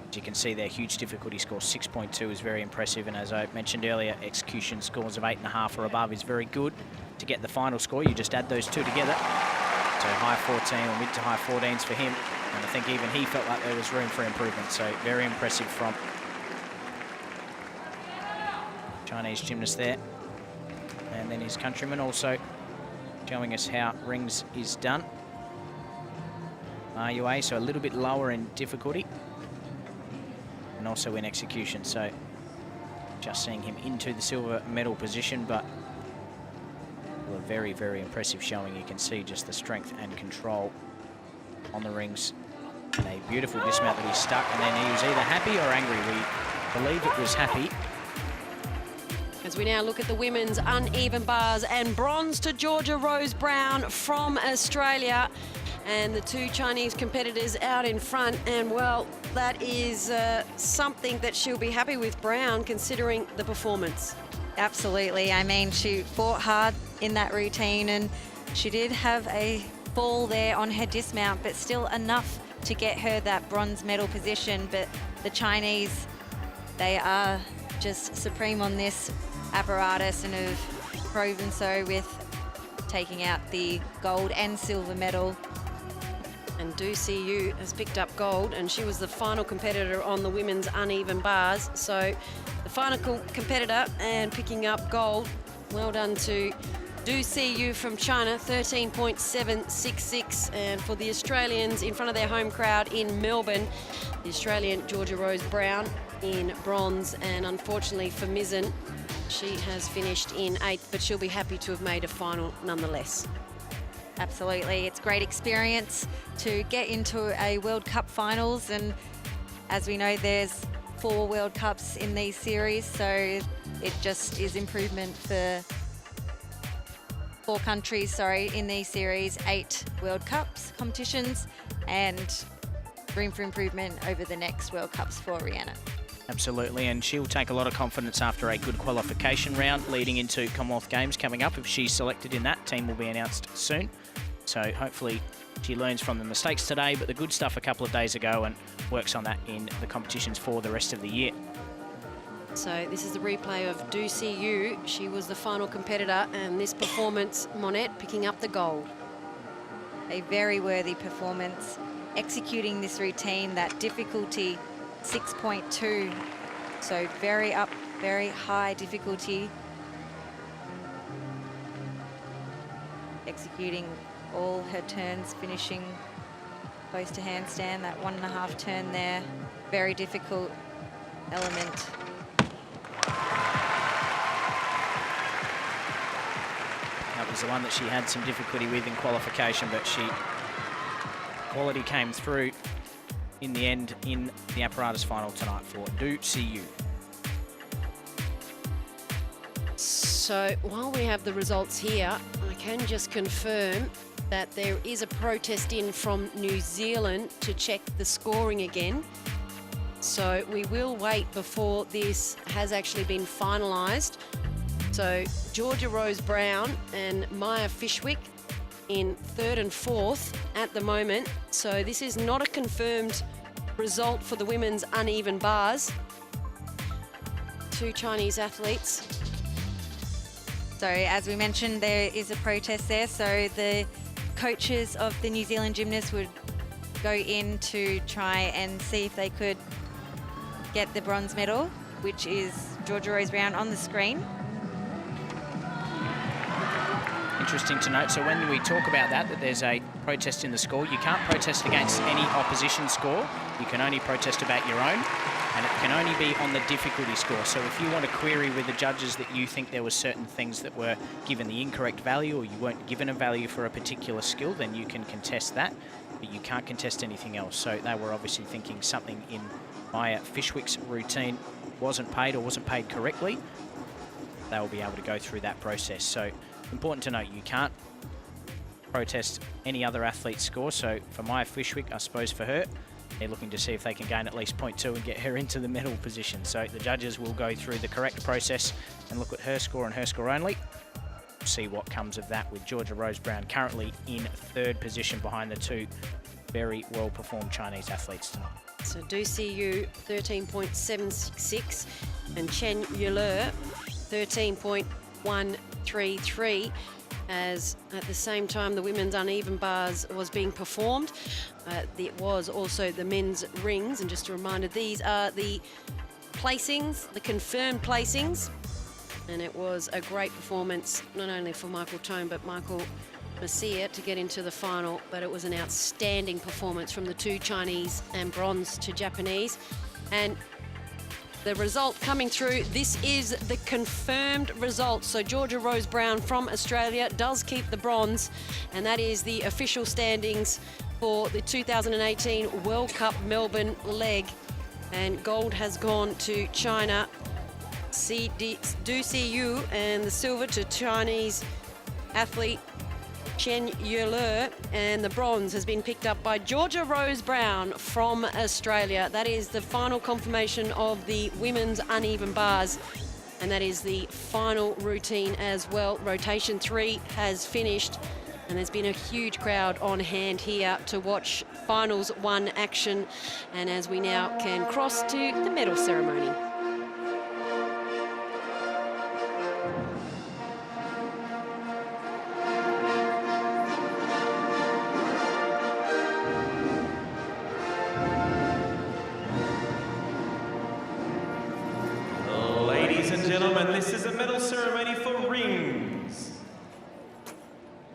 As you can see there, huge difficulty score, 6.2 is very impressive. And as I mentioned earlier, execution scores of 8.5 or above is very good. To get the final score, you just add those 2 together. So high 14 or mid to high 14s for him. And I think even he felt like there was room for improvement. So very impressive from Chinese gymnast there. And then his countryman also showing us how rings is done. Ma Yue, so a little bit lower in difficulty and also in execution. So just seeing him into the silver medal position, but a very, very impressive showing. You can see just the strength and control on the rings. And a beautiful dismount that he stuck, and then he was either happy or angry. We believe it was happy. As we now look at the women's uneven bars, and bronze to Georgia Rose Brown from Australia, and the 2 Chinese competitors out in front. And well, that is something that she'll be happy with, Brown, considering the performance. Absolutely. I mean, she fought hard in that routine, and she did have a fall there on her dismount, but still enough to get her that bronze medal position. But the Chinese, they are just supreme on this apparatus and have proven so with taking out the gold and silver medal. And Du Siyu has picked up gold, and she was the final competitor on the women's uneven bars. So the final competitor and picking up gold. Well done to Du Siyu from China, 13.766. And for the Australians in front of their home crowd in Melbourne, the Australian Georgia Rose Brown in bronze. And unfortunately for Mizzen, she has finished in 8th, but she'll be happy to have made a final nonetheless. Absolutely. It's great experience to get into a World Cup finals, and as we know, there's 4 World Cups in these series, so it just is improvement for 4 countries, in these series, 8 World Cups competitions, and room for improvement over the next World Cups for Rhiannon. Absolutely, and she'll take a lot of confidence after a good qualification round leading into Commonwealth Games coming up. If she's selected in that, team will be announced soon. So hopefully she learns from the mistakes today, but the good stuff a couple of days ago, and works on that in the competitions for the rest of the year. So this is the replay of Do See You. She was the final competitor, and this performance, Monette picking up the gold. A very worthy performance. Executing this routine, that difficulty 6.2. So very high difficulty. Executing all her turns, finishing close to handstand, that 1.5 turn there. Very difficult element. That was the one that she had some difficulty with in qualification, but quality came through in the end in the apparatus final tonight for Do See You. So while we have the results here, I can just confirm that there is a protest in from New Zealand to check the scoring again. So we will wait before this has actually been finalised. So Georgia Rose Brown and Maya Fishwick in 3rd and 4th at the moment. So this is not a confirmed result for the women's uneven bars. 2 Chinese athletes. So as we mentioned, there is a protest there. So the coaches of the New Zealand gymnasts would go in to try and see if they could get the bronze medal, which is Georgia Rose Brown on the screen. Interesting to note, so when we talk about that there's a protest in the score, you can't protest against any opposition score. You can only protest about your own, and it can only be on the difficulty score. So if you want to query with the judges that you think there were certain things that were given the incorrect value, or you weren't given a value for a particular skill, then you can contest that, but you can't contest anything else. So they were obviously thinking something in Maya Fishwick's routine wasn't paid or wasn't paid correctly. They will be able to go through that process. So important to note, you can't protest any other athlete's score. So for Maya Fishwick, I suppose for her, they're looking to see if they can gain at least 0.2 and get her into the medal position. So the judges will go through the correct process and look at her score and her score only. See what comes of that, with Georgia Rose Brown currently in 3rd position behind the 2 very well-performed Chinese athletes tonight. So Do See You 13.766 and Chen Yule 13.133, as at the same time the women's uneven bars was being performed. It was also the men's rings, and just a reminder, these are the placings, the confirmed placings, and it was a great performance not only for Michael Tone but Michael Masia to get into the final, but it was an outstanding performance from the 2 Chinese and bronze to Japanese. And the result coming through, this is the confirmed result. So Georgia Rose Brown from Australia does keep the bronze, and that is the official standings for the 2018 World Cup Melbourne leg. And gold has gone to China, Do See You, and the silver to Chinese athlete Chen Yule, and the bronze has been picked up by Georgia Rose Brown from Australia. That is the final confirmation of the women's uneven bars, and that is the final routine as well. Rotation 3 has finished, and there's been a huge crowd on hand here to watch Finals 1 action, and as we now can cross to the medal ceremony. Ladies and gentlemen, this is a medal ceremony for rings.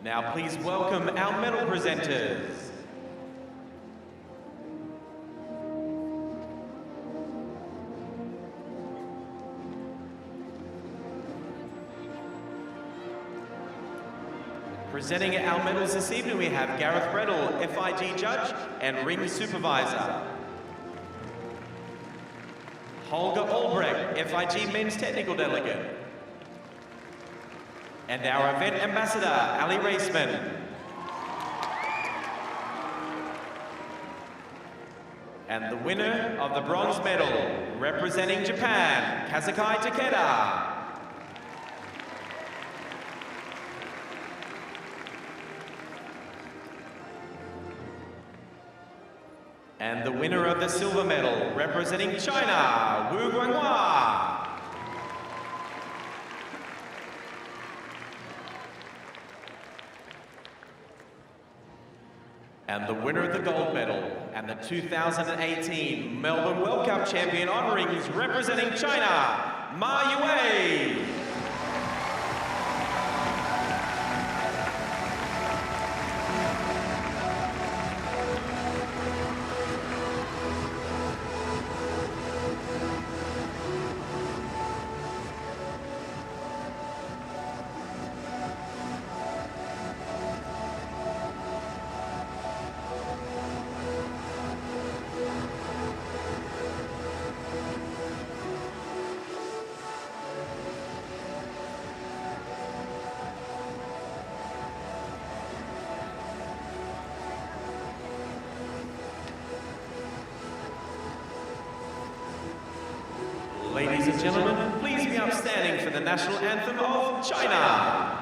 Now please welcome our medal presenters. Presenting our medals this evening, we have Gareth Bredel, FIG judge and ring supervisor. Holger Albrecht, FIG men's technical delegate. And our event ambassador, Ali Raceman. And the winner of the bronze medal, representing Japan, Kazukai Takeda. And the winner of the silver medal, representing China, Wu Guanghua. And the winner of the gold medal and the 2018 Melbourne World Cup champion on rings representing China, Ma Yue. Ladies and gentlemen, please be upstanding for the national anthem of China.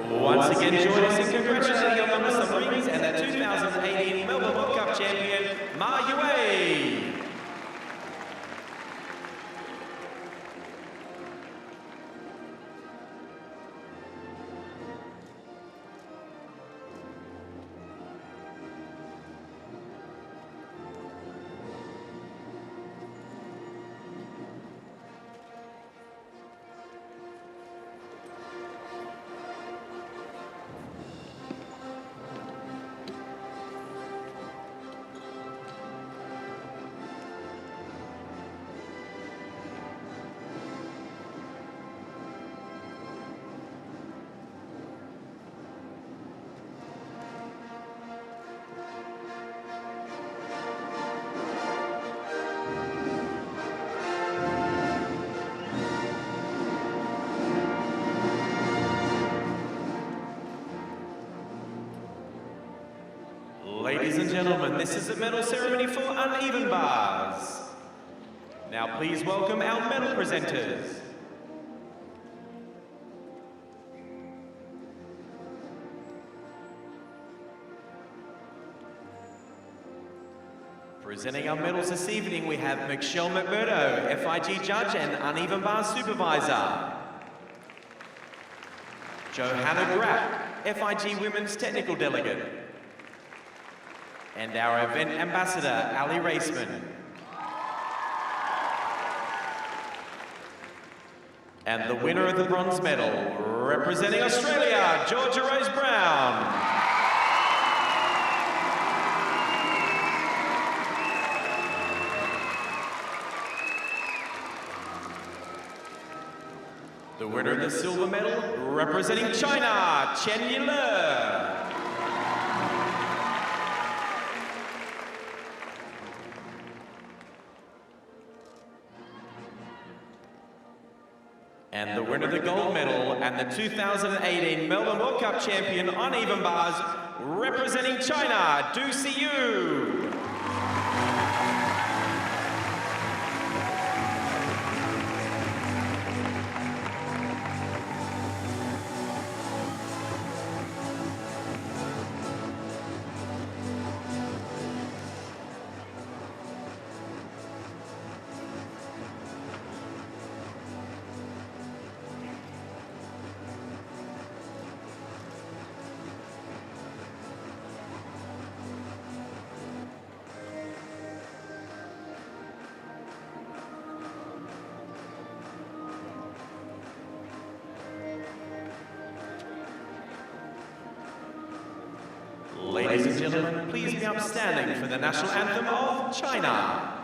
Once again, join us in congratulating our members of rings and the 2018 Melbourne World Cup champion, Ma Yue. Ladies and gentlemen, this is the medal ceremony for uneven bars. Now please welcome our medal presenters. Presenting our medals this evening, we have Michelle McMurdo, FIG judge and uneven bar supervisor. Johanna Grapp, FIG women's technical delegate. And our event ambassador, Ali Raceman. And the winner of the bronze medal, representing Australia, Georgia Rose Brown. The winner of the silver medal, representing China, Chen Yile. And the winner of the gold medal and the 2018 Melbourne World Cup champion on even bars, representing China, Du Siyu. Ladies and gentlemen, please be upstanding for the national anthem of China.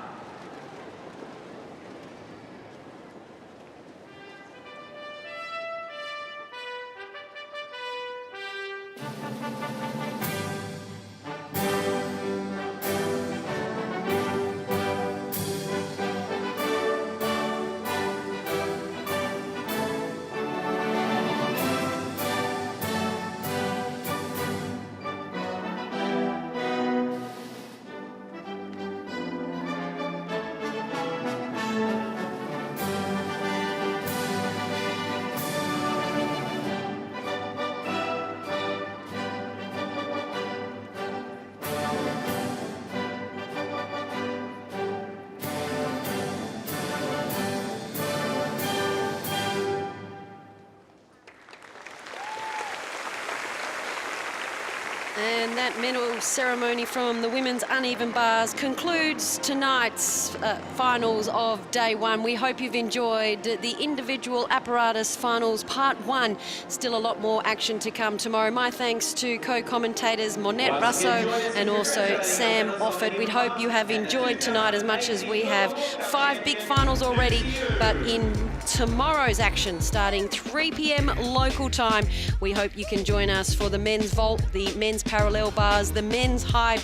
And that medal ceremony from the women's uneven bars concludes tonight's finals of day one. We hope you've enjoyed the individual apparatus finals part one. Still a lot more action to come tomorrow. My thanks to co-commentators Monette Russo and also Sam Offord. We hope you have enjoyed tonight as much as we have. 5 big finals already, but in tomorrow's action starting 3 p.m. local time, we hope you can join us for the men's vault, the men's parallel bars, the men's high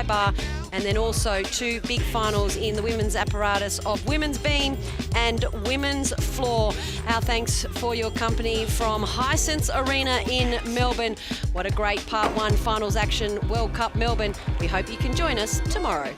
bar, and then also 2 big finals in the women's apparatus of women's beam and women's floor. Our thanks for your company from Hisense Arena in Melbourne. What a great part one finals action, World Cup Melbourne. We hope you can join us tomorrow.